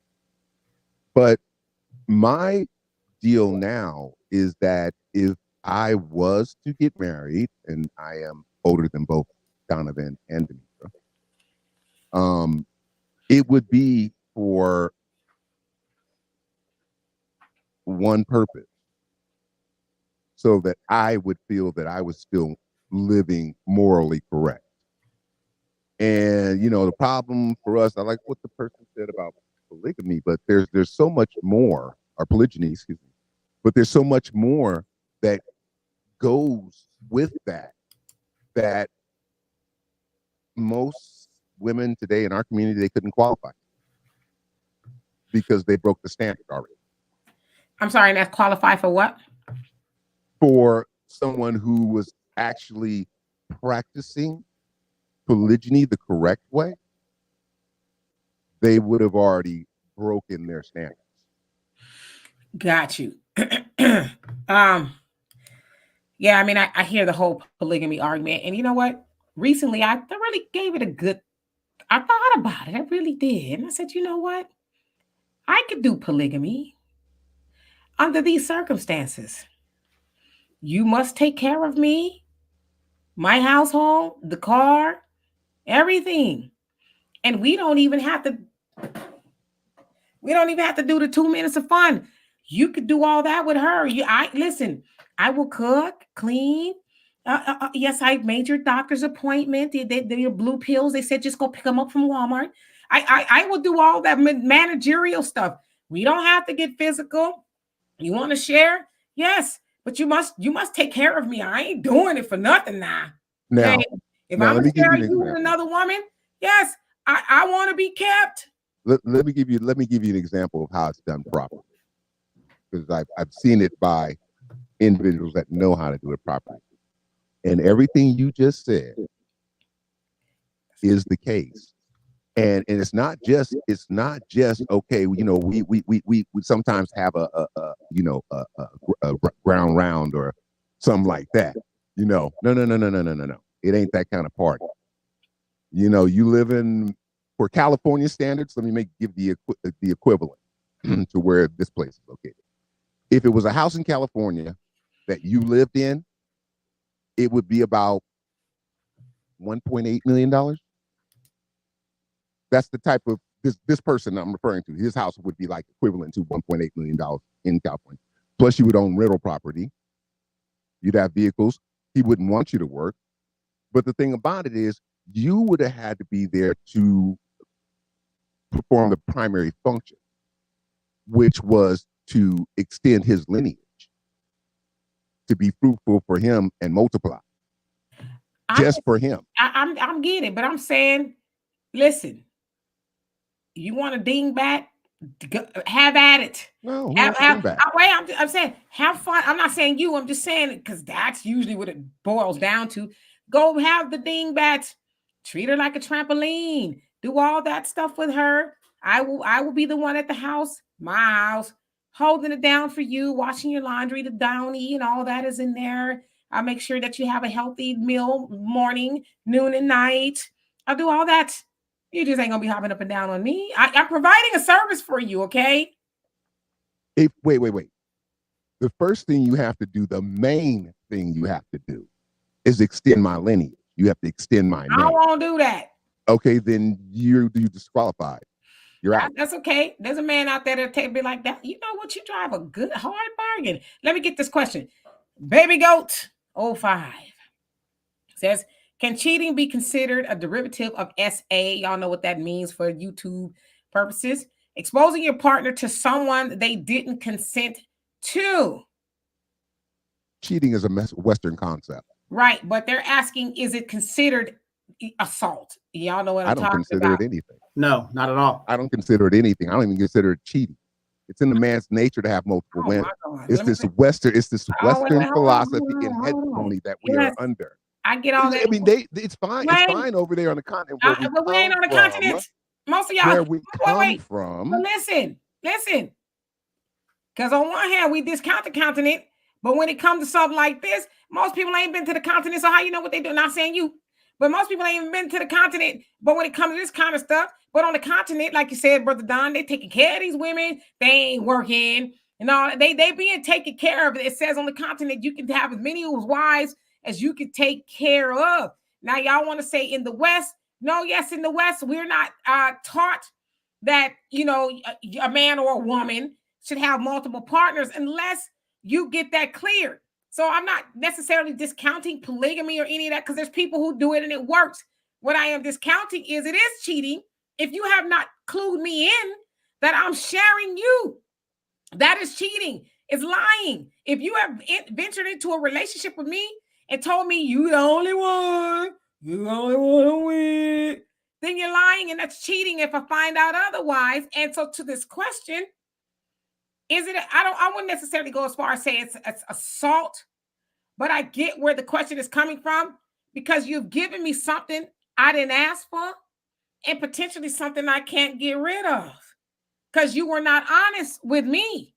Speaker 6: But my deal now is that if I was to get married, and I am older than both Donovan and Demetra, it would be for one purpose, so that I would feel that I was still living morally correct. And the problem for us, I like what the person said about polygamy, but there's so much more, or polygyny, excuse me, but there's so much more that goes with that most women today in our community, they couldn't qualify because they broke the standard already.
Speaker 1: I'm sorry, and that's qualified for what?
Speaker 6: For someone who was actually practicing polygyny the correct way, they would have already broken their standards.
Speaker 1: Got you. Yeah, I mean, I hear the whole polygamy argument, and you know what? Recently, I really gave it I thought about it. I really did. And I said, you know what? I could do polygamy under these circumstances. You must take care of me, my household, the car, everything. And we don't even have to do the 2 minutes of fun. You could do all that with her. Listen, I will cook, clean. Yes, I made your doctor's appointment. Your blue pills. They said just go pick them up from Walmart. I will do all that managerial stuff. We don't have to get physical. You want to share? Yes, but you must take care of me. I ain't doing it for nothing now.
Speaker 6: Now,
Speaker 1: okay? If I'm
Speaker 6: let me give you an
Speaker 1: sharing you with another woman, yes, I want to be kept.
Speaker 6: Let me give you an example of how it's done properly, because I've seen it by individuals that know how to do it properly, and everything you just said is the case. And it's not just okay. You know, we sometimes have a ground round or something like that. You know, no. It ain't that kind of party. You know, you live in, for California standards. Let me give the equivalent to where this place is located. If it was a house in California that you lived in, it would be about $1.8 million. That's the type of this person I'm referring to. His house would be like equivalent to $1.8 million in California. Plus, you would own rental property. You'd have vehicles. He wouldn't want you to work. But the thing about it is, you would have had to be there to perform the primary function, which was to extend his lineage, to be fruitful for him and multiply. Just for him.
Speaker 1: I'm getting it, but I'm saying, listen. You want a dingbat? Have at it.
Speaker 6: No,
Speaker 1: I'm saying have fun. I'm not saying you. I'm just saying it because that's usually what it boils down to. Go have the dingbats. Treat her like a trampoline. Do all that stuff with her. I will be the one at the house, my house, holding it down for you, washing your laundry, the downy, and all that is in there. I'll make sure that you have a healthy meal morning, noon, and night. I'll do all that. You just ain't gonna be hopping up and down on me. I'm providing a service for you, okay?
Speaker 6: Wait. The first thing you have to do, the main thing you have to do, is extend my lineage. You have to extend my name.
Speaker 1: I won't do that.
Speaker 6: Okay, then you disqualified. You're out.
Speaker 1: That's okay. There's a man out there that'll be like that. You know what? You drive a good, hard bargain. Let me get this question. Baby Goat 05 says, can cheating be considered a derivative of SA? Y'all know what that means for YouTube purposes. Exposing your partner to someone they didn't consent to.
Speaker 6: Cheating is a Western concept.
Speaker 1: Right, but they're asking, is it considered assault? Y'all know what I'm talking about.
Speaker 6: I don't consider it anything.
Speaker 2: No, not at all.
Speaker 6: I don't consider it anything. I don't even consider it cheating. It's in the man's nature to have multiple women. It's this Western philosophy and hegemony that we are under.
Speaker 1: I get all that.
Speaker 6: I mean, it's fine. It's fine over there on the continent.
Speaker 1: But we ain't on the continent. Most of y'all.
Speaker 6: Where we come from.
Speaker 1: But listen. Because on one hand, we discount the continent. But when it comes to something like this, most people ain't been to the continent. So how you know what they do? Not saying you. But most people ain't even been to the continent. But when it comes to this kind of stuff, but on the continent, like you said, Brother Don, they taking care of these women. They ain't working. And all they being taken care of. It says on the continent, you can have as many wives as you could take care of. Now, y'all want to say in the West? No, yes, in the West, we're not taught that, you know, a man or a woman should have multiple partners unless you get that cleared. So I'm not necessarily discounting polygamy or any of that because there's people who do it and it works. What I am discounting is it is cheating if you have not clued me in that I'm sharing you. That is cheating. It's lying. If you have ventured into a relationship with me and told me you the only one to win, then you're lying, and that's cheating if I find out otherwise. And so to this question, is it, I wouldn't necessarily go as far as say it's assault, but I get where the question is coming from because you've given me something I didn't ask for and potentially something I can't get rid of because you were not honest with me,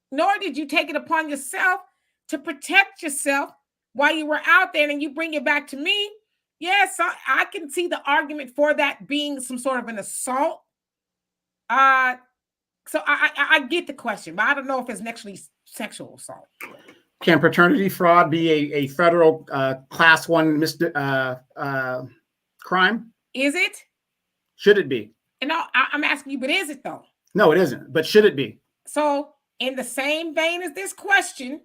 Speaker 1: nor did you take it upon yourself to protect yourself while you were out there, and you bring it back to me. Yes, I can see the argument for that being some sort of an assault. So I get the question, but I don't know if it's actually sexual assault.
Speaker 2: Can paternity fraud be a federal class 1 crime?
Speaker 1: Is it?
Speaker 2: Should it be?
Speaker 1: No, I'm asking you, but is it though?
Speaker 2: No, it isn't. But should it be?
Speaker 1: So in the same vein as this question,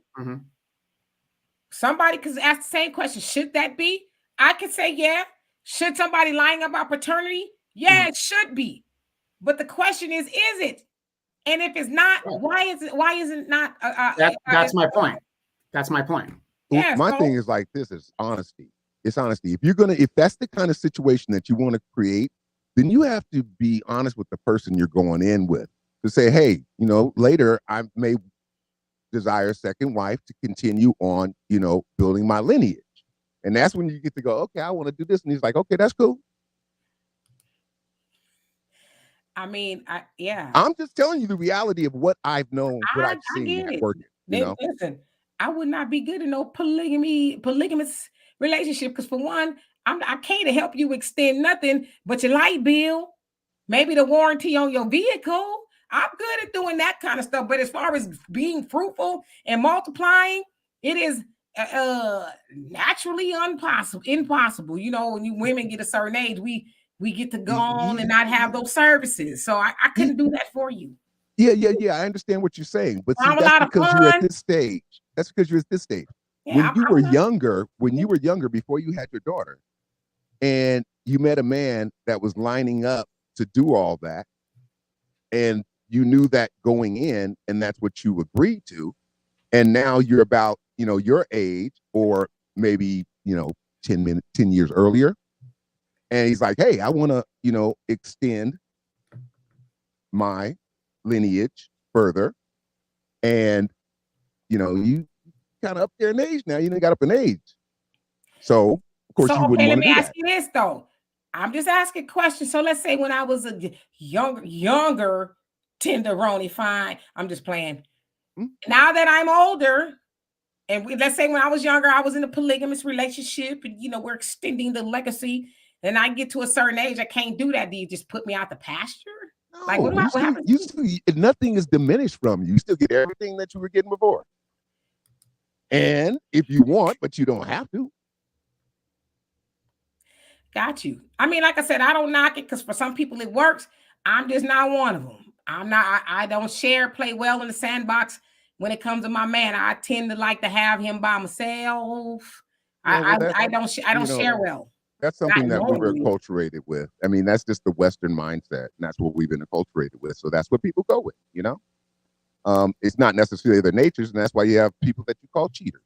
Speaker 1: somebody could ask the same question. Should that be? I could say, yeah. Should somebody lying about paternity? Yeah, it should be. But the question is it? And if it's not, why is it? Why is it not?
Speaker 2: That's my point. That's my point.
Speaker 1: Yeah,
Speaker 6: my thing is like this: is honesty. It's honesty. If that's the kind of situation that you want to create, then you have to be honest with the person you're going in with. To say, hey, later I may desire a second wife to continue on, building my lineage. And that's when you get to go, okay, I want to do this. And he's like, okay, that's cool.
Speaker 1: I mean, yeah.
Speaker 6: I'm just telling you the reality of what I've known, what I've seen working.
Speaker 1: Listen, I would not be good in no polygamous relationship because for one, I can't help you extend nothing but your light bill, maybe the warranty on your vehicle. I'm good at doing that kind of stuff. But as far as being fruitful and multiplying, it is naturally impossible. When women get a certain age, we get to go on and not have those services. So I couldn't do that for you.
Speaker 6: Yeah. I understand what you're saying. But see, that's because you're at this stage. That's because you're at this stage. Yeah, when you were younger, before you had your daughter, and you met a man that was lining up to do all that, and you knew that going in, and that's what you agreed to. And now you're about, your age, or maybe, 10 years earlier. And he's like, hey, I want to, extend my lineage further. And, you kind of up there in age now. You got up in age. So, of course, you wouldn't want to do that.
Speaker 1: Let me ask you this, though. I'm just asking questions. So let's say when I was a younger tenderoni, fine. I'm just playing. Now that I'm older, and let's say when I was younger, I was in a polygamous relationship, and we're extending the legacy. And I get to a certain age, I can't do that. Do you just put me out the pasture?
Speaker 6: No,
Speaker 1: like what happens?
Speaker 6: Nothing is diminished from you. You still get everything that you were getting before. And if you want, but you don't have to.
Speaker 1: Got you. I mean, like I said, I don't knock it because for some people it works. I'm just not one of them. I don't play well in the sandbox when it comes to my man. I tend to like to have him by myself. I don't share well.
Speaker 6: That's something that we were acculturated with. I mean, that's just the Western mindset, and that's what we've been acculturated with. So that's what people go with, It's not necessarily their natures, and that's why you have people that you call cheaters.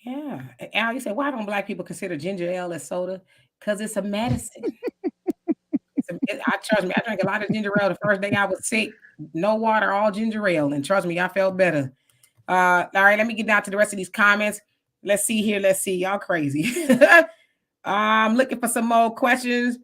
Speaker 1: Yeah. Al, you say, why don't Black people consider ginger ale as soda? Because it's a medicine. Trust me, I drank a lot of ginger ale the first day I was sick. No water, all ginger ale. And trust me, I felt better. All right, let me get down to the rest of these comments. Let's see here. Y'all crazy. I'm looking for some more questions.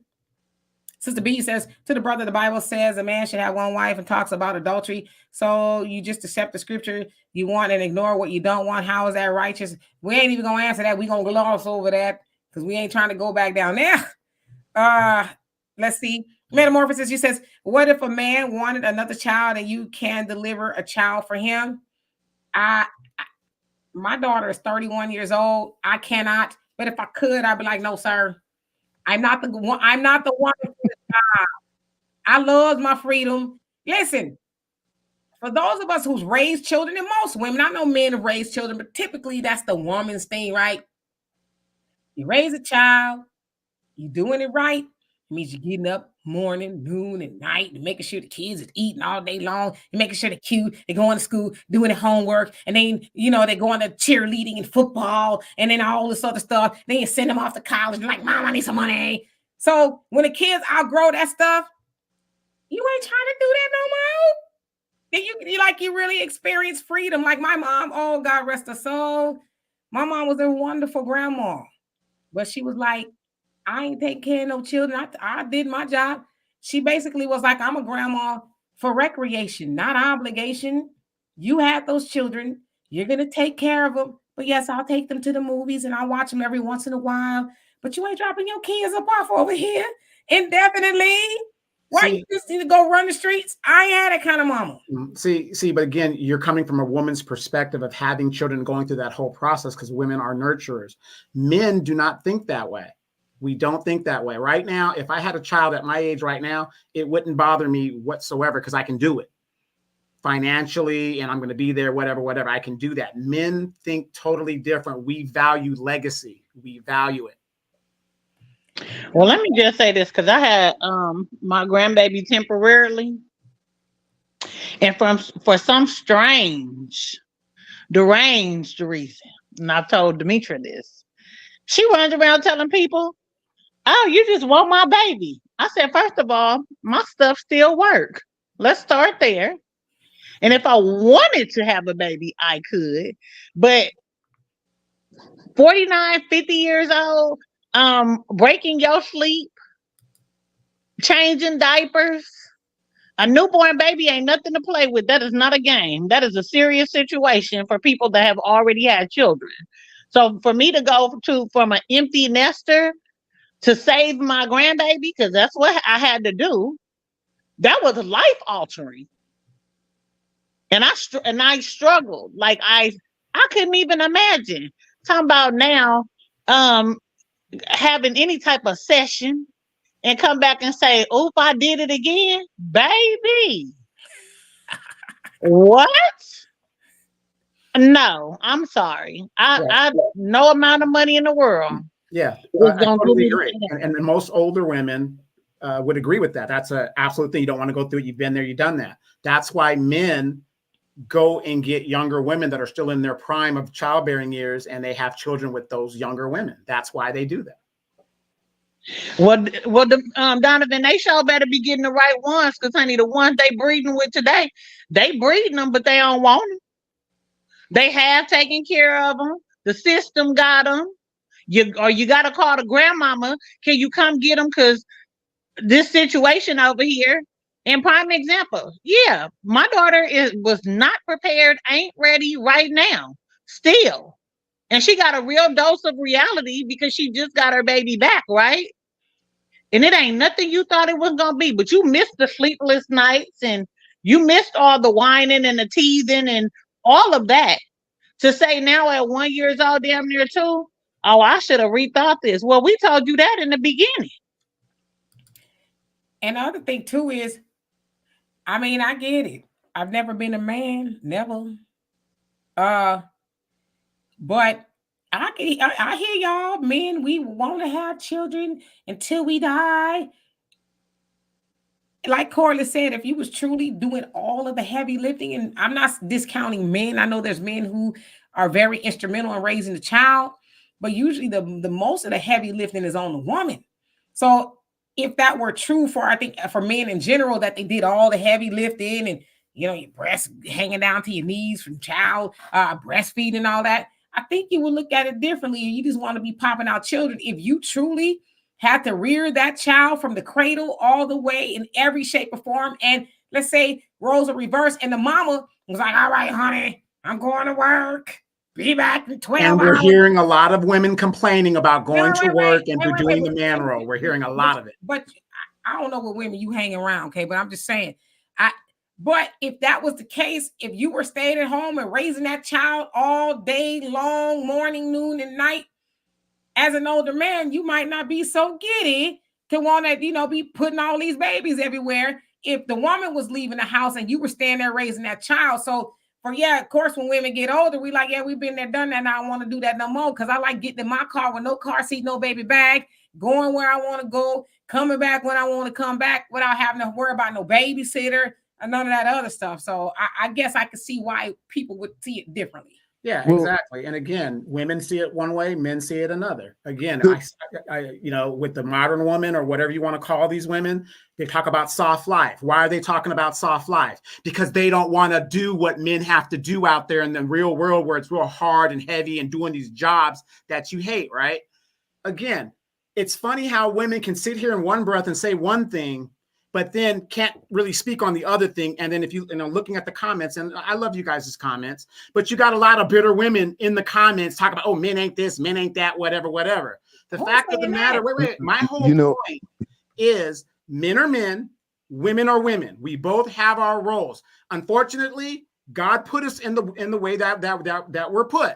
Speaker 1: Sister B says, to the brother, the Bible says a man should have one wife and talks about adultery. So you just accept the scripture you want and ignore what you don't want. How is that righteous? We ain't even going to answer that. We're going to gloss over that because we ain't trying to go back down there. Let's see. Metamorphosis, she says, what if a man wanted another child and you can deliver a child for him? My daughter is 31 years old. I cannot, but if I could, I'd be like, no, sir. I'm not the one for the child. I love my freedom. Listen, for those of us who's raised children, and most women, I know men have raised children, but typically that's the woman's thing, right? You raise a child, you doing it right. It means you're getting up morning, noon, and night, and making sure the kids are eating all day long, and making sure they're cute, they're going to school, doing their homework, and then, they're going to cheerleading and football, and then all this other stuff. Then you send them off to college, and like, Mom, I need some money. So when the kids outgrow that stuff, you ain't trying to do that no more. Then you really experience freedom. Like my mom, oh, God rest her soul. My mom was a wonderful grandma, but she was like, I ain't taking care of no children. I did my job. She basically was like, I'm a grandma for recreation, not obligation. You had those children. You're going to take care of them. But yes, I'll take them to the movies and I'll watch them every once in a while. But you ain't dropping your kids up off over here indefinitely. Why you just need to go run the streets? I ain't had that kind of mama.
Speaker 2: But again, you're coming from a woman's perspective of having children, going through that whole process because women are nurturers. Men do not think that way. We don't think that way. Right now, if I had a child at my age right now, it wouldn't bother me whatsoever because I can do it. financially and I'm going to be there, whatever. I can do that. Men think totally different. We value legacy. We value it.
Speaker 3: Well, let me just say this, because I had my grandbaby temporarily, and for some strange, deranged reason, and I've told Demetra this, she runs around telling people, "Oh, you just want my baby." I said, first of all, my stuff still work. Let's start there. And if I wanted to have a baby, I could. But 49, 50 years old, breaking your sleep, changing diapers, a newborn baby ain't nothing to play with. That is not a game. That is a serious situation for people that have already had children. So for me to go from an empty nester to save my grandbaby, because that's what I had to do, that was life altering. And I struggled. Like I couldn't even imagine. Talking about now having any type of session and come back and say, "Oop, I did it again." Baby. What? No, I'm sorry. I no amount of money in the world.
Speaker 2: Yeah, I totally agree. And most older women would agree with that. That's an absolute thing. You don't want to go through it. You've been there, you've done that. That's why men go and get younger women that are still in their prime of childbearing years, and they have children with those younger women. That's why they do that.
Speaker 3: Well, Donovan, they sure better be getting the right ones, because honey, the ones they breeding with today, they breeding them, but they don't want them. They have taken care of them. The system got them. You got to call the grandmama. Can you come get them? Because this situation over here. And prime example, yeah, my daughter was not prepared, ain't ready right now, still. And she got a real dose of reality because she just got her baby back, right? And it ain't nothing you thought it was going to be, but you missed the sleepless nights and you missed all the whining and the teething and all of that. To say now at 1 year old, damn near 2, oh, I should have rethought this. Well, we told you that in the beginning.
Speaker 1: And the other thing too is, I mean, I get it. I've never been a man, never. But I hear y'all, men, we want to have children until we die. Like Corley said, if you was truly doing all of the heavy lifting, and I'm not discounting men. I know there's men who are very instrumental in raising the child, but usually the most of the heavy lifting is on the woman. So if that were true for men in general, that they did all the heavy lifting and, you know, your breasts hanging down to your knees from child breastfeeding and all that, I think you would look at it differently. And you just want to be popping out children. If you truly had to rear that child from the cradle all the way in every shape or form, and let's say roles are reversed and the mama was like, "All right, honey, I'm going to work. Be back in 12
Speaker 2: and we're
Speaker 1: hours."
Speaker 2: hearing a lot of women complaining about going to work and doing the man role. We're hearing a lot of it.
Speaker 1: But I don't know what women you hang around, okay? But I'm just saying, but if that was the case, if you were staying at home and raising that child all day long, morning, noon, and night, as an older man, you might not be so giddy to want to, you know, be putting all these babies everywhere. If the woman was leaving the house and you were staying there raising that child. So of course, when women get older, we like, yeah, we've been there, done that. And I don't want to do that no more. Cause I like getting in my car with no car seat, no baby bag, going where I want to go, coming back when I want to come back without having to worry about no babysitter and none of that other stuff. So I guess I could see why people would see it differently.
Speaker 2: Yeah, exactly. And again, women see it one way, men see it another. Again, I you know, with the modern woman or whatever you want to call these women, they talk about soft life. Why are they talking about soft life? Because they don't want to do what men have to do out there in the real world, where it's real hard and heavy and doing these jobs that you hate, right? Again, it's funny how women can sit here in one breath and say one thing, but then can't really speak on the other thing. And then if you know, looking at the comments, and I love you guys' comments, but you got a lot of bitter women in the comments talking about, oh, men ain't this, men ain't that, whatever. The fact of the matter, my whole point is men are men, women are women. We both have our roles. Unfortunately, God put us in the way that we're put.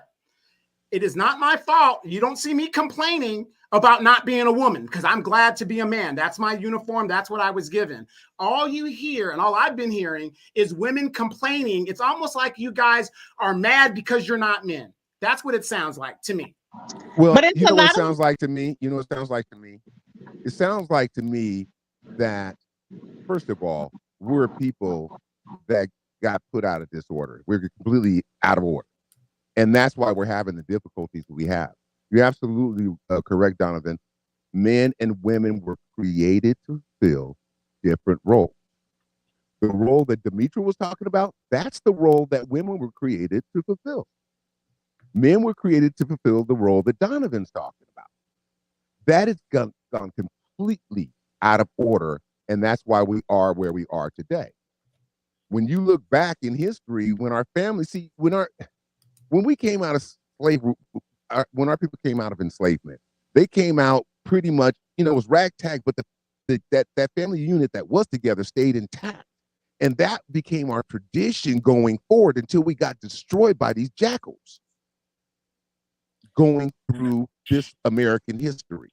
Speaker 2: It is not my fault. You don't see me complaining about not being a woman because I'm glad to be a man. That's my uniform. That's what I was given. All you hear and all I've been hearing is women complaining. It's almost like you guys are mad because you're not men. That's what it sounds like to me.
Speaker 6: Well,
Speaker 3: But
Speaker 6: you know what it sounds like to me? You know what it sounds like to me? It sounds like to me that, first of all, we're people that got put out of disorder. We're completely out of order. And that's why we're having the difficulties we have. You're absolutely correct, Donovan. Men and women were created to fill different roles. The role that Demetra was talking about, that's the role that women were created to fulfill. Men were created to fulfill the role that Donovan's talking about. That has gone completely out of order, and that's why we are where we are today. When you look back in history, when our family, when we came out of slavery, when our people came out of enslavement, they came out pretty much, it was ragtag, but that family unit that was together stayed intact. And that became our tradition going forward until we got destroyed by these jackals going through this American history.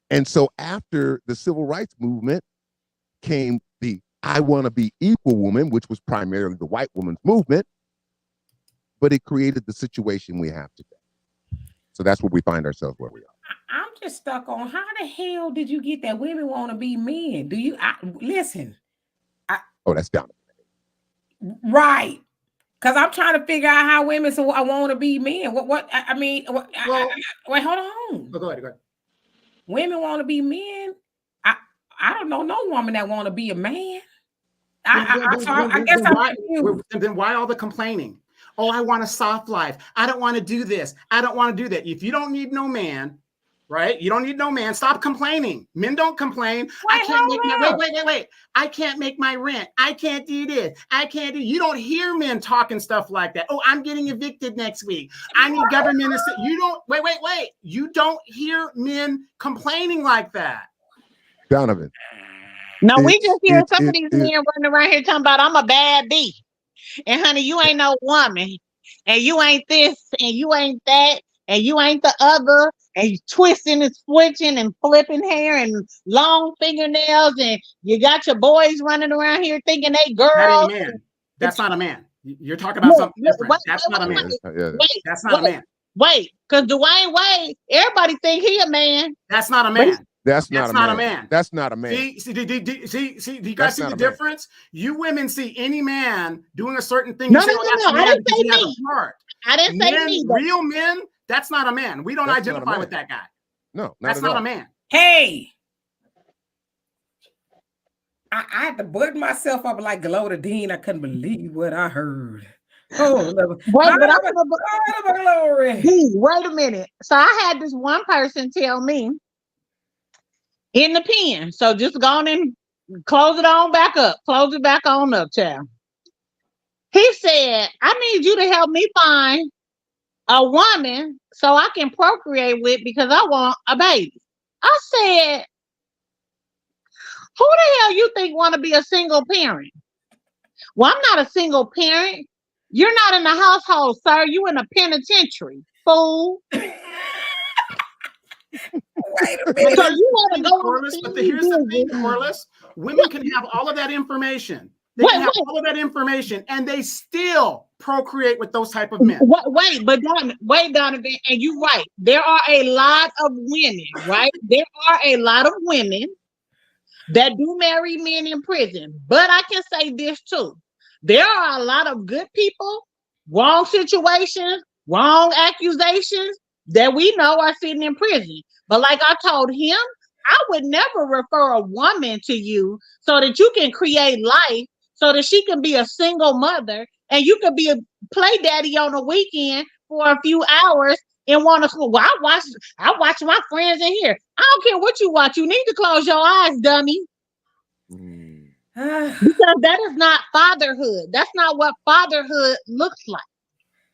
Speaker 6: And so after the civil rights movement came the I want to be equal woman, which was primarily the white woman's movement, but it created the situation we have today. So that's where we find ourselves where we are.
Speaker 1: I'm just stuck on how the hell did you get that women want to be men? Do you listen?
Speaker 6: Oh, that's down.
Speaker 1: Right. Because I'm trying to figure out how women say, I want to be men. Wait, hold on.
Speaker 2: Go ahead.
Speaker 1: Women want to be men. I don't know no woman that want to be a man. I guess I'm confused.
Speaker 2: Then why all the complaining? Oh, I want a soft life. I don't want to do this. I don't want to do that. If you don't need no man, right? You don't need no man. Stop complaining. Men don't complain. Wait. I can't make my rent. I can't do this. I can't do. You don't hear men talking stuff like that. Oh, I'm getting evicted next week. I need government assistance. You don't. Wait. You don't hear men complaining like that.
Speaker 6: Donovan.
Speaker 3: No, we just hear some of these men running around here talking about I'm a bad bee. And honey, you ain't no woman. And you ain't this, and you ain't that, and you ain't the other. And you twisting and switching and flipping hair and long fingernails, and you got your boys running around here thinking they girls.
Speaker 2: That ain't a man. That's not a man. You're talking about something different. That's not a man. That's not a man.
Speaker 3: Wait, because Dwayne Wade, everybody think he a man.
Speaker 2: That's not a man.
Speaker 6: That's not a man. That's not a man.
Speaker 2: See, do you guys see the difference? You women see any man doing a certain thing.
Speaker 3: No, I didn't say me. I didn't say me.
Speaker 2: Real men, that's not a man. We don't identify with that guy.
Speaker 6: No,
Speaker 2: that's not a man.
Speaker 1: Hey, I had to bug myself up like Glow the Dean. I couldn't believe what I heard. Oh, glory.
Speaker 3: Wait a minute. So I had this one person tell me in the pen. So just go on and close it on back up. Close it back on up, child. He said, I need you to help me find a woman so I can procreate with because I want a baby. I said, who the hell you think want to be a single parent? Well, I'm not a single parent. You're not in the household, sir. You in a penitentiary, fool.
Speaker 1: Wait a minute.
Speaker 3: So you want to go
Speaker 2: Corliss, but here's the thing, Corliss. Women can have all of that information. They can have all of that information, and they still procreate with those type of men.
Speaker 3: Wait, Donovan, and you're right. There are a lot of women, right? There are a lot of women that do marry men in prison. But I can say this too. There are a lot of good people, wrong situations, wrong accusations that we know are sitting in prison. But like I told him, I would never refer a woman to you so that you can create life, so that she can be a single mother and you can be a play daddy on a weekend for a few hours and want to. Well, I watch my friends in here. I don't care what you watch. You need to close your eyes, dummy. Because that is not fatherhood. That's not what fatherhood looks like.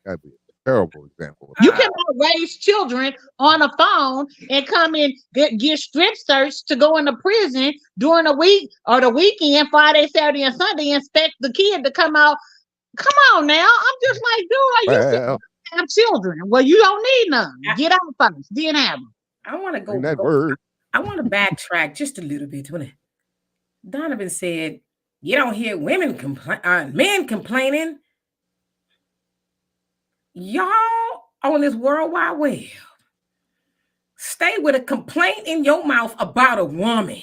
Speaker 6: That'd be a terrible example.
Speaker 3: You cannot raise children on a phone and come in get strip search to go into prison during the week or the weekend, Friday, Saturday, and Sunday, and expect the kid to come out. Come on now. I'm just like, dude, have children. Well, you don't need none. Get out first, then have them.
Speaker 1: I want to
Speaker 6: Bring that word.
Speaker 1: I want to backtrack just a little bit. Donovan said, "You don't hear men complaining. Y'all on this World Wide Web, stay with a complaint in your mouth about a woman.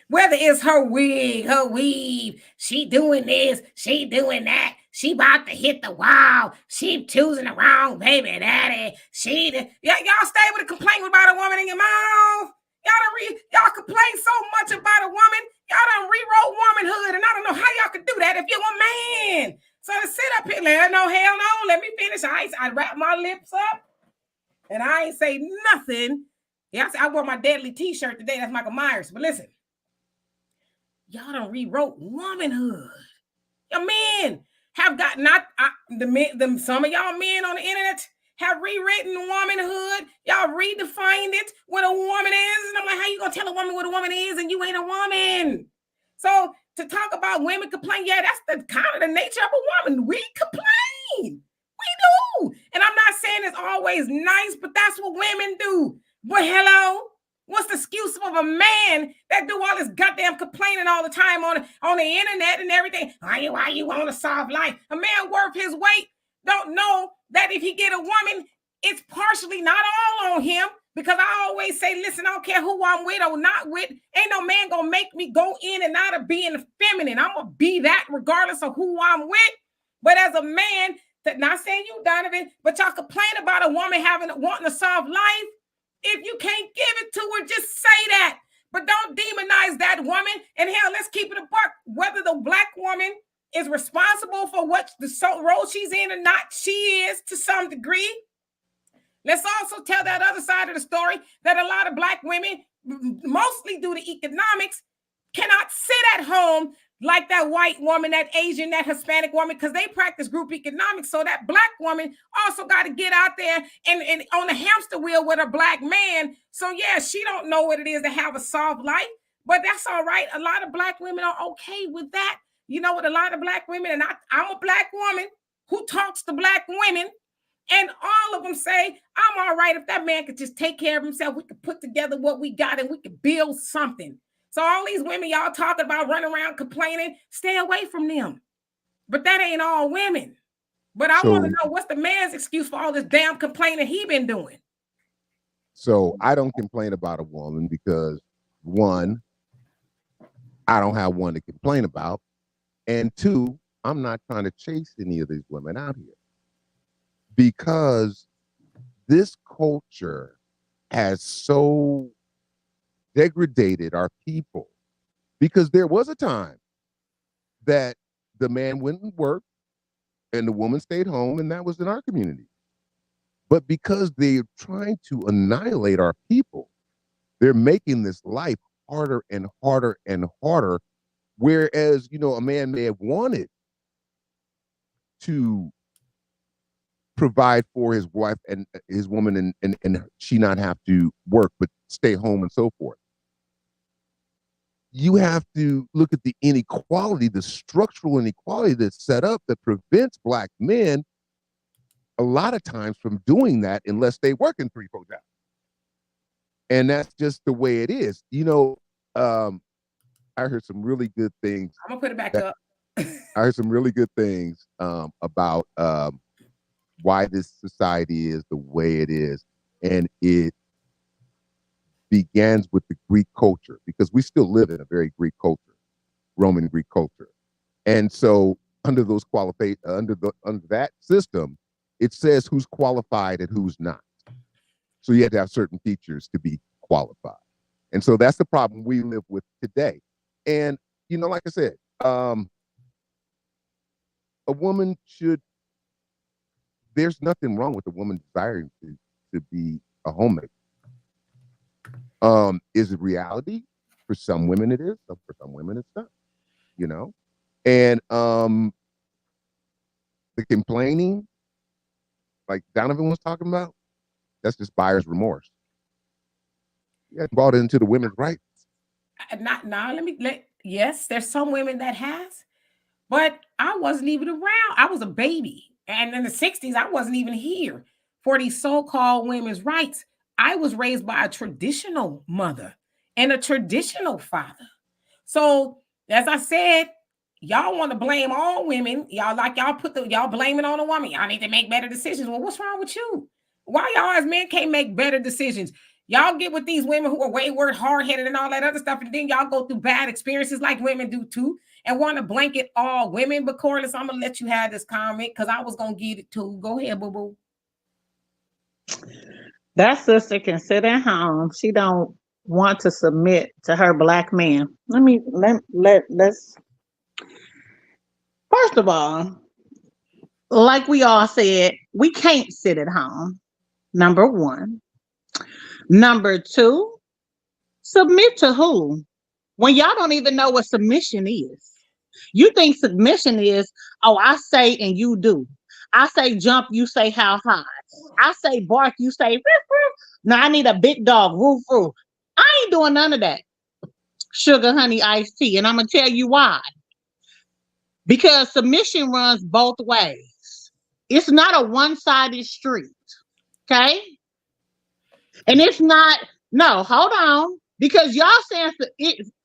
Speaker 1: Whether it's her wig, her weave, she doing this, she doing that, she about to hit the wall, she choosing the wrong baby daddy, y'all stay with a complaint about a woman in your mouth. Y'all complain so much about a woman, y'all done rewrote womanhood, and I don't know how y'all could do that if you're a man. So to sit up here, hell no, let me finish. I wrap my lips up, and I ain't say nothing. Yeah, I wore my deadly t-shirt today. That's Michael Myers. But listen, y'all done rewrote womanhood. Your men have got some of y'all men on the internet have rewritten womanhood. Y'all redefined it, what a woman is. And I'm like, how you gonna tell a woman what a woman is and you ain't a woman? So to talk about women complain, yeah, that's the kind of the nature of a woman. We complain. We do. And I'm not saying it's always nice, but that's what women do. But hello, what's the excuse of a man that do all this goddamn complaining all the time on the internet and everything? Why you want a soft life? A man worth his weight don't know that if he get a woman, it's partially not all on him. Because I always say, listen, I don't care who I'm with or not with. Ain't no man gonna make me go in and out of being feminine. I'm gonna be that regardless of who I'm with. But as a man, not saying you, Donovan, but y'all complain about a woman wanting a soft life. If you can't give it to her, just say that. But don't demonize that woman. And hell, let's keep it a buck. Whether the black woman is responsible for what the role she's in or not, she is to some degree. Let's also tell that other side of the story that a lot of black women, mostly due to economics, cannot sit at home like that white woman, that Asian, that Hispanic woman, because they practice group economics. So that black woman also got to get out there and on the hamster wheel with a black man. So yeah, she don't know what it is to have a soft life, but that's all right. A lot of black women are okay with that. You know what? A lot of black women, and I'm a black woman who talks to black women, and all of them say, I'm all right if that man could just take care of himself. We could put together what we got and we could build something. So all these women y'all talking about running around complaining, stay away from them. But that ain't all women. But I want to know, what's the man's excuse for all this damn complaining he been doing?
Speaker 6: So I don't complain about a woman because, one, I don't have one to complain about. And two, I'm not trying to chase any of these women out here. Because this culture has so degraded our people, because there was a time that the man went and worked and the woman stayed home, and that was in our community. But because they're trying to annihilate our people, they're making this life harder and harder and harder. Whereas, a man may have wanted to provide for his wife and his woman and she not have to work but stay home and so forth. You have to look at the inequality, the structural inequality that's set up that prevents black men a lot of times from doing that unless they work in 3-4 jobs. And that's just the way it is. I heard some really good things.
Speaker 1: I'm gonna put it back up.
Speaker 6: I heard some really good things about why this society is the way it is. And it begins with the Greek culture, because we still live in a very Greek culture, Roman Greek culture. And so under those under that system, it says who's qualified and who's not. So you have to have certain features to be qualified. And so that's the problem we live with today. And, like I said, a woman there's nothing wrong with a woman desiring to be a homemaker. Is it reality? For some women it is, for some women it's not, And the complaining, like Donovan was talking about, that's just buyer's remorse. Yeah, brought into the women's rights.
Speaker 1: Yes, there's some women that has, but I wasn't even around. I was a baby And in the 60s, I wasn't even here for these so-called women's rights. I was raised by a traditional mother and a traditional father. So, as I said, y'all want to blame all women. Y'all blame it on a woman. Y'all need to make better decisions. Well, what's wrong with you? Why y'all as men can't make better decisions? Y'all get with these women who are wayward, hard-headed, and all that other stuff, and then y'all go through bad experiences like women do too, and want to blanket all women. But Corliss, I'm gonna let you have this comment because I was gonna get it too. Go ahead, boo-boo.
Speaker 3: That sister can sit at home. She don't want to submit to her black man. Let's first of all, like we all said, we can't sit at home. Number one. Number two, submit to who? When y'all don't even know what submission is. You think submission is, oh, I say and you do. I say jump, you say how high. I say bark, you say roof, roof. No, I need a big dog, roof, roof. I ain't doing none of that. Sugar, honey, iced tea. And I'm going to tell you why. Because submission runs both ways. It's not a one-sided street. Okay? And it's not, no, hold on. Because y'all saying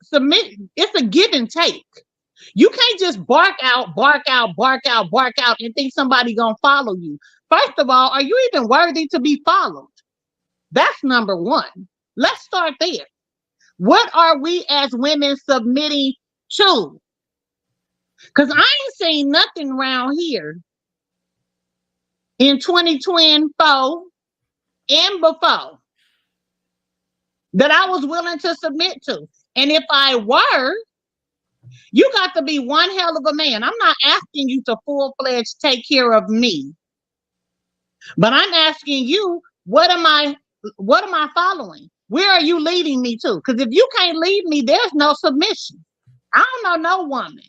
Speaker 3: submit, it's a give and take. You can't just bark out, and think somebody gonna follow you. First of all, are you even worthy to be followed? That's number one. Let's start there. What are we as women submitting to? Because I ain't seen nothing around here in 2024 and before that I was willing to submit to. And if I were, you got to be one hell of a man. I'm not asking you to full-fledged take care of me. But I'm asking you, what am I following? Where are you leading me to? Because if you can't lead me, there's no submission. I don't know no woman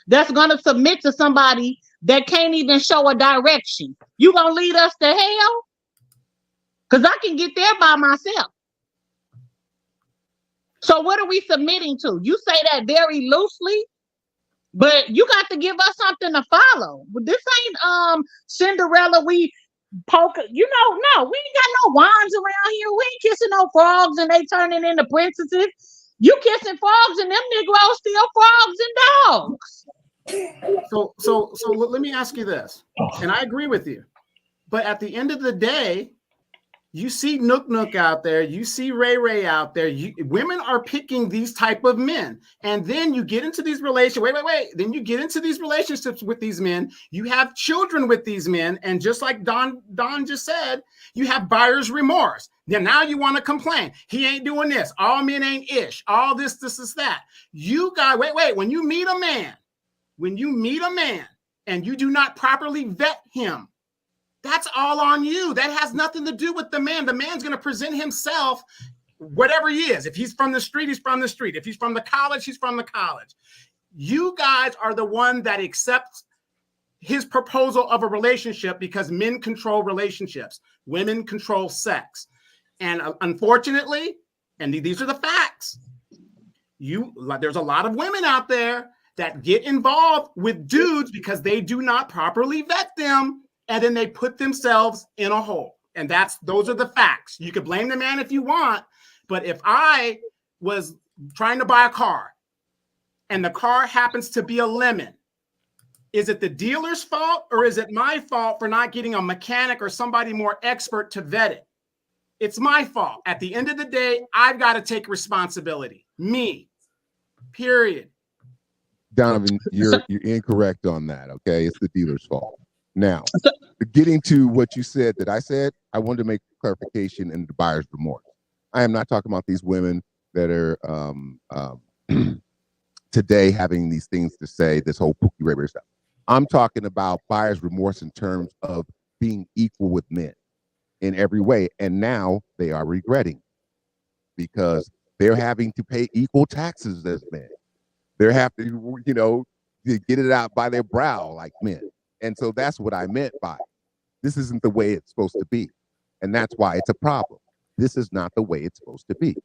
Speaker 3: that's going to submit to somebody that can't even show a direction. You going to lead us to hell? Because I can get there by myself. So what are we submitting to? You say that very loosely, but you got to give us something to follow. This ain't Cinderella. We poke, no, we ain't got no wands around here. We ain't kissing no frogs and they turning into princesses. You kissing frogs and them Negroes still frogs and dogs.
Speaker 2: So let me ask you this, and I agree with you, but at the end of the day, you see Nook out there, you see Ray out there. Women are picking these type of men, and then you get into these relationships. Wait. Then you get into these relationships with these men. You have children with these men, and just like Don just said, you have buyer's remorse. Then now you want to complain. He ain't doing this. All men ain't ish. All this, that. You got wait. When you meet a man, and you do not properly vet him, that's all on you. That has nothing to do with the man. The man's going to present himself, whatever he is. If he's from the street, he's from the street. If he's from the college, he's from the college. You guys are the one that accepts his proposal of a relationship because men control relationships. Women control sex. And unfortunately, and these are the facts, there's a lot of women out there that get involved with dudes because they do not properly vet them. And then they put themselves in a hole. And those are the facts. You could blame the man if you want, but if I was trying to buy a car and the car happens to be a lemon, is it the dealer's fault or is it my fault for not getting a mechanic or somebody more expert to vet it? It's my fault. At the end of the day, I've got to take responsibility. Me. Period.
Speaker 6: Donovan, you're incorrect on that, okay? It's the dealer's fault. Now, getting to what you said that I said, I wanted to make clarification in the buyer's remorse. I am not talking about these women that are today having these things to say, this whole Pookie Ray stuff. I'm talking about buyer's remorse in terms of being equal with men in every way. And now they are regretting because they're having to pay equal taxes as men. They're having to, get it out by their brow like men. And so that's what I meant by this isn't the way it's supposed to be. And that's why it's a problem. This is not the way it's supposed to be.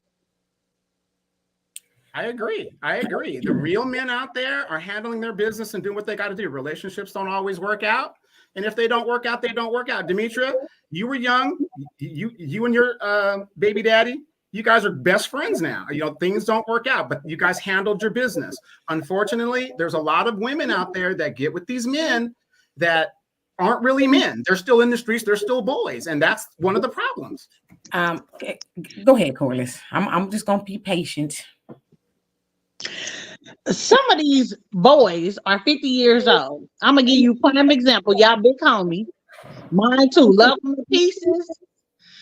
Speaker 2: I agree. The real men out there are handling their business and doing what they got to do. Relationships don't always work out. And if they don't work out, they don't work out. Demetria, you were young. You and your baby daddy, you guys are best friends now. You know, things don't work out, but you guys handled your business. Unfortunately, there's a lot of women out there that get with these men that aren't really men. They're still in the streets. They're still boys. And that's one of the problems.
Speaker 1: Go ahead, Corliss. I'm just going to be patient.
Speaker 3: Some of these boys are 50 years old. I'm going to give you a prime example. Y'all big homie. Mine too. Love him to pieces.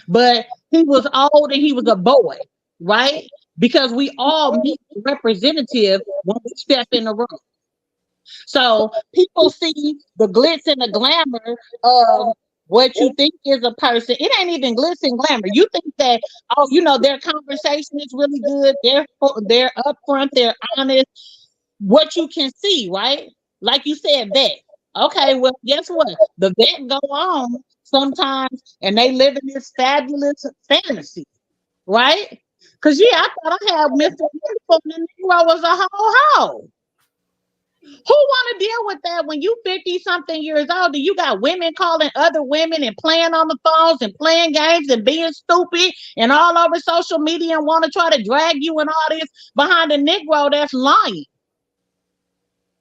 Speaker 3: But he was old and he was a boy, right? Because we all meet the representative when we step in the room. So people see the glitz and the glamour of what you think is a person. It ain't even glitz and glamour. You think that, oh, you know, their conversation is really good. They're upfront. They're honest. What you can see, right? Like you said, vet. Okay, well, guess what? The vet go on sometimes and they live in this fabulous fantasy, right? Because, yeah, I thought I had Mr. Beautiful and the Negro was a hoe. Who want to deal with that when you 50-something years old and you got women calling other women and playing on the phones and playing games and being stupid and all over social media and want to try to drag you and all this behind a Negro that's lying?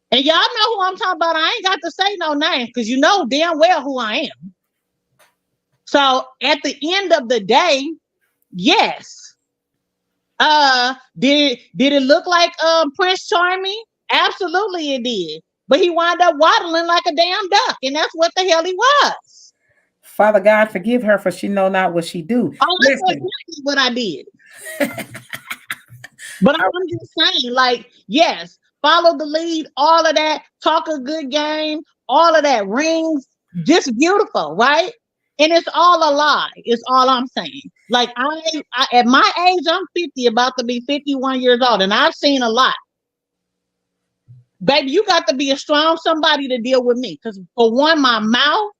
Speaker 3: And y'all know who I'm talking about. I ain't got to say no names because you know damn well who I am. So at the end of the day, yes. Did it look like Prince Charming? Absolutely it did. But he wound up waddling like a damn duck, and that's what the hell he was.
Speaker 1: Father God, forgive her, for she know not what she do.
Speaker 3: Oh, that's exactly what I did. But I'm just saying, like, yes, follow the lead, all of that, talk a good game, all of that, rings, just beautiful, right? And it's all a lie. It's all I'm saying. Like, I at my age, I'm 50, about to be 51 years old, and I've seen a lot. Baby, you got to be a strong somebody to deal with me. Because for one, my mouth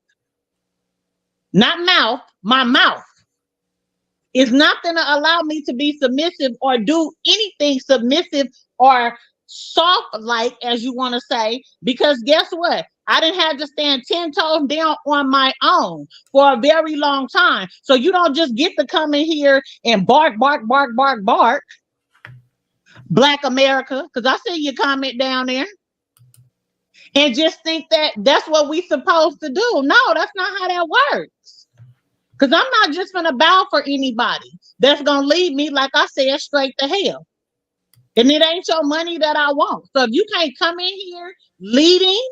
Speaker 3: is not going to allow me to be submissive or do anything submissive or soft like, as you want to say, because guess what? I didn't have to stand 10 toes down on my own for a very long time. So you don't just get to come in here and bark. Black America, because I see your comment down there, and just think that that's what we supposed to do. No, that's not how that works. Because I'm not just going to bow for anybody that's going to lead me, like I said, straight to hell. And it ain't your money that I want. So if you can't come in here leading,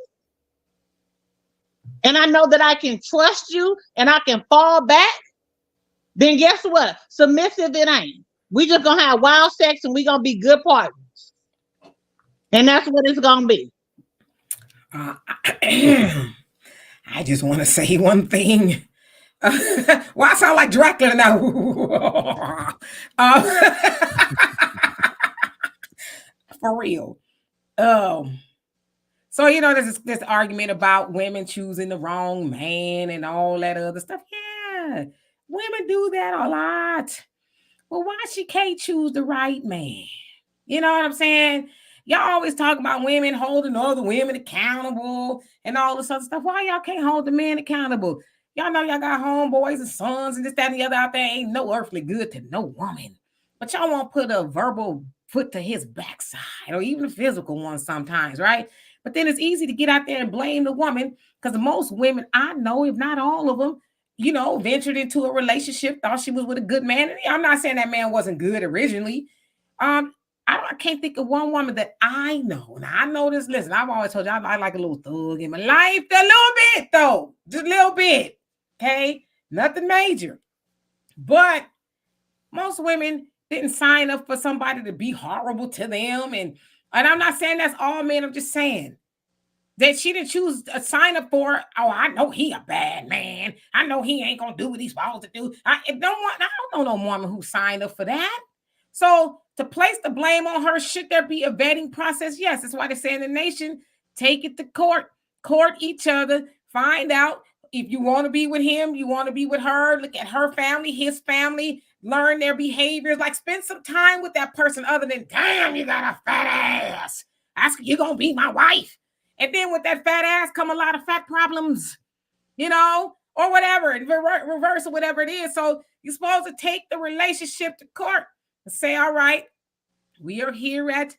Speaker 3: and I know that I can trust you and I can fall back, then guess what? Submissive it ain't. We just gonna have wild sex and we gonna be good partners. And that's what it's gonna be.
Speaker 1: I just want to say one thing. Well, I sound like Dracula now. For real. So, you know, there's this argument about women choosing the wrong man and all that other stuff. Yeah, women do that a lot. Well, why she can't choose the right man? You know what I'm saying? Y'all always talk about women holding other women accountable and all this other stuff. Why y'all can't hold the men accountable? Y'all know y'all got homeboys and sons and this, that, and the other out there. Ain't no earthly good to no woman. But y'all won't put a verbal foot to his backside or even a physical one sometimes, right? But then it's easy to get out there and blame the woman because most women I know, if not all of them, you know, ventured into a relationship, thought she was with a good man. And I'm not saying that man wasn't good originally. I can't think of one woman that I know. And I know this. Listen, I've always told you I like a little thug in my life. A little bit, though. Just a little bit. Okay? Nothing major. But most women didn't sign up for somebody to be horrible to them. And I'm not saying that's all men. I'm just saying that she didn't choose a sign up for, oh, I know he a bad man. I know he ain't going to do what he's supposed to do. I don't know no woman who signed up for that. So to place the blame on her, should there be a vetting process? Yes, that's why they say in the nation, take it to court each other, find out if you want to be with him, you want to be with her, look at her family, his family, learn their behaviors, like spend some time with that person other than, damn, you got a fat ass. You're going to be my wife. And then with that fat ass come a lot of fat problems. you know, or whatever, and reverse or whatever it is. So you're supposed to take the relationship to court and say, all right, we are here at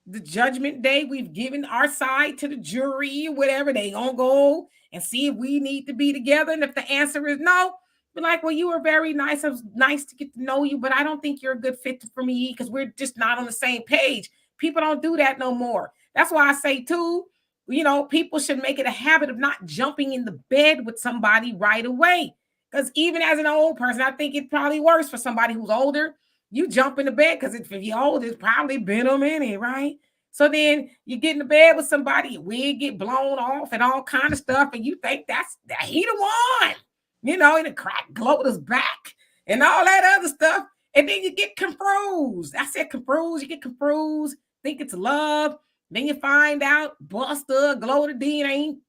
Speaker 1: the judgment day. We've given our side to the jury, whatever. They gonna go and see if we need to be together. And if the answer is no, be like, well, you were very nice. It was nice to get to know you, but I don't think you're a good fit for me because we're just not on the same page. People don't do that no more. That's why I say too, you know, people should make it a habit of not jumping in the bed with somebody right away. Because even as an old person, I think it's probably worse for somebody who's older. You jump in the bed because if you're old, it's probably been a minute, right? So then you get in the bed with somebody, your wig get blown off and all kind of stuff, and you think that he the one, you know, and the crack glowed his back and all that other stuff. And then you get confused. I said confused. You get confused, think it's love. Then you find out Buster, Glow the Dean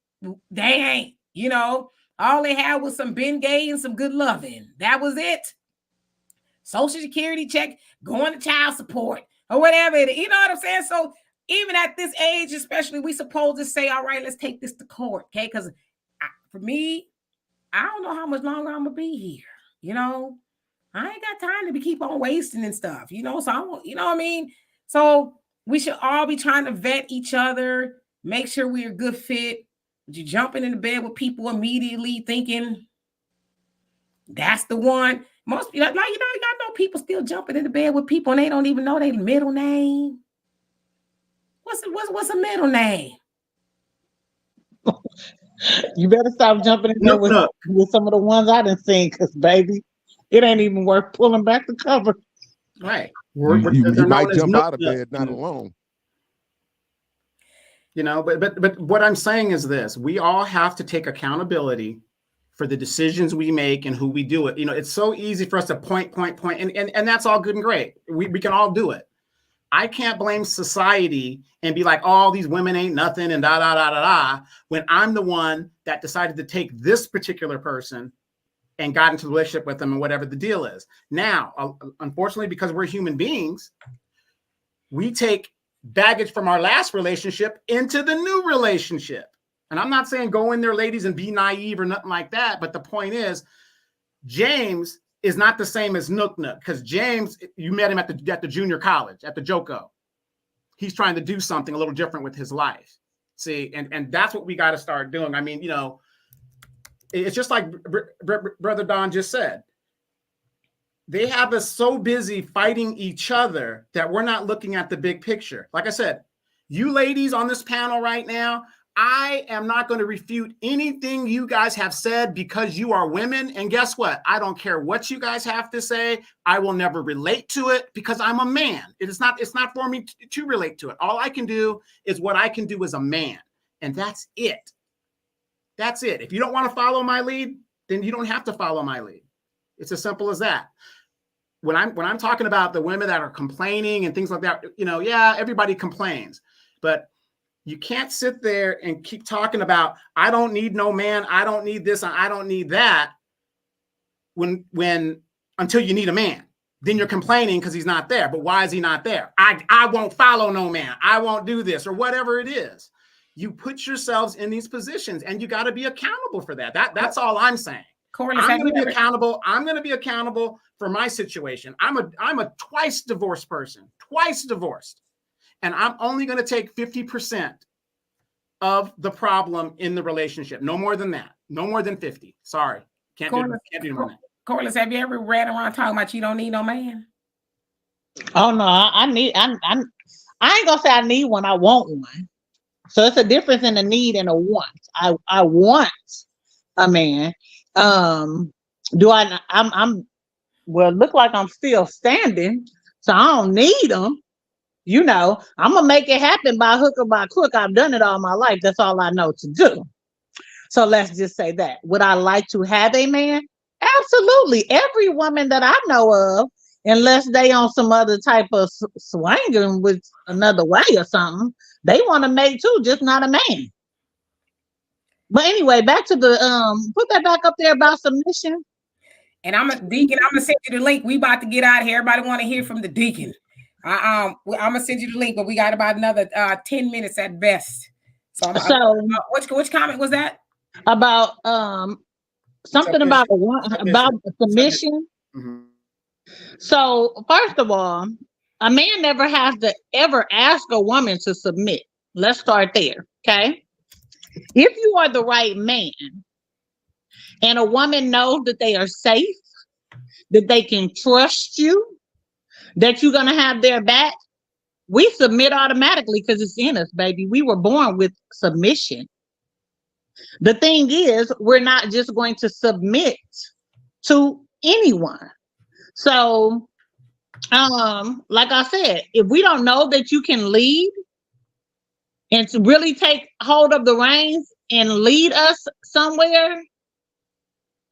Speaker 1: they ain't, you know, all they had was some Ben Gay and some good loving. That was it. Social Security check, going to child support or whatever. You know what I'm saying? So even at this age, especially, we supposed to say, all right, let's take this to court. Okay. Because for me, I don't know how much longer I'm going to be here. You know, I ain't got time to be keep on wasting and stuff, you know? So I won't, you know what I mean? So we should all be trying to vet each other, make sure we're a good fit. But you're jumping in the bed with people immediately thinking that's the one. Most, you know, you know people still jumping in the bed with people and they don't even know their middle name. What's a middle name?
Speaker 3: You better stop jumping in there with some of the ones I done seen, because baby, it ain't even worth pulling back the cover.
Speaker 2: Right.
Speaker 6: You might jump out of bed not alone.
Speaker 2: You know, but what I'm saying is this: we all have to take accountability for the decisions we make and who we do it. You know, it's so easy for us to point, and that's all good and great. We can all do it. I can't blame society and be like, oh, these women ain't nothing and when I'm the one that decided to take this particular person and got into a relationship with them and whatever the deal is. Now, unfortunately, because we're human beings, we take baggage from our last relationship into the new relationship. And I'm not saying go in there, ladies, and be naive or nothing like that. But the point is, James is not the same as Nook, because James, you met him at the junior college, at the JOCO. He's trying to do something a little different with his life. See, and that's what we got to start doing. I mean, you know, it's just like Brother Don just said. They have us so busy fighting each other that we're not looking at the big picture. Like I said, you ladies on this panel right now, I am not going to refute anything you guys have said because you are women. And guess what? I don't care what you guys have to say. I will never relate to it because I'm a man. It's not for me to relate to it. All I can do is what I can do as a man. And that's it. That's it. If you don't want to follow my lead, then you don't have to follow my lead. It's as simple as that. When I'm talking about the women that are complaining and things like that, you know, yeah, everybody complains, but you can't sit there and keep talking about, I don't need no man, I don't need this, I don't need that, when until you need a man. Then you're complaining because he's not there. But why is he not there? I won't follow no man. I won't do this, or whatever it is. You put yourselves in these positions and you got to be accountable for that. That's all I'm saying. I'm going to be accountable. I'm going to be accountable for my situation. I'm a twice divorced person, twice divorced. And I'm only going to take 50% of the problem in the relationship. No more than that. No more than 50. Sorry. Can't do more than that.
Speaker 1: Corliss, have you ever read around talking about you don't need no man?
Speaker 3: Oh no, I ain't gonna say I need one, I want one. So it's a difference in a need and a want. I want a man. I'm well, it look like I'm still standing, so I don't need them. You know, I'm gonna make it happen by hook or by crook. I've done it all my life. That's all I know to do. So let's just say that. Would I like to have a man? Absolutely. Every woman that I know of, unless they on some other type of swinging with another way or something, they want to mate too, just not a man. But anyway, back to the put that back up there about submission.
Speaker 1: And I'm gonna send you the link. We about to get out of here. Everybody want to hear from the deacon. I'm gonna send you the link, but we got about another 10 minutes at best. So which comment was that?
Speaker 3: about something about submission.
Speaker 2: Mm-hmm.
Speaker 3: So first of all, a man never has to ever ask a woman to submit. Let's start there. Okay. If you are the right man and a woman knows that they are safe, that they can trust you, that you're going to have their back, we submit automatically because it's in us, baby. We were born with submission. The thing is, we're not just going to submit to anyone. So, like I said, if we don't know that you can lead and to really take hold of the reins and lead us somewhere,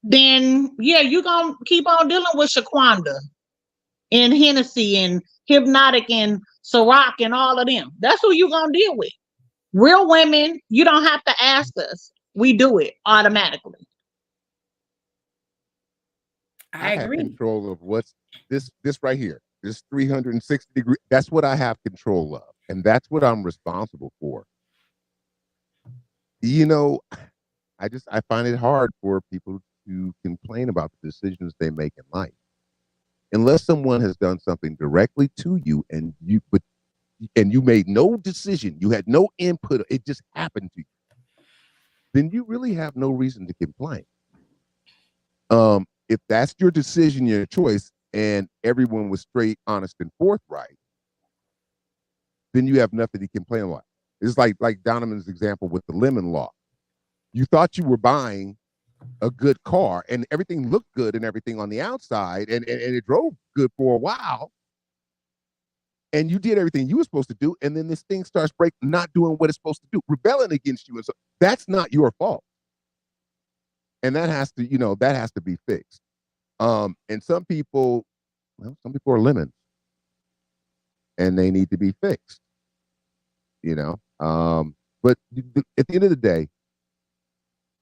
Speaker 3: then yeah, you're gonna keep on dealing with Shaquanda and Hennessy and Hypnotic and Ciroc and all of them. That's who you're gonna deal with. Real women, you don't have to ask us. We do it automatically.
Speaker 1: I agree.
Speaker 6: Have control of what's this right here. This 360 degree. That's what I have control of, and that's what I'm responsible for. You know, I find it hard for people to complain about the decisions they make in life, unless someone has done something directly to you, and you made no decision, you had no input, it just happened to you. Then you really have no reason to complain. If that's your decision, your choice, and everyone was straight, honest, and forthright, then you have nothing to complain about. It's like Donovan's example with the lemon law. You thought you were buying a good car and everything looked good and everything on the outside and it drove good for a while. And you did everything you were supposed to do. And then this thing starts breaking, not doing what it's supposed to do, rebelling against you. And so that's not your fault. And that has to be fixed. And some people are lemons and they need to be fixed, but at the end of the day,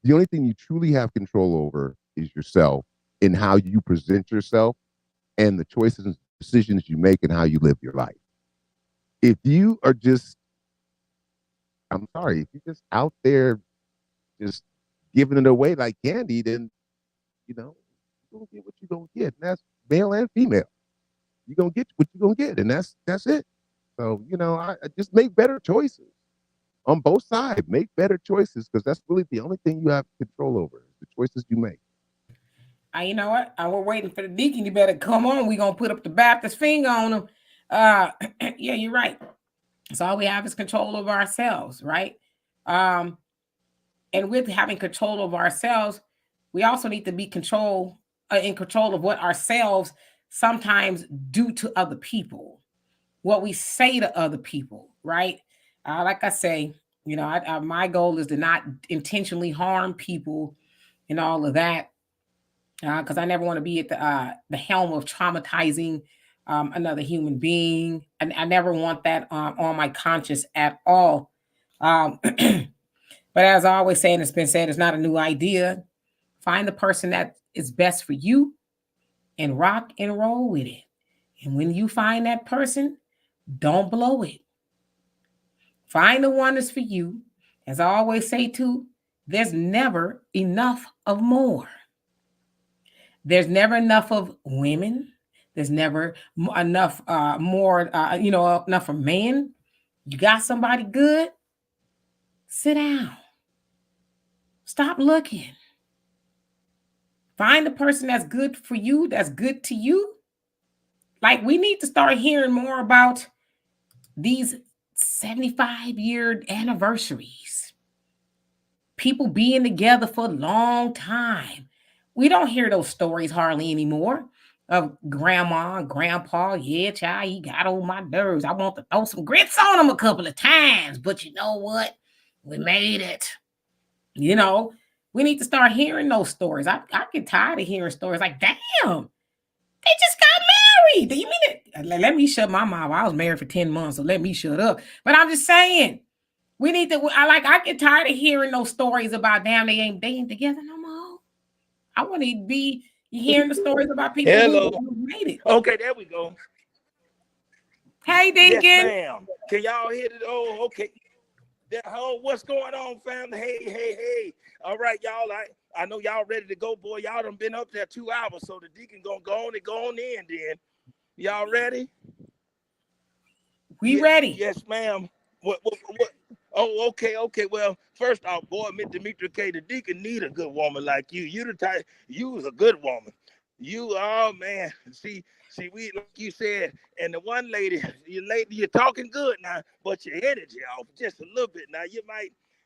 Speaker 6: the only thing you truly have control over is yourself and how you present yourself and the choices and decisions you make and how you live your life. If you are just, if you're just out there just giving it away like candy, then, you're going to get what you're going to get. And that's male and female. You're going to get what you're going to get. And that's it. So, I just make better choices on both sides. Make better choices because that's really the only thing you have control over, the choices you make.
Speaker 1: You know what? We're waiting for the deacon. You better come on. We're going to put up the Baptist finger on him. Yeah, you're right. So all we have is control over ourselves, right? And with having control over ourselves, we also need to be in control of what ourselves sometimes do to other people, what we say to other people, right? Like I say, my goal is to not intentionally harm people and all of that, because I never want to be at the helm of traumatizing another human being. And I never want that on my conscience at all. But as I always say, and it's been said, it's not a new idea. Find the person that is best for you and rock and roll with it. And when you find that person, don't blow it. Find the one that's for you. As I always say too, there's never enough of more. There's never enough of women. There's never enough enough for men. You got somebody good? Sit down. Stop looking. Find the person that's good for you, that's good to you. Like, we need to start hearing more about these 75-year anniversaries. People being together for a long time. We don't hear those stories hardly anymore of grandma and grandpa. Yeah, child, he got on my nerves. I want to throw some grits on him a couple of times, but you know what? We made it. We need to start hearing those stories. I get tired of hearing stories like, damn, they just got married. Do you mean it? Let me shut my mouth. I was married for 10 months, so let me shut up. But I'm just saying, we need to, I get tired of hearing those stories about, damn, they ain't together no more. I want to be hearing the stories about people who made it.
Speaker 7: Okay, there we go.
Speaker 1: Hey, Dinkin.
Speaker 7: Yes, ma'am. Can y'all hear it? Oh, okay. What's going on, family? Hey. All right, y'all. I know y'all ready to go, boy. Y'all done been up there 2 hours, so the deacon gonna go on in then. Y'all ready?
Speaker 1: We ready.
Speaker 7: Yes, ma'am. What? Oh, okay. Well, first off, boy, Demetri K, the deacon need a good woman like you. You the type, you was a good woman. You, oh man. See, we, like you said, and the one lady, you're talking good now, but your energy off just a little bit. Now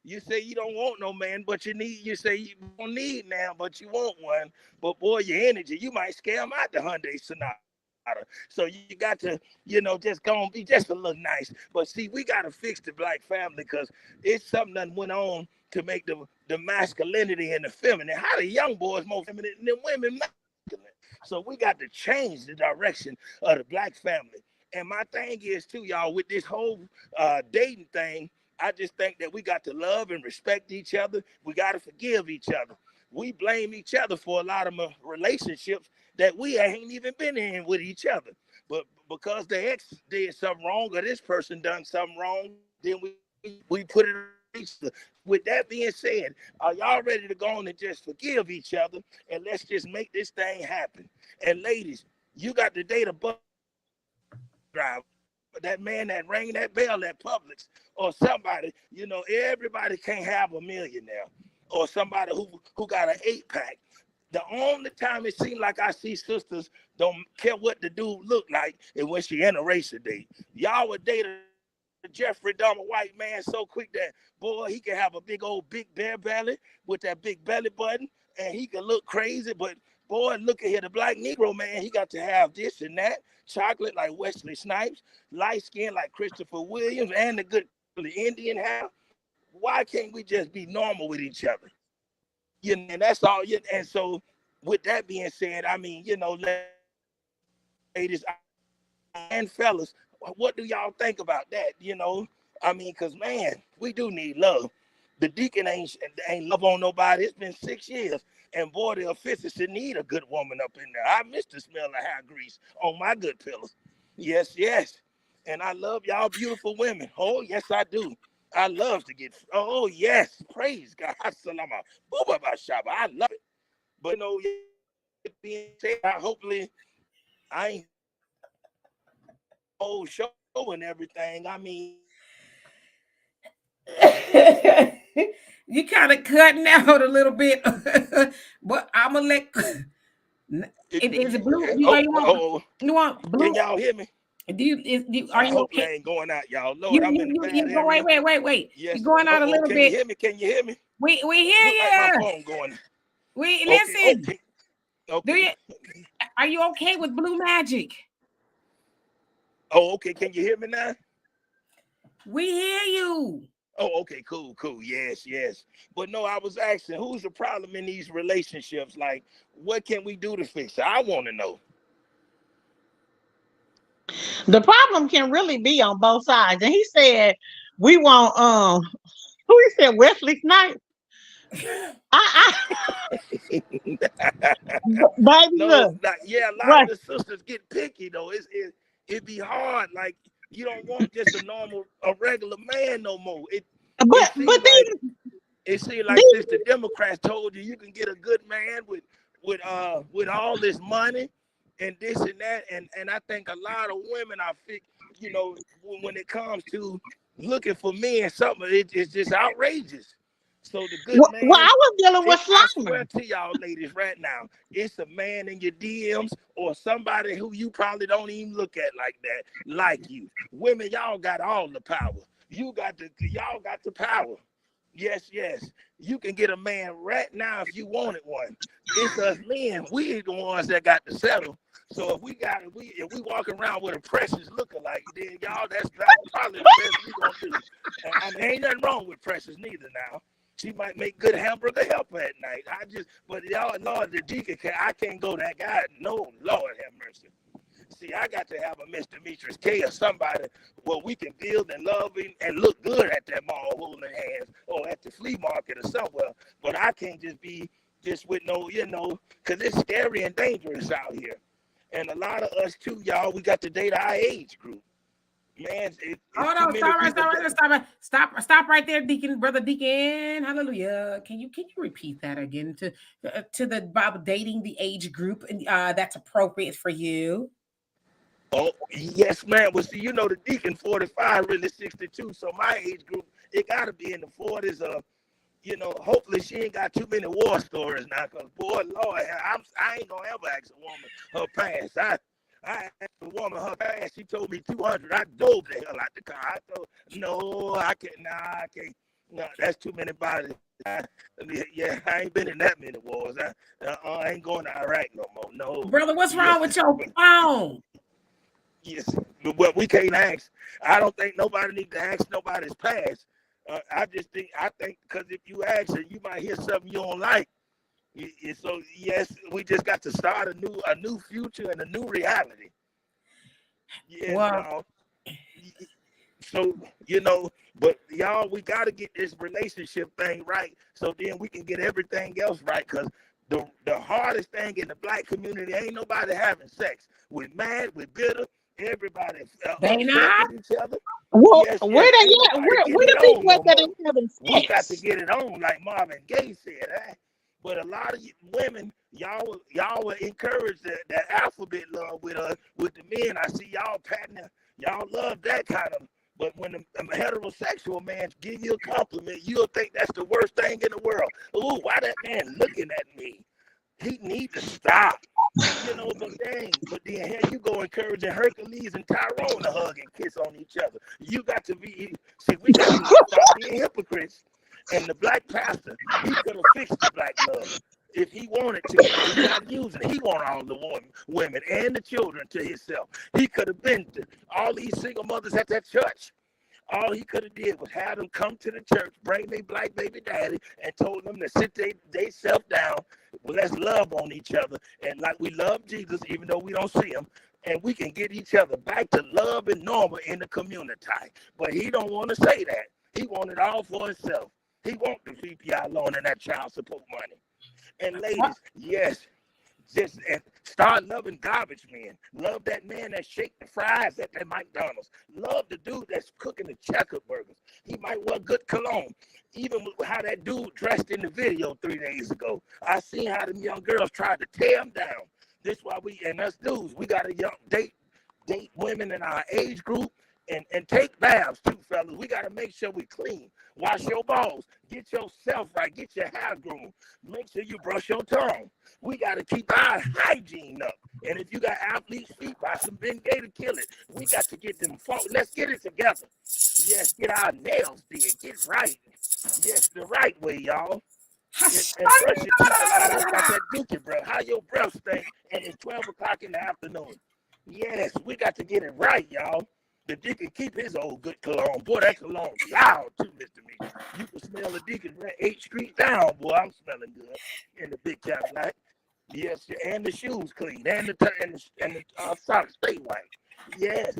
Speaker 7: you say you don't want no man, but you say you don't need now, but you want one. But boy, your energy, you might scare him out the Hyundai Sonata. So you got to, just go and be just a little nice. But see, we got to fix the black family because it's something that went on to make the masculinity and the feminine. How the young boys more feminine than women masculine? So we got to change the direction of the black family. And my thing is too, y'all, with this whole dating thing, I just think that we got to love and respect each other. We got to forgive each other. We blame each other for a lot of relationships that we ain't even been in with each other. But because the ex did something wrong or this person done something wrong, then we put it on each other. With that being said, are y'all ready to go on and just forgive each other and let's just make this thing happen? And ladies, you got to date a bus driver, that man that rang that bell at Publix, or somebody, everybody can't have a millionaire or somebody who got an 8-pack. The only time it seems like I see sisters don't care what the dude look like is when she in a racer date. Y'all would date a Jeffrey Dahmer white man so quick that, boy, he can have a big bare belly with that big belly button, and he can look crazy, but boy, look at here, the black Negro man, he got to have this and that, chocolate like Wesley Snipes, light skin like Christopher Williams, and the good Indian hair. Why can't we just be normal with each other? And that's all. And so, with that being said, I mean, ladies and fellas, what do y'all think about that? I mean, because man, we do need love. The deacon ain't love on nobody. It's been 6 years, and boy, the efficiency need a good woman up in there. I miss the smell of hair grease on my good pillows. Yes, and I love y'all beautiful women. Oh, yes, I do. I love to get, oh, yes, praise God. I love it. But being said, hopefully I ain't whole show and everything. I mean,
Speaker 1: you kind of cutting out a little bit, but I'm gonna let it is a blue. You want blue?
Speaker 7: Can y'all hear me?
Speaker 1: Are you okay?
Speaker 7: I ain't going out, y'all. Lord, I'm in the bad
Speaker 1: area. Wait.
Speaker 7: Yes.
Speaker 1: You're going out a little bit.
Speaker 7: Can you hear me?
Speaker 1: We hear you.
Speaker 7: Like my phone going.
Speaker 1: Listen.
Speaker 7: Okay.
Speaker 1: Are you okay with Blue Magic?
Speaker 7: Oh, okay. Can you hear me now?
Speaker 1: We hear you.
Speaker 7: Oh, okay, cool. Yes. But no, I was asking, who's the problem in these relationships? Like, what can we do to fix it? I want to know.
Speaker 3: The problem can really be on both sides. And he said, we want, who he said, Wesley Snipes? Baby,
Speaker 7: no,
Speaker 3: look.
Speaker 7: a lot of the sisters get picky though. It be hard. Like, you don't want just a regular man no more. It seems like since the Democrats told you can get a good man with all this money and this and that, and I think a lot of women when it comes to looking for men, something it's just outrageous. So the good man.
Speaker 3: Well, I was dealing with
Speaker 7: I swear to y'all ladies right now, it's a man in your DMs or somebody who you probably don't even look at like that, like you. Women, y'all got all the power. Y'all got the power. Yes. You can get a man right now if you wanted one. It's us men. We the ones that got to settle. So if we walk around with a Precious lookalike, then y'all, that's probably the best we gonna do. And ain't nothing wrong with Precious neither now. She might make good hamburger helper at night. But y'all, Lord, the deacon, I can't go that guy. No, Lord have mercy. See, I got to have a Mr. Demetrius K or somebody where we can build and love and look good at that mall holding hands or at the flea market or somewhere. But I can't just be just with because it's scary and dangerous out here. And a lot of us too, y'all, we got to date our age group. Man,
Speaker 1: Hold on, stop right there, Deacon, Brother Deacon. Hallelujah. Can you repeat that again to the Bible, dating the age group that's appropriate for you?
Speaker 7: Oh, yes, ma'am. Well, see, the Deacon 45, really 62. So my age group, it got to be in the 40s. Hopefully she ain't got too many war stories now. Because, boy, Lord, I ain't going to ever ask a woman her past. I asked a woman her past. She told me 200. I dove the hell out the car. I told, no, I can't. Nah, I can't. No, that's too many bodies. I ain't been in that many wars. I ain't going to Iraq no more. No.
Speaker 1: Brother, what's wrong with your phone?
Speaker 7: Yes, but we can't ask. I don't think nobody needs to ask nobody's past. I think because if you ask it, you might hear something you don't like. So yes, we just got to start a new future and a new reality. Yeah, wow. So but y'all, we got to get this relationship thing right, so then we can get everything else right. Because the hardest thing in the Black community ain't nobody having sex. We're mad, we're bitter. Everybody
Speaker 1: they not
Speaker 7: with each other.
Speaker 3: Well,
Speaker 7: yes,
Speaker 3: where they at? Where the people at that ain't having sex?
Speaker 7: We got to get it on, like Marvin Gaye said. But a lot of women, y'all will encourage that alphabet love with the men. I see y'all patting, y'all love that kind of. But when a heterosexual man give you a compliment, you'll think that's the worst thing in the world. Ooh, why that man looking at me? He need to stop. But then here you go encouraging Hercules and Tyrone to hug and kiss on each other. We got to stop being hypocrites. And the Black pastor, he could have fixed the Black love if he wanted to. He's not using it. He wanted all the women and the children to himself. He could have been to all these single mothers at that church. All he could have did was have them come to the church, bring their Black baby daddy, and told them to sit they self down. Well, let's love on each other. And like we love Jesus, even though we don't see him, and we can get each other back to love and normal in the community. But he don't want to say that. He want it all for himself. He want the CPI loan and that child support money. And ladies, yes, just start loving garbage men. Love that man that shake the fries at that McDonald's. Love the dude that's cooking the checker burgers. He might wear good cologne. Even with how that dude dressed in the video 3 days ago. I seen how them young girls tried to tear him down. This why us dudes, we got to date women in our age group and take baths too, fellas. We got to make sure we clean. Wash your balls. Get yourself right. Get your hair groomed. Make sure you brush your tongue. We got to keep our hygiene up. And if you got athlete's feet, buy some Bengay to kill it. We got to get them. Let's get it together. Yes, get our nails did. Get right. Yes, the right way, y'all. And brush your teeth like that dookie breath. How your breath stink, and it's 12 o'clock in the afternoon. Yes, we got to get it right, y'all. The deacon keep his old good cologne. Boy, that cologne loud too, Mr. Meek. You can smell the deacon 8th Street down, boy. I'm smelling good in the big Cadillac. Yes, and the shoes clean, and the socks stay white. Yes.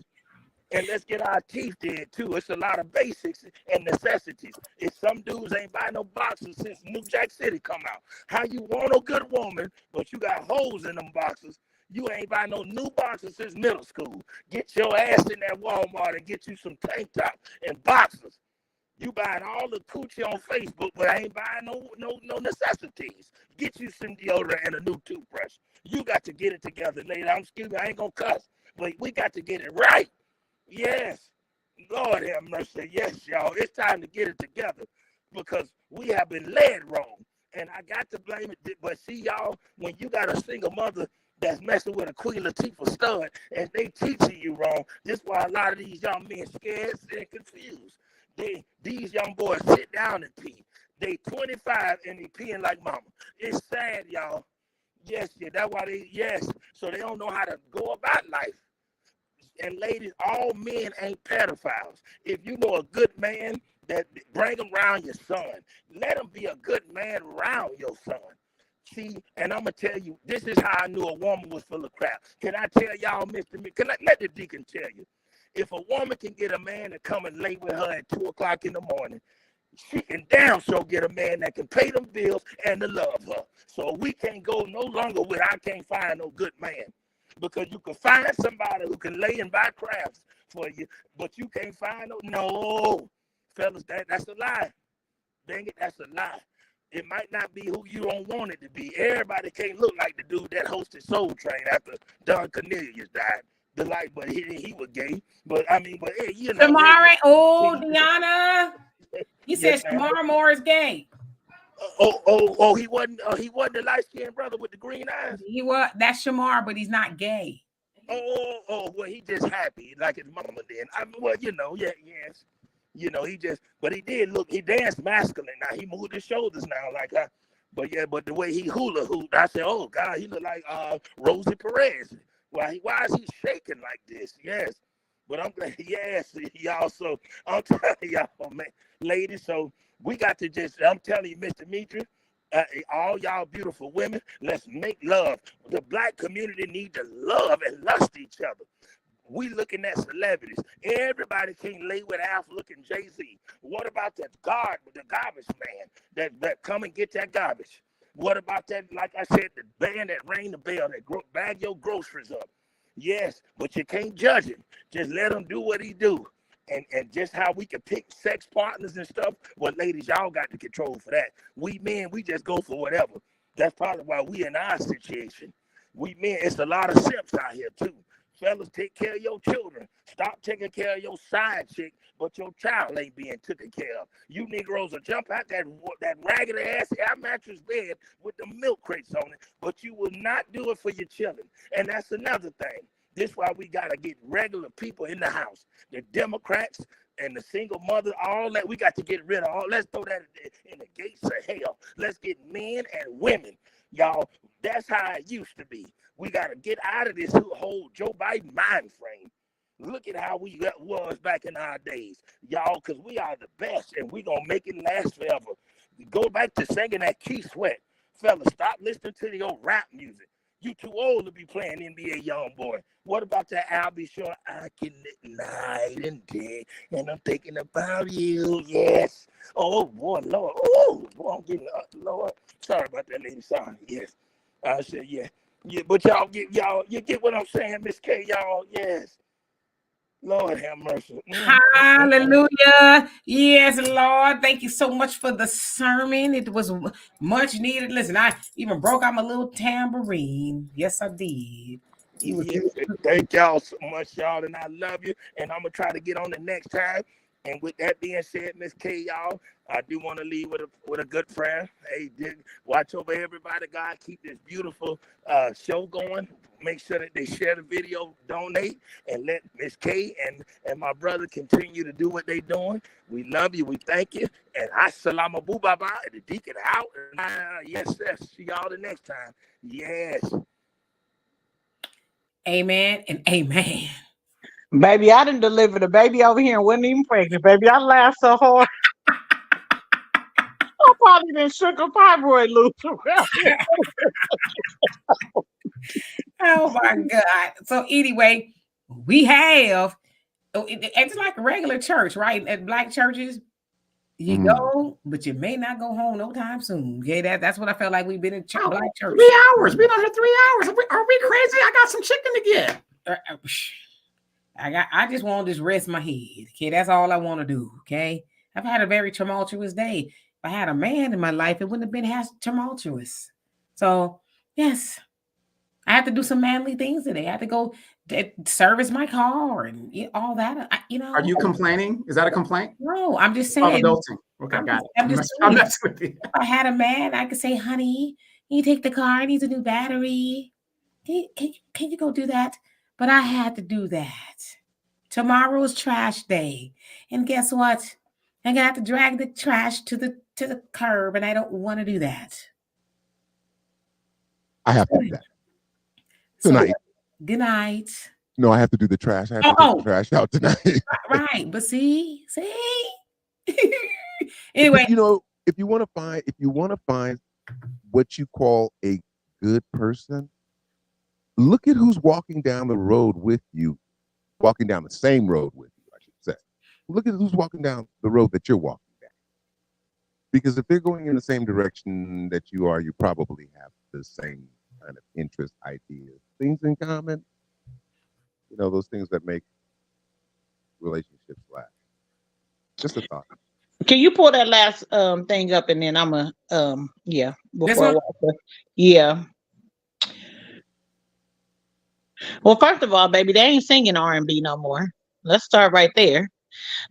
Speaker 7: And let's get our teeth did too. It's a lot of basics and necessities. If some dudes ain't buy no boxers since New Jack City come out, how you want a good woman, but you got holes in them boxes? You ain't buy no new boxers since middle school. Get your ass in that Walmart and get you some tank top and boxers. You buying all the coochie on Facebook, but I ain't buying no necessities. Get you some deodorant and a new toothbrush. You got to get it together, lady. I ain't gonna cuss, but we got to get it right. Yes, Lord have mercy. Yes, y'all. It's time to get it together because we have been led wrong. And I got to blame it. But see, y'all, when you got a single mother that's messing with a Queen Latifah stud and they teaching you wrong, this is why a lot of these young men scared and confused. These young boys sit down and pee. They 25 and they peeing like mama. It's sad, y'all. Yes, yeah, that's why so they don't know how to go about life. And ladies, all men ain't pedophiles. If you know a good man, that bring him around your son. Let him be a good man around your son. See, and I'm going to tell you, this is how I knew a woman was full of crap. Can I tell y'all, Mr. Mick? Let the deacon tell you. If a woman can get a man to come and lay with her at 2 o'clock in the morning, she can damn sure get a man that can pay them bills and to love her. So we can't go no longer with I can't find no good man. Because you can find somebody who can lay and buy crafts for you, but you can't find no. No, fellas, that's a lie. Dang it, that's a lie. It might not be who you don't want it to be. Everybody can't look like the dude that hosted Soul Train after Don Cornelius died. The light, but he was gay. But I mean, but hey, you know.
Speaker 1: Shamar, Deanna. You said Shamar Moore is gay.
Speaker 7: He wasn't the light-skinned brother with the green eyes.
Speaker 1: He was. That's Shamar, but he's not gay.
Speaker 7: Well, he just happy like his mama then. I mean, well, yes. But he did look. He danced masculine. Now he moved his shoulders now, but the way he hula hooped, I said, oh God, he looked like Rosie Perez. Why is he shaking like this? Yes, but I'm glad. Yes, y'all. So I'm telling y'all, man, ladies. So we got to I'm telling you, Mr. Mitra, all y'all beautiful women, let's make love. The black community need to love and lust each other. We looking at celebrities. Everybody can't lay with looking Jay-Z. What about the garbage man that come and get that garbage? What about that, like I said, the band that rang the bell, that bag your groceries up? Yes, but you can't judge him. Just let him do what he do. And just how we can pick sex partners and stuff, well, ladies, y'all got the control for that. We men, we just go for whatever. That's probably why we in our situation. We men, it's a lot of simps out here too. Fellas, take care of your children. Stop taking care of your side chick, but your child ain't being taken care of. You Negroes will jump out that ragged ass air mattress bed with the milk crates on it, but you will not do it for your children. And that's another thing. This is why we got to get regular people in the house. The Democrats and the single mother, all that, we got to get rid of all. Let's throw that in the gates of hell. Let's get men and women. Y'all, that's how it used to be. We got to get out of this whole Joe Biden mind frame. Look at how we was back in our days, y'all, because we are the best, and we going to make it last forever. Go back to singing that Keith Sweat. Fellas, stop listening to the old rap music. You too old to be playing NBA Youngboy. What about that Albie Shaw? I can night and day, and I'm thinking about you, yes. Oh, boy, Lord. Oh, boy, I'm getting up, Lord. Sorry about that, lady. Sorry, yes. I said, yeah. Yeah, but you get what I'm saying, Miss K, y'all, yes. Lord have mercy.
Speaker 1: Hallelujah. Yes, Lord. Thank you so much for the sermon. It was much needed. Listen, I even broke out my little tambourine. Yes, I did.
Speaker 7: Thank y'all so much, y'all, and I love you. And I'm going to try to get on the next time. And with that being said, Miss K, y'all, I do want to leave with a good prayer. Hey, watch over everybody, God. Keep this beautiful show going. Make sure that they share the video, donate, and let Miss K and my brother continue to do what they're doing. We love you. We thank you. And assalamu alaikum, baba. The deacon out. Yes, yes. See y'all the next time. Yes.
Speaker 1: Amen and amen.
Speaker 3: Baby, I didn't deliver the baby over here and wasn't even pregnant. Baby, I laughed so hard. I probably didn't shook a fibroid loose.
Speaker 1: Oh my God. So anyway, we have, it's like a regular church, right? At black churches, you go, but you may not go home no time soon. Okay, that's what I felt like we've been in black church.
Speaker 2: 3 hours. Been on here 3 hours. Are we crazy? I got some chicken to get.
Speaker 1: I just want to just rest my head. Okay, that's all I want to do. Okay, I've had a very tumultuous day. If I had a man in my life, it wouldn't have been as tumultuous. So yes, I have to do some manly things today. I have to go service my car and all that.
Speaker 2: Are you complaining? Is that a complaint?
Speaker 1: No, I'm just saying.
Speaker 2: Adulting. Okay, got it.
Speaker 1: I'm messing with you. If I had a man, I could say, honey, you take the car, it needs a new battery. Can you go do that? But I had to do that. Tomorrow's trash day. And guess what? I'm gonna have to drag the trash to the curb, and I don't want to do that.
Speaker 6: I have to do that. Tonight.
Speaker 1: Good night.
Speaker 6: No, I have to do the trash. I have to take the trash out tonight.
Speaker 1: Right. But see. Anyway.
Speaker 6: If you want to find what you call a good person, look at who's walking down the road with you, walking down the same road with you, I should say. Look at who's walking down the road that you're walking down. Because if they're going in the same direction that you are, you probably have the same kind of interest, ideas, things in common. Those things that make relationships last. Just a thought.
Speaker 3: Can you pull that last thing up, and then I'm
Speaker 1: This
Speaker 3: before I
Speaker 1: one?
Speaker 3: walk her. Yeah. Well, first of all, baby, they ain't singing R&B no more. Let's start right there.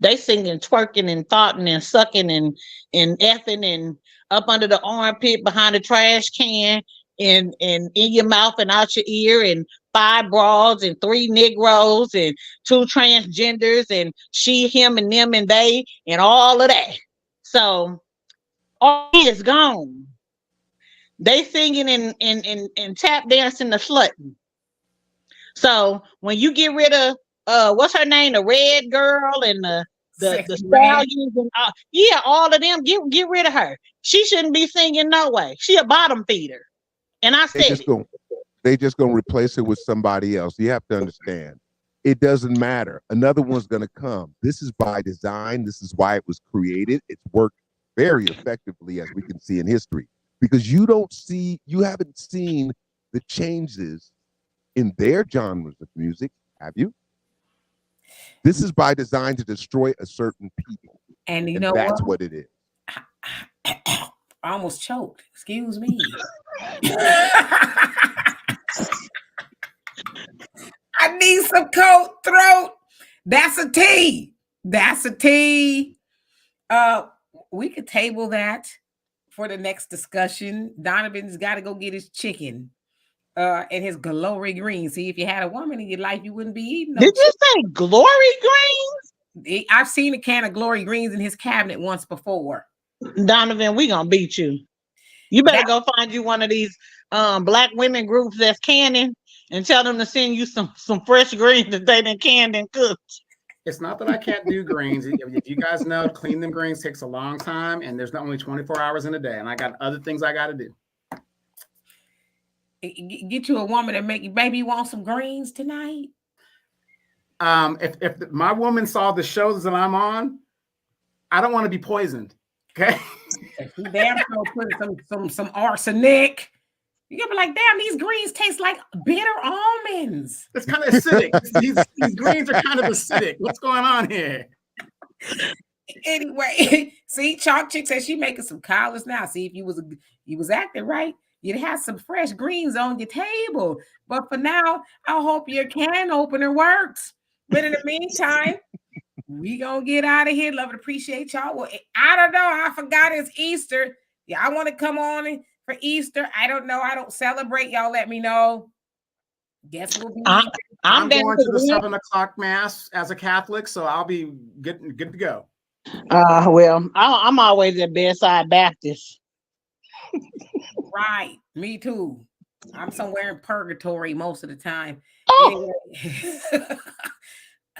Speaker 3: They singing, twerking, and thoughting, and sucking, and effing, and up under the armpit, behind the trash can, and in your mouth and out your ear, and 5 broads, and 3 Negroes, and 2 transgenders, and she, him, and them, and they, and all of that. So all is gone. They singing and tap dancing the slutting. So when you get rid of what's her name, the red girl, and the
Speaker 1: Sexy Red.
Speaker 3: stallions, and yeah, all of them, get rid of her. She shouldn't be singing no way. She a bottom feeder. And I said
Speaker 6: They just gonna replace it with somebody else. You have to understand. It doesn't matter. Another one's gonna come. This is by design. This is why it was created. It's worked very effectively, as we can see in history. Because you haven't seen the changes in their genres of music, have you? This is by design to destroy a certain people.
Speaker 1: And you
Speaker 6: And
Speaker 1: know
Speaker 6: that's what it is.
Speaker 1: I almost choked. Excuse me. I need some cold throat. That's a tea. That's a tea. We could table that for the next discussion. Donovan's got to go get his chicken and his glory greens. See, if you had a woman in your life, you wouldn't be eating.
Speaker 3: Did you say glory greens?
Speaker 1: I've seen a can of glory greens in his cabinet once before.
Speaker 3: Donovan, we gonna beat you. You better go find you one of these black women groups that's canning and tell them to send you some fresh greens that they done canned and cooked.
Speaker 2: It's not that I can't do greens. If you guys know, clean them greens takes a long time, and there's not only 24 hours in a day, and I got other things I got to do.
Speaker 1: Get you a woman and make you, baby, you want some greens tonight?
Speaker 2: If my woman saw the shows that I'm on, I don't want to be poisoned. Okay.
Speaker 1: If you damn sure put some arsenic, you're gonna be like, damn, these greens taste like bitter almonds.
Speaker 2: It's kind of acidic. these greens are kind of acidic. What's going on here?
Speaker 1: Anyway, see, Chalk Chick says she making some collards now. See, if you was acting right, you'd have some fresh greens on your table. But for now, I hope your can opener works. But in the meantime, we gonna get out of here. Love and appreciate y'all. Well, I don't know. I forgot it's Easter. Yeah, I want to come on for Easter. I don't know. I don't celebrate. Y'all let me know. Guess we'll be.
Speaker 2: I'm going to the 7 o'clock mass as a Catholic, so I'll be good to go.
Speaker 3: Well, I'm always at Bedside Baptist.
Speaker 1: Right. Me too. I'm somewhere in purgatory most of the time.
Speaker 3: Oh.
Speaker 1: Anyway.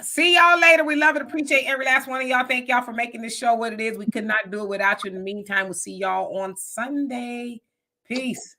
Speaker 1: See y'all later. We love and appreciate every last one of y'all. Thank y'all for making this show what it is. We could not do it without you. In the meantime, we'll see y'all on Sunday. Peace.